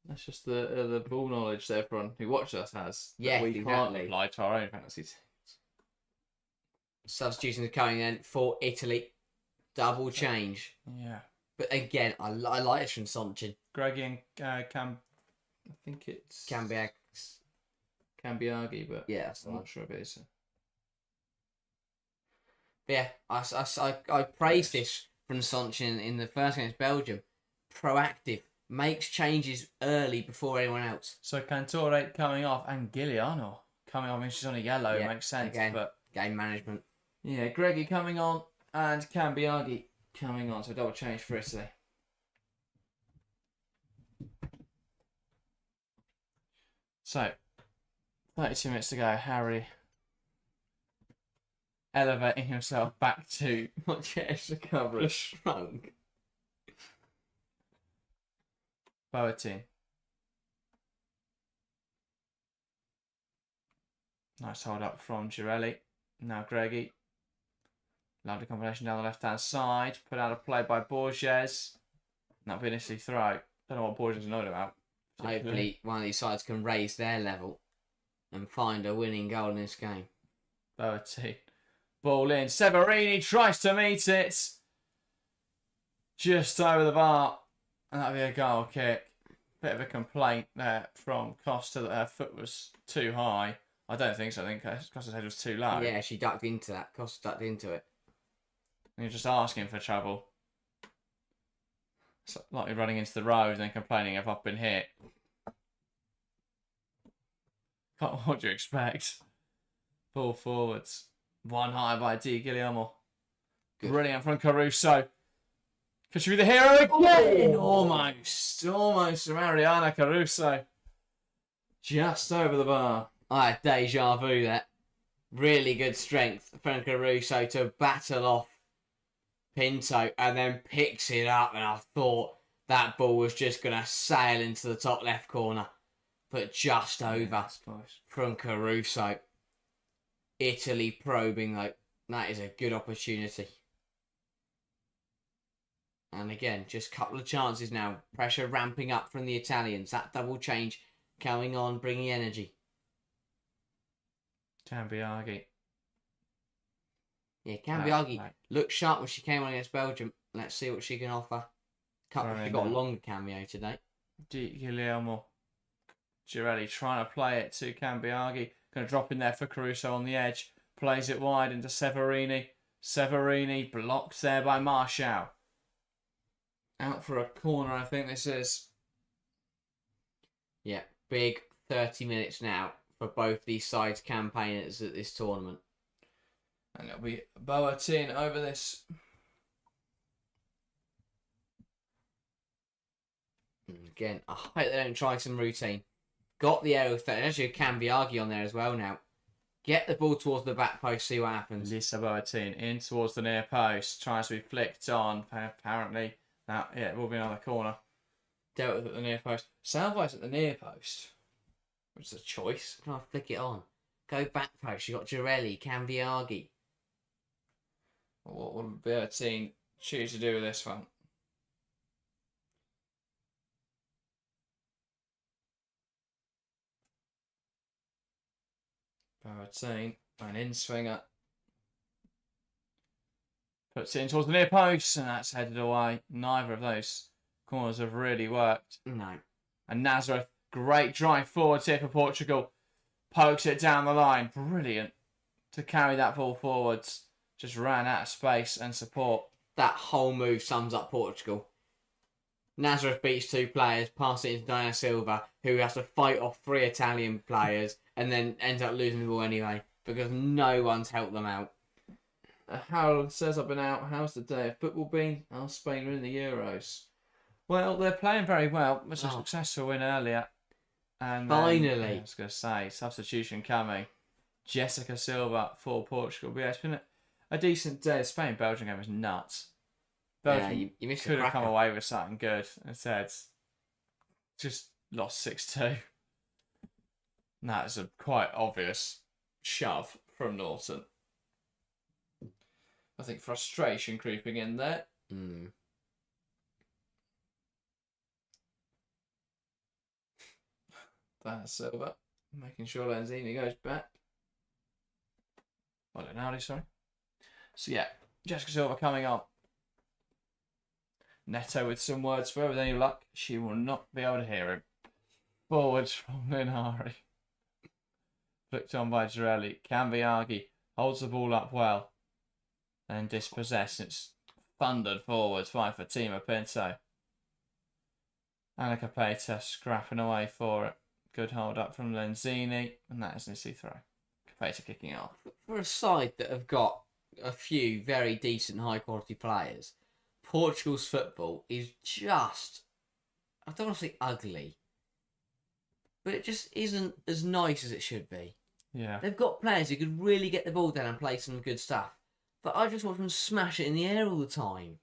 That's just the ball knowledge that everyone who watches us has. Yeah, we can't apply to our own fantasy teams. Substitutions coming in for Italy. Double change. Yeah. But again, I like it from Sonchin. Greggy and I think it's Cambiaghi, but yeah, I'm not sure if it is. But yeah, I praised this from Sonchin in the first game against Belgium. Proactive, makes changes early before anyone else. So Cantore coming off and Giuliano coming on. I mean, she's on a yellow. Yeah, Makes sense. again, But game management. yeah, Greggy coming on and Cambiaghi coming on. So double change for Italy. So 32 minutes to go. Harry elevating himself back to Watch extra coverage. Shrunk. Boateng. Nice hold up from Girelli. Now Greggy. Lovely combination down the left-hand side. Put out a play by Borges. That'll be an Italy throw. Don't know what Borges is known about. Hopefully one of these sides can raise their level and find a winning goal in this game. Boateng. Ball in. Severini tries to meet it. Just over the bar. And that'll be a goal kick. Bit of a complaint there from Costa that her foot was too high. I don't think so. I think Costa's head was too low. Yeah, she ducked into that. Costa ducked into it. And you're just asking for trouble. It's like you're running into the road and then complaining if I've been hit. What do you expect? Ball forwards. One high by Di Guillermo. Brilliant from Caruso. Could she be the hero again? Almost from Ariana Caruso. Just over the bar. I had deja vu there. Really good strength from Caruso to battle off Pinto and then picks it up, and I thought that ball was just going to sail into the top left corner. But just over from Caruso. Italy probing, like, that is a good opportunity. And again, just a couple of chances now. Pressure ramping up from the Italians. That double change coming on, bringing energy. Cambiaghi. Yeah, Cambiaghi looked sharp when she came on against Belgium. Let's see what she can offer. She got a longer cameo today. Di Guillermo. Girelli trying to play it to Cambiaghi. Going to drop in there for Caruso on the edge. Plays it wide into Severini. Severini blocked there by Marshall. Out for a corner, I think this is. Yeah, big 30 minutes now for both these sides' campaigners at this tournament. And it'll be Boateng over this. Again, I hope they don't try some routine. Got the aerial threat. Actually, Cambiaghi on there as well now. Get the ball towards the back post, see what happens. Lisa Boateng in towards the near post. Tries to be flicked on. Apparently, that it will be another corner. Dealt with at the near post. Salvay's at the near post. Which is a choice. Can I flick it on? Go back post. You got Girelli, Cambiaghi. What will Boateng choose to do with this one? Boateng, an in-swinger. Puts it in towards the near post, and that's headed away. Neither of those corners have really worked. No. And Nazareth, great drive forwards here for Portugal. Pokes it down the line. Brilliant to carry that ball forwards. Just ran out of space and support. That whole move sums up Portugal. Nazareth beats two players, pass it into Diana Silva, who has to fight off three Italian players, and then ends up losing the ball anyway, because no one's helped them out. Harold says I've been out. How's the day of football been? Oh, Spain are in the Euros. Well, they're playing very well. It was a successful win earlier. And finally. I was going to say, substitution coming. Jessica Silva for Portugal. But yeah, it's been a decent day. The Spain-Belgium game was nuts. Belgium you missed could have come away with something good. Instead, just lost 6-2. That is a quite obvious shove from Norton. I think frustration creeping in there. That's Silva. Making sure Lanzini goes back. Donaldi, sorry. So yeah, Jessica Silva coming on. Neto with some words for her. With any luck, she will not be able to hear him. Forwards from Linari. Flicked on by Girelli. Cambiaghi holds the ball up well. Then dispossessed. It's thundered forwards by Fatima Pinto. Anacapeta scrapping away for it. Good hold up from Lenzini, and that is an easy throw. Capeta kicking off. For a side that have got a few very decent, high quality players, Portugal's football is just, I don't want to say ugly, but it just isn't as nice as it should be. Yeah. They've got players who could really get the ball down and play some good stuff, but I just watch them smash it in the air all the time.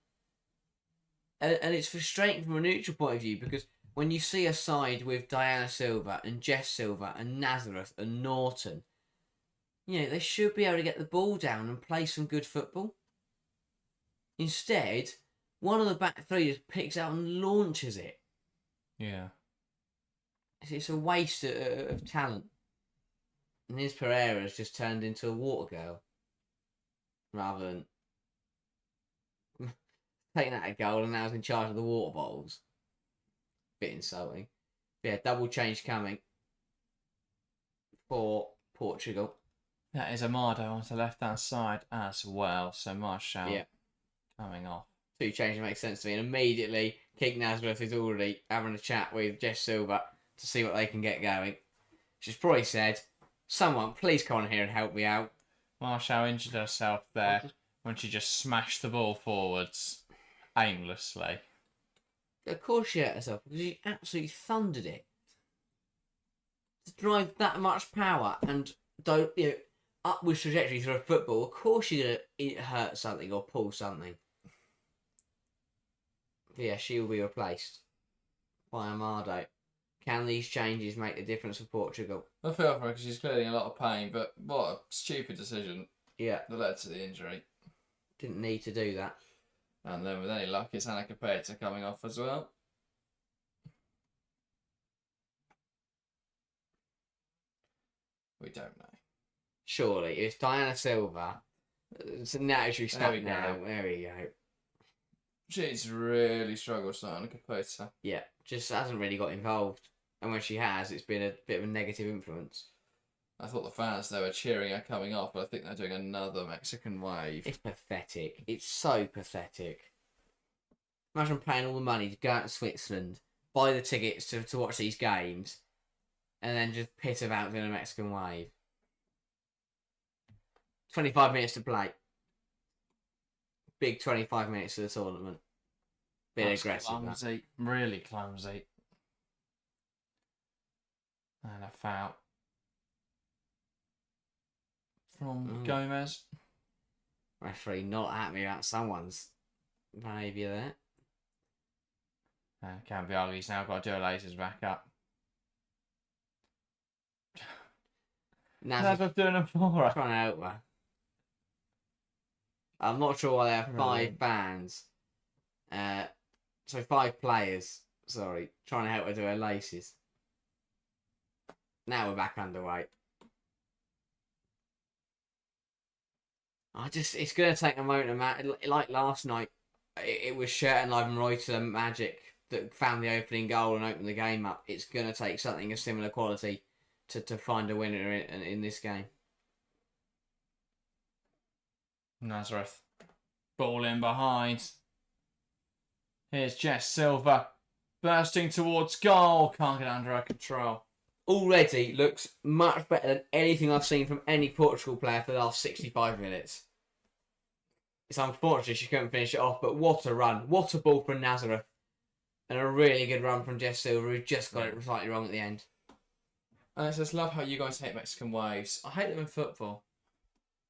And it's frustrating from a neutral point of view, because when you see a side with Diana Silva and Jess Silva and Nazareth and Norton, you know, they should be able to get the ball down and play some good football. Instead, one of the back three just picks out and launches it. Yeah. It's a waste of talent. And his Pereira has just turned into a water girl. Rather than taking that a goal and now is in charge of the water bottles. Bit insulting. But yeah, double change coming for Portugal. That is Amado on the left-hand side as well. So Marshall coming off. Two changes make sense to me. And immediately, King Nazareth is already having a chat with Jess Silva to see what they can get going. She's probably said, someone, please come on here and help me out. Marshall injured herself there when she just smashed the ball forwards aimlessly. Of course she hurt herself, because she absolutely thundered it. To drive that much power and upwards trajectory through a football, of course you're going to hurt something or pull something. But yeah, she will be replaced by Amado. Can these changes make the difference for Portugal? I feel for her because she's clearly in a lot of pain, but what a stupid decision Yeah. that led to the injury. Didn't need to do that. And then with any luck, it's Anacapeta coming off as well. We don't know. Surely, it's Diana Silva. It's a natural step we go. now. There we go. She's really struggled to Anacapeta. Yeah, just hasn't really got involved. And when she has, it's been a bit of a negative influence. I thought the fans, they were cheering her coming off, but I think they're doing another Mexican wave. It's pathetic. It's so pathetic. Imagine paying all the money to go out to Switzerland, buy the tickets to watch these games, and then just piss about doing a Mexican wave. 25 minutes to play. Big 25 minutes of the tournament. Bit That's aggressive. Clumsy. Really clumsy. And a foul from Gomez. Referee not happy about someone's behaviour there. And Cambiali's now got to do a lasers back up. Nazareth doing a for her. trying to help her. I'm not sure why they have five bands. So 5 players, sorry, trying to help her do her laces. Now we're back underway. It's going to take a moment of like last night. It was Sherton, Live and Reuter Magic that found the opening goal and opened the game up. It's going to take something of similar quality to find a winner in this game. Nazareth. Ball in behind. Here's Jess Silva. Bursting towards goal. Can't get under her control. Already looks much better than anything I've seen from any Portugal player for the last 65 minutes. It's unfortunate she couldn't finish it off, but what a run. What a ball from Nazareth. And a really good run from Jess Silva, who just got it slightly wrong at the end. I just love how you guys hate Mexican waves. I hate them in football.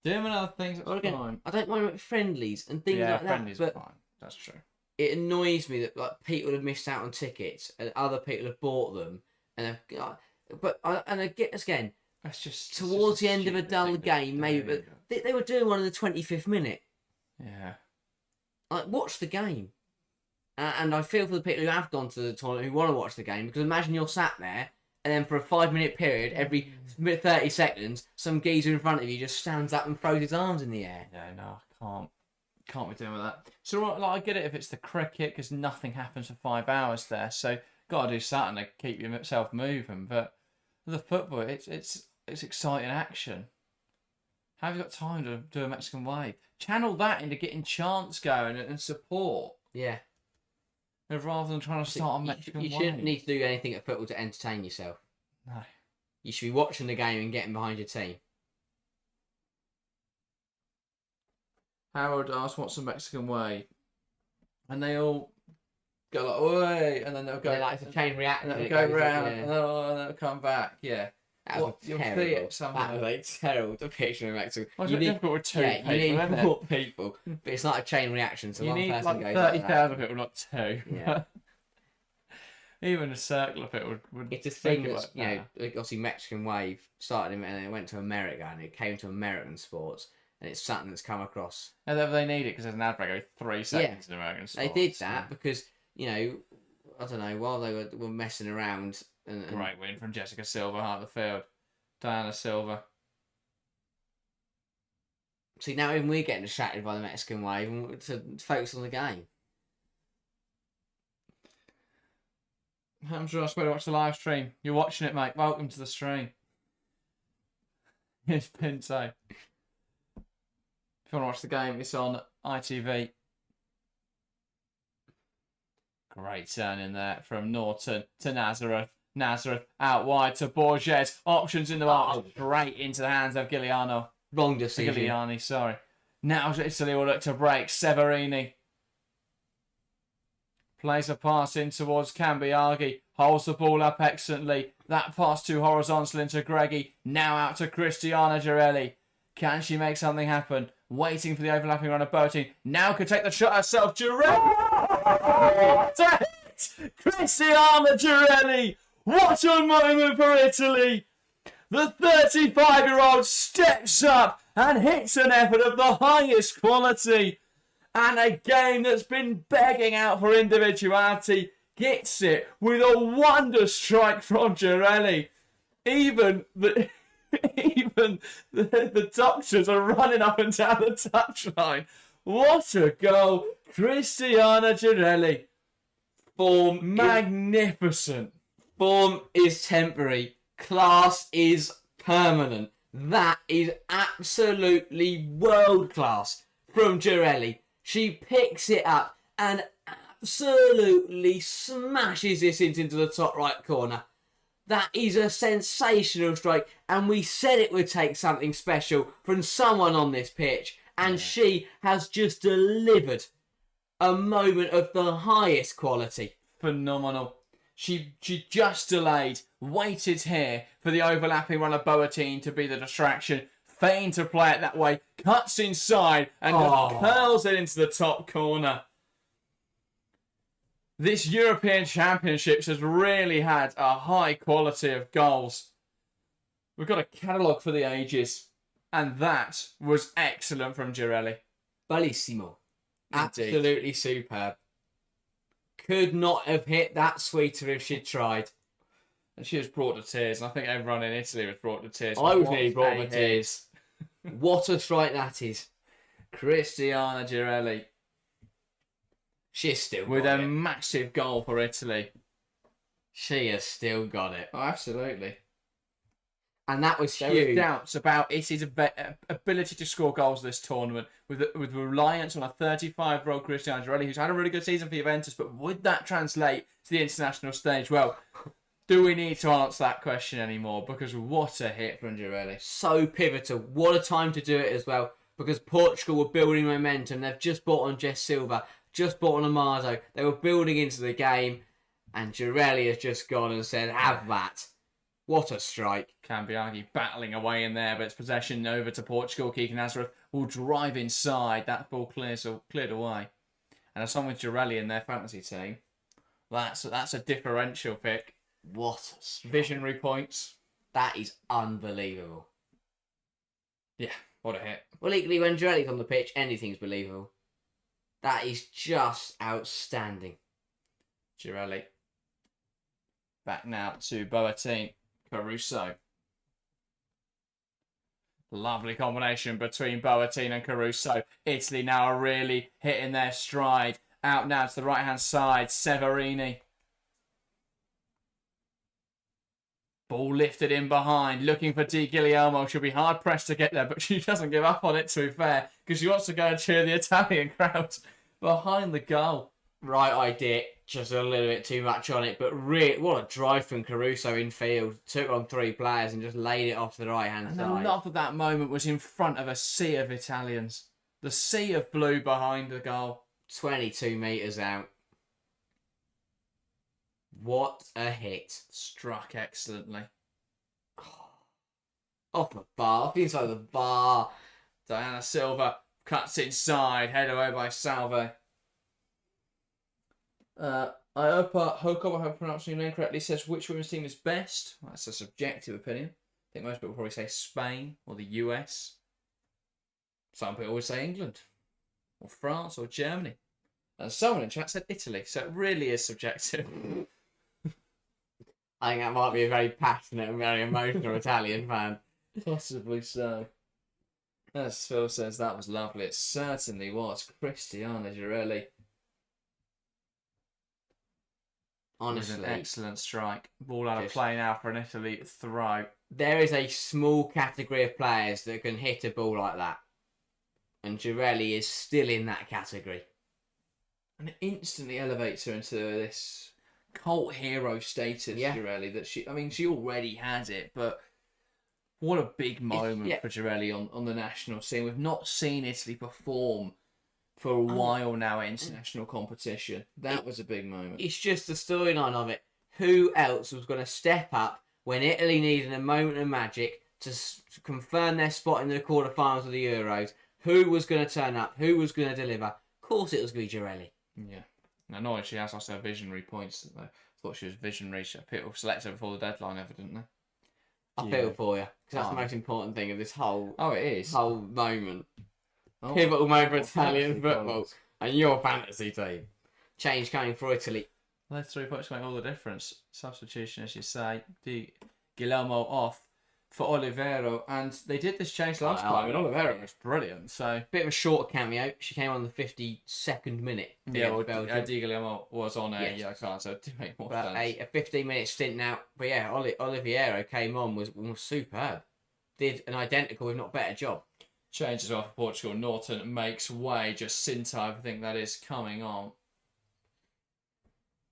Do them in other things, it's fine. I don't mind friendlies and things like that. Friendlies are but fine. That's true. it annoys me that like people have missed out on tickets and other people have bought them and have, and again That's just towards the end of a dull game maybe, but they were doing one in the 25th minute. Yeah. Like, watch the game. And I feel for the people who have gone to the tournament who want to watch the game, because imagine you're sat there and then for a 5-minute period, every 30 seconds, some geezer in front of you just stands up and throws his arms in the air. Yeah, no, I can't be doing with that. So, like, I get it if it's the cricket, because nothing happens for 5 hours there. So, got to do something to keep yourself moving. But the football, it's exciting action. How have you got time to do a Mexican wave? Channel that into getting chants going and support. Yeah. rather than trying to start a Mexican You shouldn't need to do anything at football to entertain yourself. No. You should be watching the game and getting behind your team. Harold asks, what's the Mexican way? And they all go like, way, and then they'll go. Like it's a chain reaction. And they'll go round, and they'll come back. Yeah. That was You'll terrible. see it somewhere. That was like terrible depiction of Mexico. Well, you need, difficult with two people, you need isn't more people, but it's like a chain reaction. So you one need person like goes 30,000 people, not two. Yeah. Even a circle of it would. It's a thing make it that's, work you know, better. obviously Mexican wave started and then it went to America and it came to American sports and it's something that's come across. And then they need it because there's an ad break every 3 seconds in American sports. They did that because, you know, I don't know, while they were messing around. And Great win from Jessica Silva, heart of the field. Diana Silva. See, now even we're getting distracted by the Mexican wave and to focus on the game. I'm sure I supposed to watch the live stream. You're watching it, mate. Welcome to the stream. Here's Pinto. If you want to watch the game, it's on ITV. Great turn in there from Norton to Nazareth. Nazareth out wide to Borges. Options in the box. Straight into the hands of Giuliano. Wrong decision. Giuliani, sorry. Now Italy will look to break. Severini. Plays a pass in towards Cambiaghi. Holds the ball up excellently. That pass too horizontal into Greggy. Now out to Cristiana Girelli. Can she make something happen? Waiting for the overlapping run of Boateng. Now could take the shot herself. Girelli! What a hit! Cristiana Girelli! What a moment for Italy! The 35-year-old steps up and hits an effort of the highest quality. And a game that's been begging out for individuality gets it with a wonder strike from Girelli. Even the doctors are running up and down the touchline. What a goal. Cristiana Girelli. Magnificent. Form is temporary. Class is permanent. That is absolutely world class from Girelli. She picks it up and absolutely smashes this into the top right corner. That is a sensational strike, and we said it would take something special from someone on this pitch, and she has just delivered a moment of the highest quality. Phenomenal. She just delayed, waited here for the overlapping run of Boateng to be the distraction, feigned to play it that way, cuts inside and just curls it into the top corner. This European Championships has really had a high quality of goals. We've got a catalogue for the ages, and that was excellent from Girelli. Bellissimo. Indeed. Absolutely superb. Could not have hit that sweeter if she'd tried. And she was brought to tears, and I think everyone in Italy was brought to tears. I was nearly brought to tears. tears. What a strike that is. Cristiana Girelli She's still with got a it. massive goal for Italy. She has still got it. Oh, absolutely. And that was There huge. was doubts about Italy's ability to score goals this tournament with reliance on a 35-year-old Cristiano Girelli who's had a really good season for Juventus, but would that translate to the international stage? Well, do we need to answer that question anymore? Because what a hit from Girelli. So pivotal. What a time to do it as well. Because Portugal were building momentum. They've just bought on Jess Silva, just bought on Amado. They were building into the game. And Girelli has just gone and said, have that. What a strike. Cambiaghi battling away in there, but it's possession over to Portugal. Keegan Nazareth will drive inside. That ball cleared away. And as someone with Girelli in their fantasy team, that's a differential pick. What a strike. Visionary points. That is unbelievable. Yeah, what a hit. Well, equally, when Girelli's on the pitch, anything's believable. That is just outstanding. Girelli. Back now to Boateng. Caruso. Lovely combination between Boateng and Caruso. Italy now are really hitting their stride. Out now to the right-hand side. Severini. Ball lifted in behind. Looking for Di Guglielmo. She'll be hard-pressed to get there, but she doesn't give up on it, to be fair, because she wants to go and cheer the Italian crowd behind the goal. right idea, just a little bit too much on it. But really, what a drive from Caruso in field. Took on 3 players and just laid it off to the right-hand And side. the love of that moment was in front of a sea of Italians. The sea of blue behind the goal. 22 metres out. What a hit. Struck excellently. Off the bar, off the inside of the bar. Diana Silva cuts inside, head away by Salve. I hope I'm pronouncing your name correctly. Says which women's team is best. Well, that's a subjective opinion. I think most people probably say Spain or the US. Some people would say England or France or Germany. And someone in chat said Italy. So it really is subjective. I think that might be a very passionate and very emotional Italian fan. Possibly so. As Phil says, that was lovely. It certainly was. Cristiano Girelli. Honestly. It was an excellent strike. Ball out of play now for an Italy throw. There is a small category of players that can hit a ball like that. And Girelli is still in that category. And it instantly elevates her into this cult hero status, Girelli. That she already has it, but what a big moment for Girelli on the national scene. We've not seen Italy perform for a while now at international competition. That was a big moment. It's just the storyline of it. Who else was going to step up when Italy needed a moment of magic to confirm their spot in the quarterfinals of the Euros? Who was going to turn up? Who was going to deliver? Of course it was going to be Girelli. Yeah. I know she has also visionary points. I thought she was visionary. People selected her before the deadline, evidently. I feel for you. Because that's the most important thing of this whole whole moment. Pivotal moment for Italian football. And your fantasy team. Change coming for Italy. Those 3 points make all the difference. Substitution, as you say. Guillermo off for Olivero. And they did this change last time. And Olivero was brilliant. So bit of a short cameo. She came on the 52nd minute. Yeah, well, Di Guillermo was on a card, so it did make more sense. A 15-minute stint now. But yeah, Oliviero came on, was superb. Did an identical, if not better, job. Change as well for Portugal. Norton makes way. Jacinta, I think that is coming on.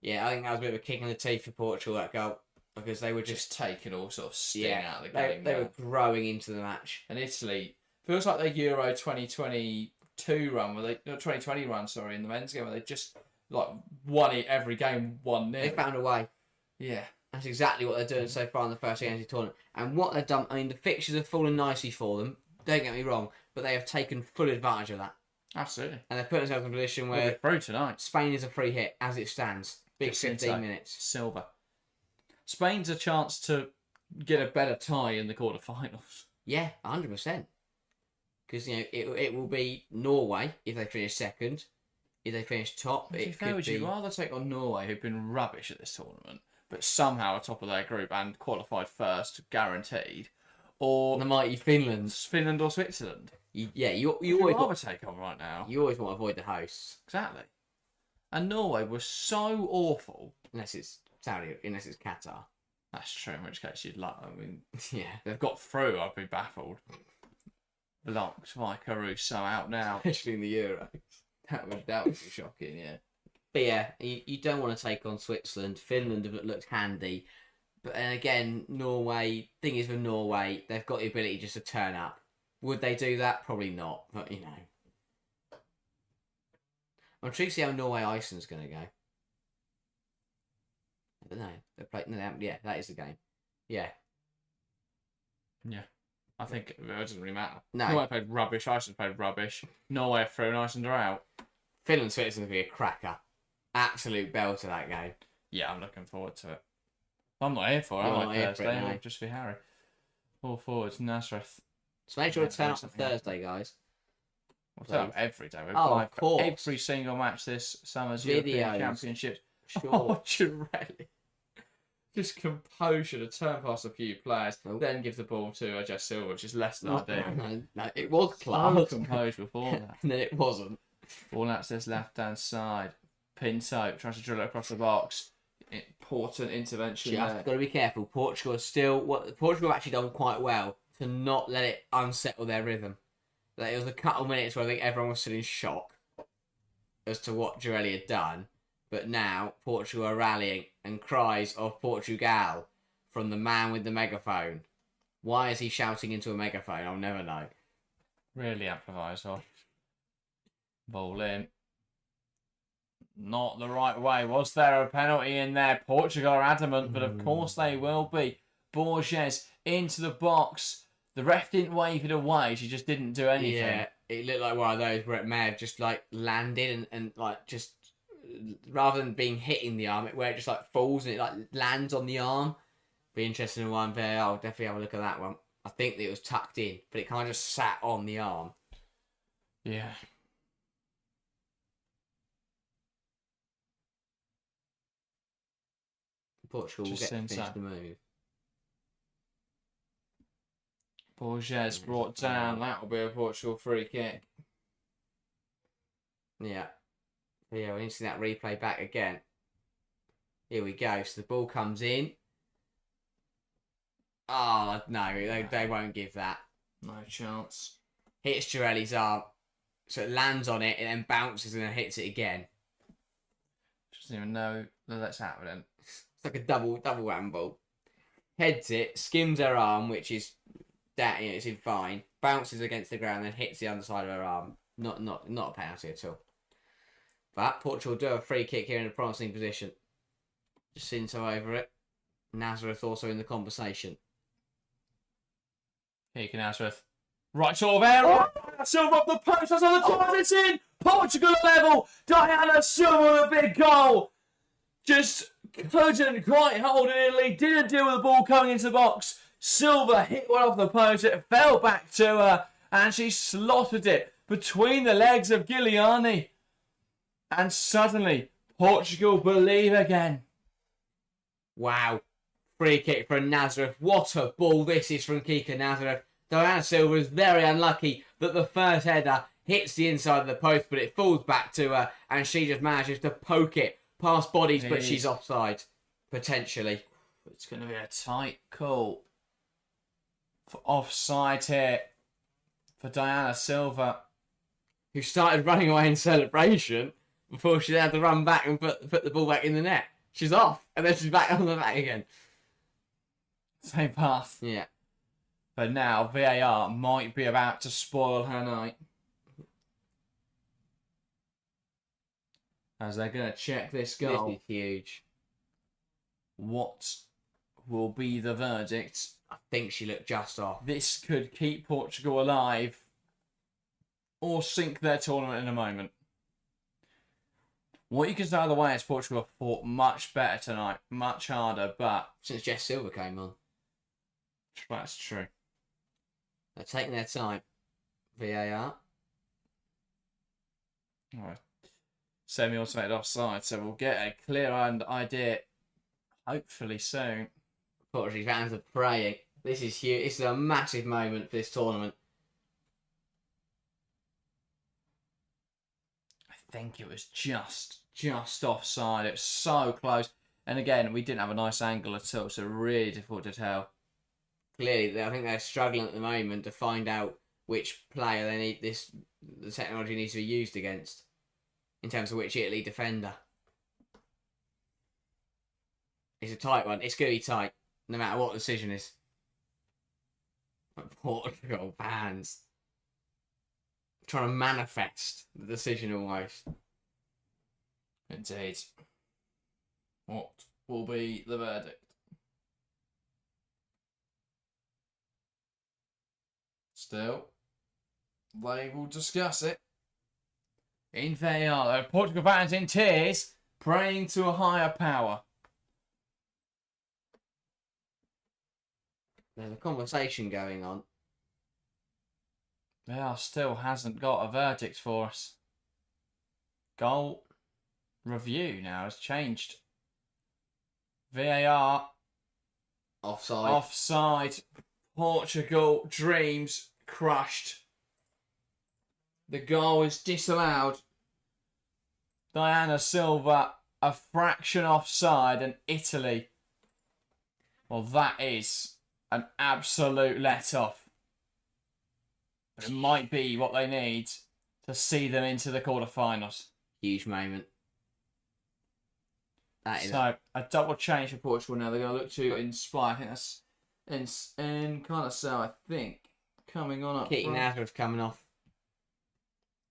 Yeah, I think that was a bit of a kick in the teeth for Portugal, that goal. Because they were just taking all sort of sting out of the game. They were growing into the match. And Italy, feels like their Euro 2022 run, 2020 run, in the men's game, where they just won it every game 1-0. They found a way. Yeah. That's exactly what they're doing so far in the first games of the tournament. And what they've done, the fixtures have fallen nicely for them. Don't get me wrong, but they have taken full advantage of that. Absolutely. And they've put themselves in a position where through tonight. Spain is a free hit as it stands. Big 15 minutes. Silver. Spain's a chance to get a better tie in the quarterfinals. Yeah, 100%. Because it will be Norway if they finish second. If they finish top, would you rather take on Norway, who've been rubbish at this tournament, but somehow are top of their group and qualified first, guaranteed, or the mighty Finland or Switzerland? You always rather take on right now. You always want to avoid the hosts. Exactly. And Norway was so awful. Unless it's Saudi, unless it's Qatar. That's true, in which case you'd like, yeah. They've got through, I'd be baffled. Blocked by Caruso out now. Especially in the Euros. That would be shocking, yeah. But yeah, you don't want to take on Switzerland. Finland have looked handy. But then again, Norway, thing is with Norway, they've got the ability just to turn up. Would they do that? Probably not, but I'm intrigued to see how Norway-Iceland's going to go. I don't know. They're playing. Yeah, that is the game. Yeah. Yeah. I think it doesn't really matter. No. Norway played rubbish, Iceland played rubbish. Norway are through and Iceland are out. Finland-Switzerland will be a cracker. Absolute bell to that game. Yeah, I'm looking forward to it. I'm not here for it. I'm Thursday. No. Just for Harry. All forwards, Nazareth. So make sure to turn up on Thursday, guys. We'll turn up every day. We're of course. Every single match this summer's European Championships. Sure. Oh, Girelli. Just composure to turn past a few players, then give the ball to Jess Silva, which is less than ideal. No, it was class. So composed before that. And then it wasn't. Ball out to this left-hand side. Pinto tries to drill it across the box. Important intervention there. Got to be careful. Portugal have actually done quite well to not let it unsettle their rhythm. It was a couple of minutes where I think everyone was still in shock as to what Girelli had done. But now Portugal are rallying and cries of Portugal from the man with the megaphone. Why is he shouting into a megaphone? I'll never know. Really improvised off. Ball in. Not the right way. Was there a penalty in there? Portugal are adamant, but of course they will be. Borges into the box. The ref didn't wave it away. She just didn't do anything. Yeah, it looked like one of those where it may have just like landed and like just rather than being hitting the arm, where it just like falls and it like lands on the arm. Be interesting in one there. I'll definitely have a look at that one. I think that it was tucked in, but it kind of just sat on the arm. Yeah. Portugal will get to finish the move. Borges brought down. That will be a Portugal free kick. Yeah. Yeah, we need to see that replay back again. Here we go. So the ball comes in. Oh, no, they won't give that. No chance. Hits Girelli's arm. So it lands on it and then bounces and then hits it again. Doesn't even know that that's happening. It's like a double handball. Heads it, skims her arm, which is that, you know, it's fine. Bounces against the ground, then hits the underside of her arm. Not a penalty at all. But Portugal do have a free kick here in a promising position. Jacinto over it. Nazareth also in the conversation. Here can Nazareth. Right sort of area. Silva off the post. That's on the top. It's in. Portugal level. Diana Silva with a big goal. Just couldn't quite hold it in lead. Didn't deal with the ball coming into the box. Silva hit one off the post. It fell back to her. And she slotted it between the legs of Giuliani. And suddenly, Portugal believe again. Wow. Free kick for Nazareth. What a ball this is from Kika Nazareth. Diana Silva is very unlucky that the first header hits the inside of the post, but it falls back to her, and she just manages to poke it past bodies, but she's offside, potentially. It's going to be a tight call for offside here for Diana Silva, who started running away in celebration before she had to run back and put the ball back in the net. She's off, and then she's back on the back again. Same path. Yeah. But now VAR might be about to spoil her night. As they're going to check this goal. This is huge. What will be the verdict? I think she looked just off. This could keep Portugal alive or sink their tournament in a moment. What you can say either way is Portugal have fought much better tonight, much harder, but... Since Jess Silva came on. That's true. They're taking their time. VAR. Alright. Semi-automated offside, so we'll get a clear idea hopefully soon. Portuguese fans are praying. This is huge. This is a massive moment for this tournament. I think it was just offside. It was so close. And again, we didn't have a nice angle at all, so really difficult to tell. Clearly, I think they're struggling at the moment to find out which player they need the technology needs to be used against in terms of which Italy defender. It's a tight one. It's going to be tight, no matter what the decision is. But Portugal fans trying to manifest the decision almost. Indeed. What will be the verdict? Still, they will discuss it. In VAR, though, Portugal fans in tears, praying to a higher power. There's a conversation going on. VAR still hasn't got a verdict for us. Goal review now has changed. VAR. Offside. Offside. Portugal dreams crushed. The goal is disallowed. Diana Silva a fraction offside, and Italy, well, that is an absolute let-off. But it might be what they need to see them into the quarterfinals. Huge moment. So a double change for Portugal now. They're going to look to inspire. I think that's in kind of so. I think coming on up. Keating Nazareth coming off.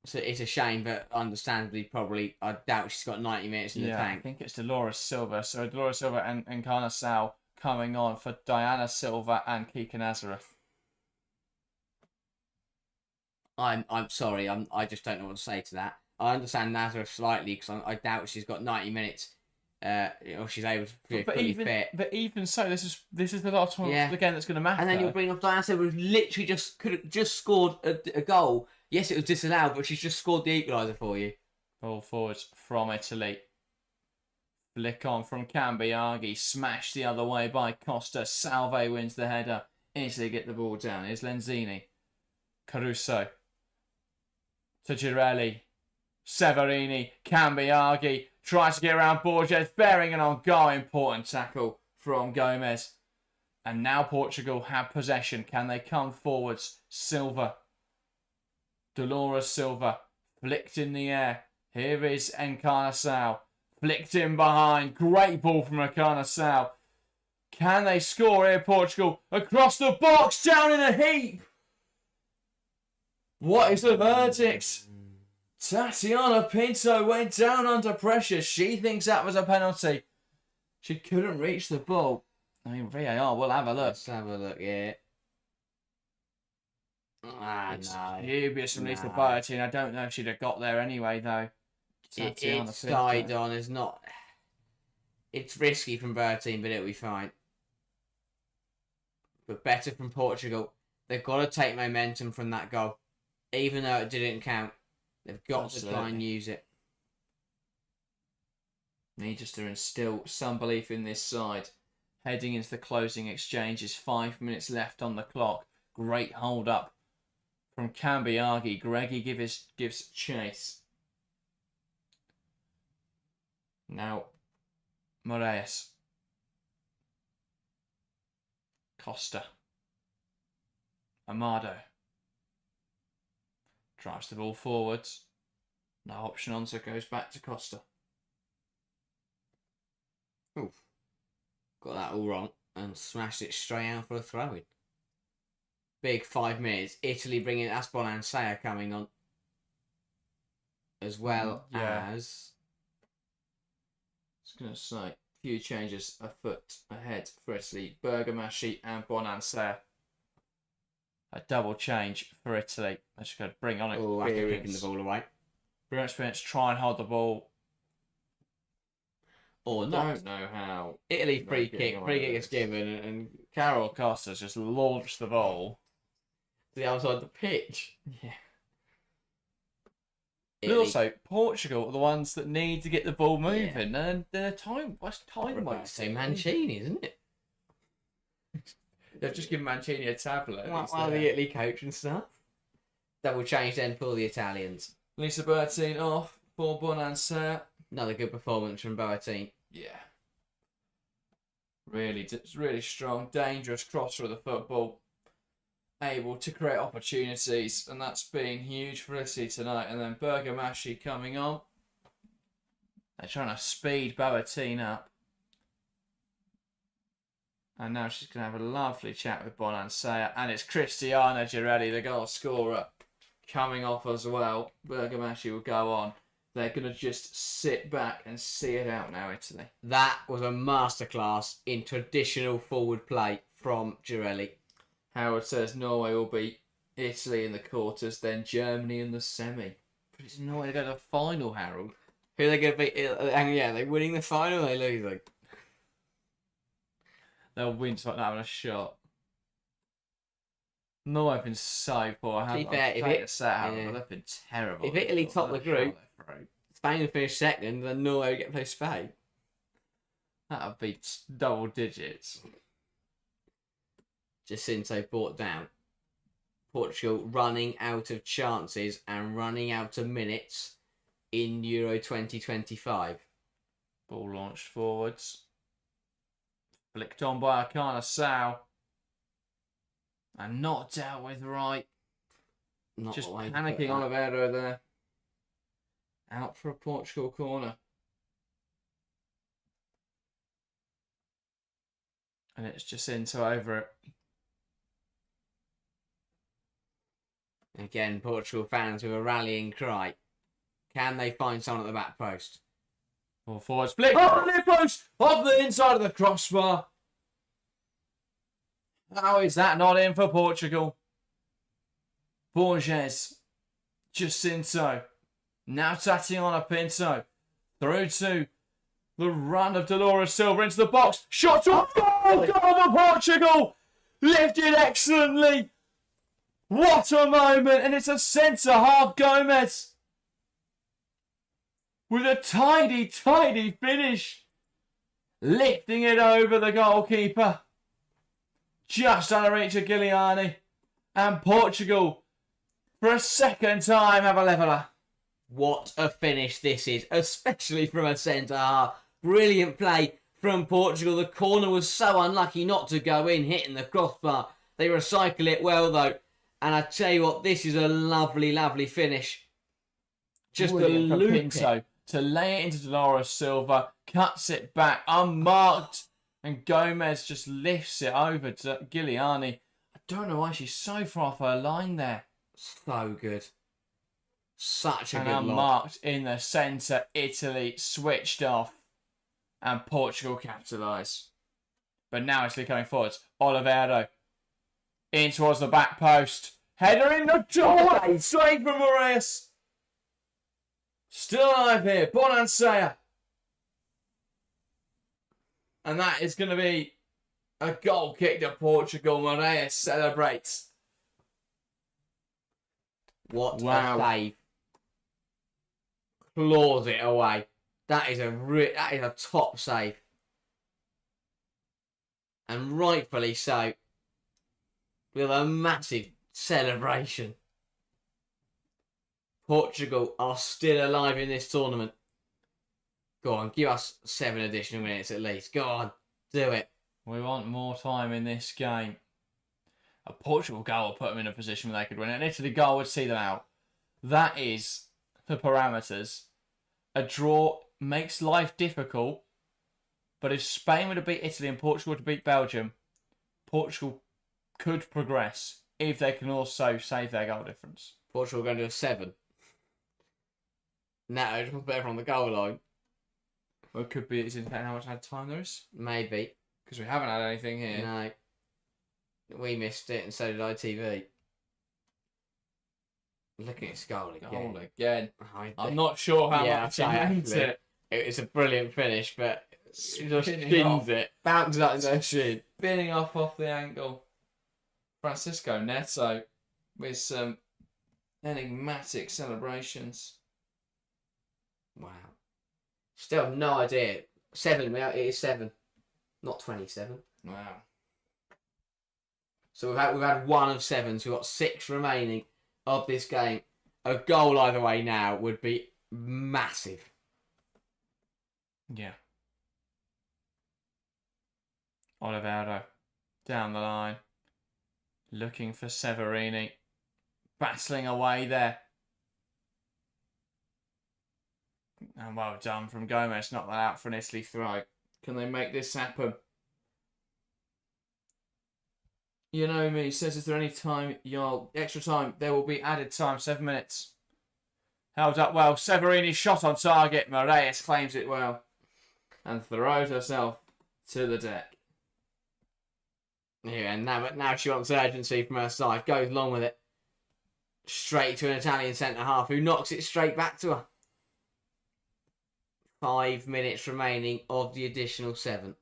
So it's a shame, but understandably, probably I doubt she's got 90 minutes in the tank. I think it's Dolores Silva. So Dolores Silva and Encarna Sal coming on for Diana Silva and Kika Nazareth. I'm sorry. I just don't know what to say to that. I understand Nazareth slightly because I doubt she's got 90 minutes. Or she's able to be fully fit. But even so, this is the last one again that's going to matter. And then you'll bring off Diana Silva, who literally could have just scored a goal. Yes, it was disallowed, but she's just scored the equaliser for you. Ball forwards from Italy. Flick on from Cambiaghi. Smashed the other way by Costa. Salve wins the header. Italy get the ball down. Here's Lenzini. Caruso. To Girelli. Severini. Cambiaghi. Tries to get around Borges. Bearing an on-goal. Important tackle from Gomez. And now Portugal have possession. Can they come forwards? Silva. Dolores Silva. Flicked in the air. Here is Encarnação. Flicked in behind. Great ball from Encarnação. Can they score here, Portugal? Across the box. Down in a heap. What is the verdict? Tatiana Pinto went down under pressure. She thinks that was a penalty. She couldn't reach the ball. I mean, VAR, we'll have a look. Let's have a look, yeah. No. Dubious from Lisa Biotin. I don't know if she'd have got there anyway, though. It's side on. It's not. It's risky from Bertine, but it'll be fine. But better from Portugal. They've got to take momentum from that goal. Even though it didn't count. They've got to try and use it. Need just to instill some belief in this side. Heading into the closing exchanges. 5 minutes left on the clock. Great hold up from Cambiaghi. Greggy gives chase. Now, Moraes. Costa. Amado. Drives the ball forwards. No option on, so it goes back to Costa. Oof. Got that all wrong and smashed it straight out for a throw-in. Big 5 minutes. Italy bringing Aspon and Saya coming on. As well as... I was going to say, a few changes afoot ahead for Italy. Bergamaschi and Bonansea. A double change for Italy. They're just going to bring on experience. After kicking the ball away. Bring experience, try and hold the ball. Or not. Don't know how. Italy free kick is given and Carol Costa's just launched the ball to the outside of the pitch. Yeah. But also, Portugal are the ones that need to get the ball moving. And their time, what's time wasting? Say Mancini, isn't it? They've just given Mancini a tablet. While the Italy coach and stuff. Double change then for the Italians. Lisa Bertine off for Bonansea. Another good performance from Bertine. Yeah. Really strong, dangerous crosser of the football. Able to create opportunities, and that's been huge for Italy tonight. And then Bergamaschi coming on. They're trying to speed Bertine up. And now she's going to have a lovely chat with Bonansea. And it's Cristiana Girelli, the goal scorer, coming off as well. Bergamaschi will go on. They're going to just sit back and see it out now, Italy. That was a masterclass in traditional forward play from Girelli. Howard says Norway will beat Italy in the quarters, then Germany in the semi. But it's Norway to go to the final, Harold. Who are they going to beat? They're winning the final, they're losing. They'll win despite not having a shot. Norway have been so poor. To be fair, they've been terrible. If Italy top the group, Spain will finish second, then Norway will get to play Spain. That would be double digits. Jacinto brought down. Portugal running out of chances and running out of minutes in Euro 2025. Ball launched forwards. Flicked on by Encarnação. And not dealt with right. Just panicking Oliveira there. Out for a Portugal corner. And it's Jacinto over it. Again, Portugal fans with a rallying cry. Can they find someone at the back post? Or forward split. Oh, near post! Off the inside of the crossbar. How is that not in for Portugal? Borges. Jacinto. Now Tatiana Pinto. Through to the run of Dolores Silva into the box. Shot off goal! Goal for Portugal! Lifted excellently. What a moment! And it's a centre-half Gomez. With a tidy finish. Lifting it over the goalkeeper. Just under reach of Giuliani. And Portugal, for a second time, have a leveller. What a finish this is, especially from a centre-half. Brilliant play from Portugal. The corner was so unlucky not to go in, hitting the crossbar. They recycle it well, though. And I tell you what, this is a lovely, lovely finish. Just a loop to lay it into Dolores Silva, cuts it back, unmarked, and Gomez just lifts it over to Giuliani. I don't know why she's so far off her line there. So good. Such a and good unmarked in the centre. Italy switched off, and Portugal capitalise. But now Italy coming forwards. Oliveira in towards the back post. Header in the doorway. Save from Moraes. Still alive here. Bonansea. And that is going to be a goal kick to Portugal. Moraes celebrates. What a save. Claws it away. That is a top save. And rightfully so. With a massive celebration. Portugal are still alive in this tournament. Go on, give us 7 additional minutes at least. Go on, do it. We want more time in this game. A Portugal goal will put them in a position where they could win it. An Italy goal would see them out. That is the parameters. A draw makes life difficult. But if Spain were to beat Italy and Portugal were to beat Belgium, Portugal could progress if they can also save their goal difference. Portugal are going to do a 7. Neto just better on the goal line. Well, it could be it's in how much time there is. Maybe. Because we haven't had anything here. No. We missed it and so did ITV. Looking at his goal again. Goal again. I'm not sure how much he meant it. It was a brilliant finish, but he just spins it. Bounces up into the shin. Spinning off the angle. Francisco Neto with some enigmatic celebrations. Wow. Still have no idea. 7, it is 7. Not 27. Wow. So we've had 1 of 7, so we've got 6 remaining of this game. A goal either way now would be massive. Yeah. Oliveira down the line. Looking for Severini. Battling away there. And well done from Gomez. Knock that out for an Italy throw. Can they make this happen? You know me, says, is there any time, extra time? There will be added time, 7 minutes. Held up well. Severini's shot on target. Moraes claims it well. And throws herself to the deck. Yeah, and now she wants urgency from her side. Goes along with it. Straight to an Italian centre-half who knocks it straight back to her. 5 minutes remaining of the additional 7.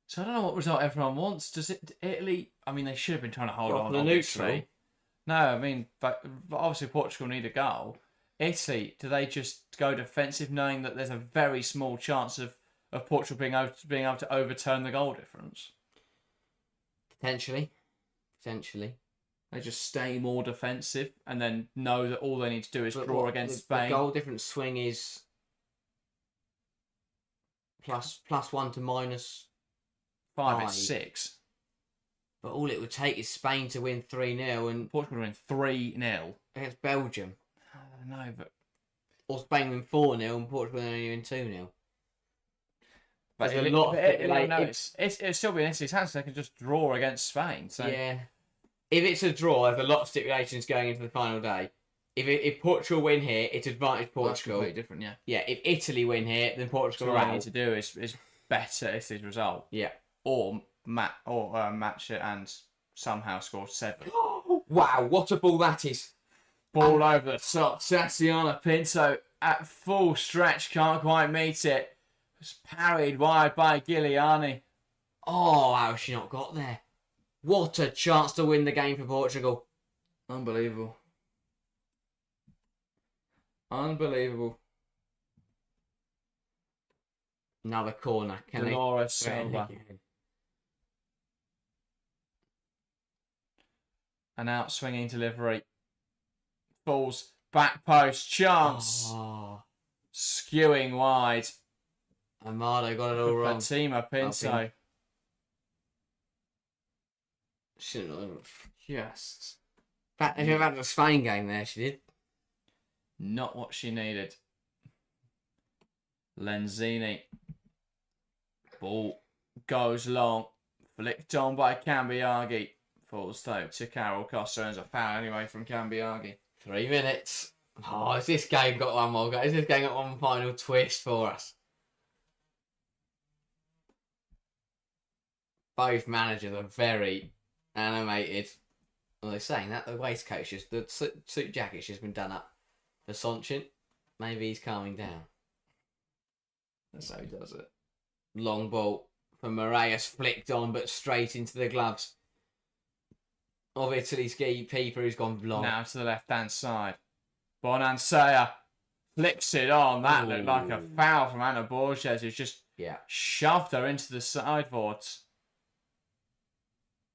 So I don't know what result everyone wants. Does Italy? I mean, they should have been trying to hold on. The neutral. No, I mean, but obviously Portugal need a goal. Italy, do they just go defensive, knowing that there's a very small chance of Portugal being able to overturn the goal difference? Potentially. They just stay more defensive and then know that all they need to do is draw against Spain. The goal difference swing is +1 to -5 is 6. But all it would take is Spain to win 3-0 and Portugal win 3-0 against Belgium. I don't know, but or Spain win 4-0 and Portugal only win 2-0. But There's a lot of it'll still be in Italy's hands. They can just draw against Spain. So yeah. If it's a draw, there's a lot of stipulations going into the final day. If Portugal win here, it's advantage Portugal. That's completely different, yeah. Yeah, if Italy win here, then Portugal So are what out. they need to do is better Italy's result. Yeah. Or match it and somehow score 7. Wow, what a ball that is. Ball over the top. Tatiana Pinto at full stretch, can't quite meet it. It's parried wide by Giuliani. Oh, how has she not got there? What a chance to win the game for Portugal. Unbelievable. Unbelievable. Another corner. Dolores Silva. An out swinging delivery. Falls back post. Chance. Oh. Skewing wide. Amado got it all wrong. Fatima Pinto. Shouldn't have. Just If you had a Spain game there, she did. not what she needed. Lenzini. Ball goes long. Flicked on by Cambiaghi. Falls though to Carol Costa. Earns a foul anyway from Cambiaghi. 3 minutes. Oh, has this game got one more? Has this game got one final twist for us? Both managers are very animated. Well, they're saying that the waistcoat, the suit jacket's just been done up. For Sonchin, maybe he's calming down. That's how he does it. Long ball from Moraes, flicked on, but straight into the gloves of Italy's keeper, who's gone long. Now to the left-hand side. Bonansea flicks it on. That looked like a foul from Ana Borges, who's just shoved her into the sideboards.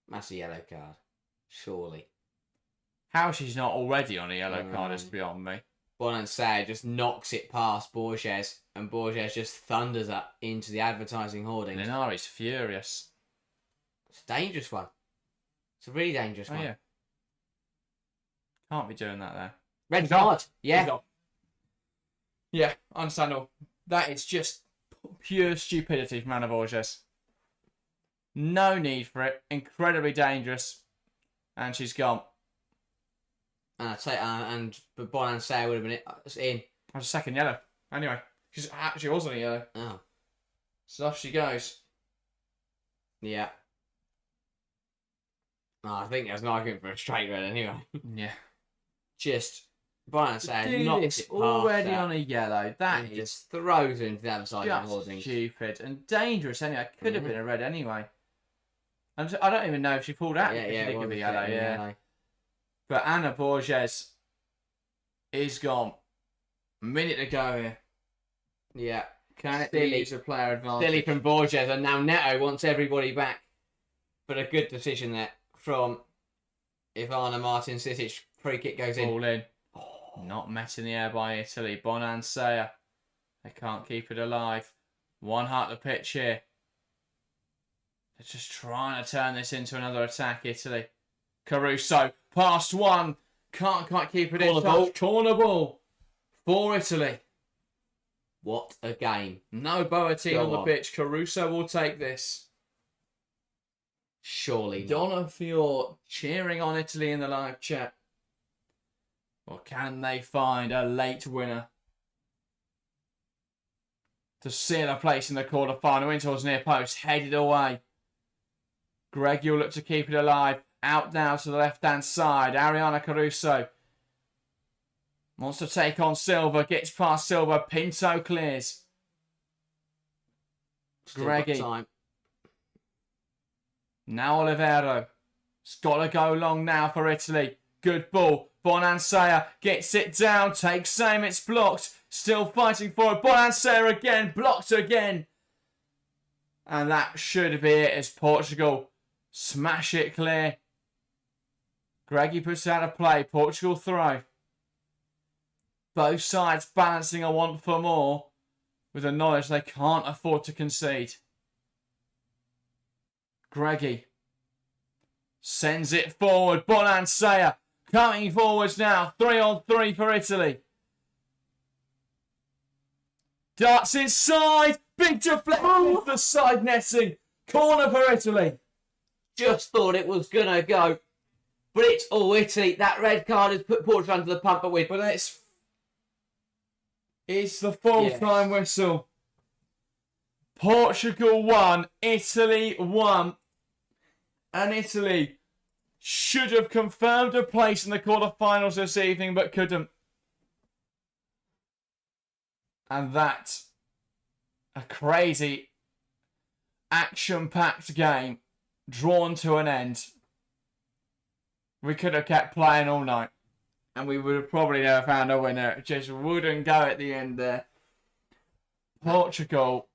That's a yellow card. Surely. How she's not already on a yellow card is beyond me. Bonansea just knocks it past Borges, and Borges just thunders up into the advertising hoardings. Linari's furious. It's a dangerous one. It's a really dangerous one. Yeah. Can't be doing that there. Red card. Yeah. Yeah, understandable. That is just pure stupidity from Ana Borges. No need for it. Incredibly dangerous. And she's gone. And I'd say, but Bonansea would have been in. That's a second yellow. Anyway, she wasn't a yellow. Oh. So off she goes. Yeah. Oh, I think there's an argument for a straight red anyway. Yeah. Just Bonansea knocks it past already on a yellow. That is just throws into the advertising just hoardings. stupid and dangerous. Anyway, could have been a red anyway. I don't even know if she pulled out. Yeah, It could be yellow. yeah. Yeah. But Ana Borges is gone. A minute to go here. Yeah. Can it be a player advantage? Silly from Borges, and now Neto wants everybody back. But a good decision there from Ivana Martin Sitic. Free kick goes in. Ball in. Not met in the air by Italy. Bonansea. They can't keep it alive. One heart the pitch here. They're just trying to turn this into another attack, Italy. Caruso. Past one. Can't quite keep it in touch. Corner ball for Italy. What a game. No Boateng on the pitch. Caruso will take this. Surely not. Donna Fior cheering on Italy in the live chat. Or can they find a late winner to seal a place in the quarter-final? In towards near post. Headed away. Greggy will look to keep it alive. Out now to the left-hand side. Ariana Caruso wants to take on Silva. Gets past Silva. Pinto clears. Greggy. Now Olivero. It's got to go long now for Italy. Good ball. Bonansea gets it down. Takes aim. It's blocked. Still fighting for it. Bonansea again. Blocked again. And that should be it as Portugal smash it clear. Greggy puts it out of play. Portugal throw. Both sides balancing a want for more with the knowledge they can't afford to concede. Greggy sends it forward. Bonansea coming forwards now. 3-on-3 for Italy. Darts inside. Big deflection off the side netting. Corner for Italy. Just thought it was going to go. But it's all Italy. That red card has put Portugal under the pump. But it's the full-time whistle. Portugal won. Italy won. And Italy should have confirmed a place in the quarterfinals this evening, but couldn't. And that's a crazy, action-packed game drawn to an end. We could have kept playing all night, and we would have probably never found a winner. It just wouldn't go at the end there. Portugal,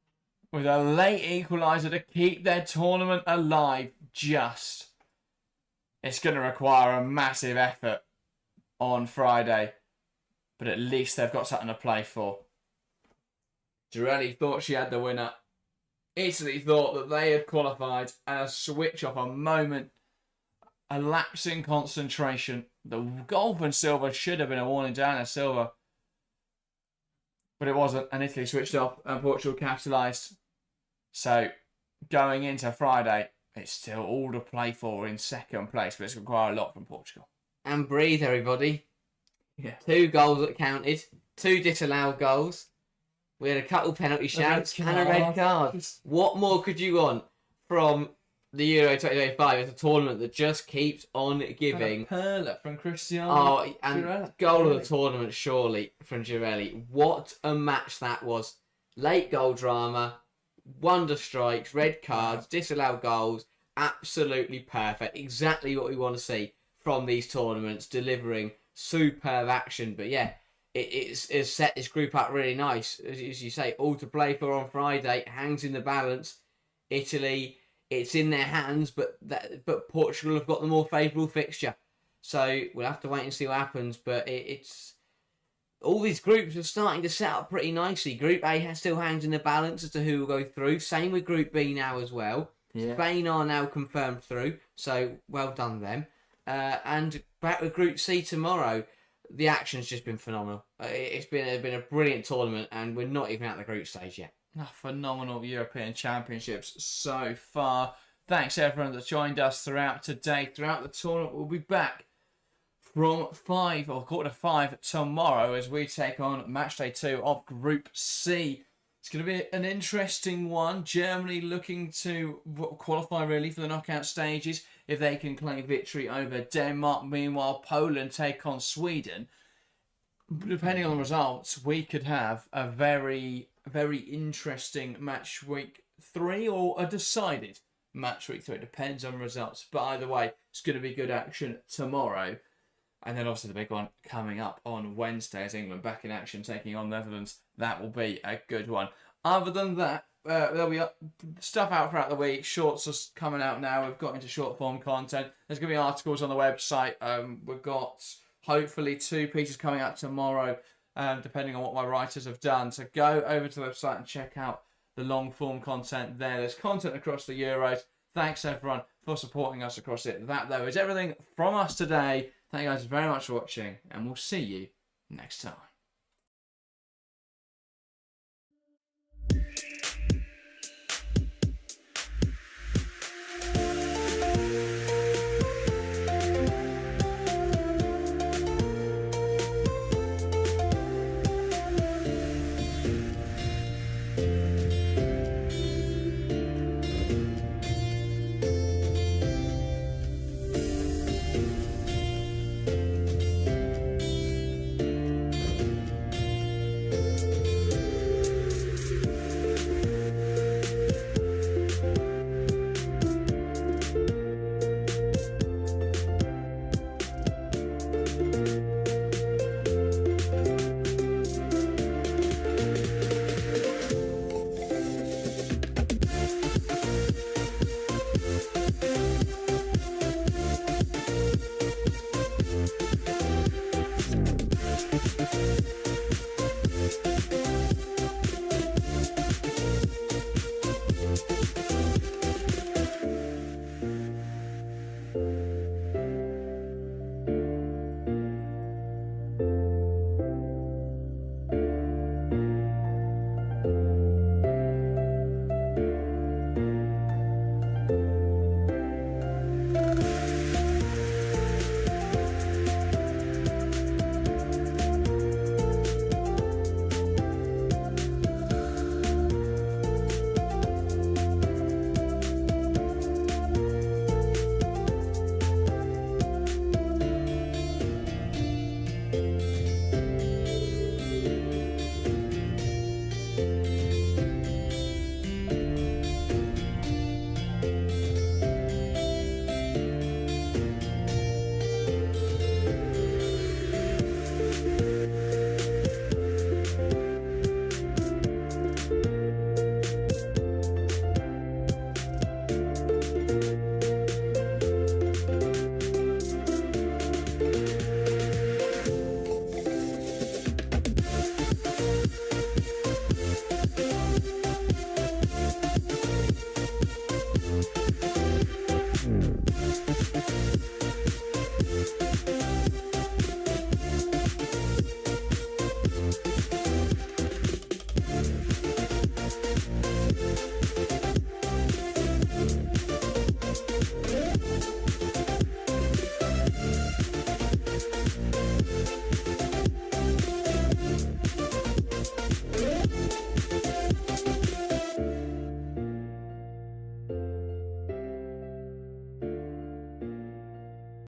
with a late equaliser to keep their tournament alive, it's going to require a massive effort on Friday, but at least they've got something to play for. Girelli thought she had the winner. Italy thought that they had qualified, and a switch off, a moment, a lapse in concentration. The goal from Silva should have been a warning down to Silva, but it wasn't, and Italy switched off, and Portugal capitalised. So, going into Friday, it's still all to play for in second place, but it's going to require a lot from Portugal. And breathe, everybody. Yeah. 2 goals that counted, 2 disallowed goals. We had a couple penalty shouts and a red card. What more could you want from the Euro 2025? It's a tournament that just keeps on giving. And a perler from Cristiano. Oh, and goal of the tournament, surely, from Girelli. What a match that was. Late goal drama, wonder strikes, red cards, disallowed goals. Absolutely perfect. Exactly what we want to see from these tournaments, delivering superb action. But yeah, it's set this group up really nice. As you say, all to play for on Friday. Hangs in the balance. Italy, it's in their hands, but Portugal have got the more favourable fixture. So we'll have to wait and see what happens. But it's all these groups are starting to set up pretty nicely. Group A still hangs in the balance as to who will go through. Same with Group B now as well. Yeah. Spain are now confirmed through, so well done them. And back with Group C tomorrow. The action's just been phenomenal. It's been a brilliant tournament, and we're not even at the group stage yet. Phenomenal European Championships so far. Thanks everyone that joined us throughout today, throughout the tournament. We'll be back from 5 or 4:45 tomorrow as we take on matchday 2 of Group C. It's going to be an interesting one. Germany looking to qualify really for the knockout stages if they can claim victory over Denmark. Meanwhile, Poland take on Sweden. Depending on the results, we could have a very, very interesting match week 3 or a decided match week 3. It depends on the results. But either way, it's going to be good action tomorrow. And then obviously the big one coming up on Wednesday as England back in action taking on Netherlands. That will be a good one. Other than that, there'll be stuff out throughout the week. Shorts are coming out now. We've got into short form content. There's going to be articles on the website. We've got hopefully 2 pieces coming out tomorrow, depending on what my writers have done. So go over to the website and check out the long form content there. There's content across the Euros. Thanks everyone for supporting us across it. That though is everything from us today. Thank you guys very much for watching, and we'll see you next time.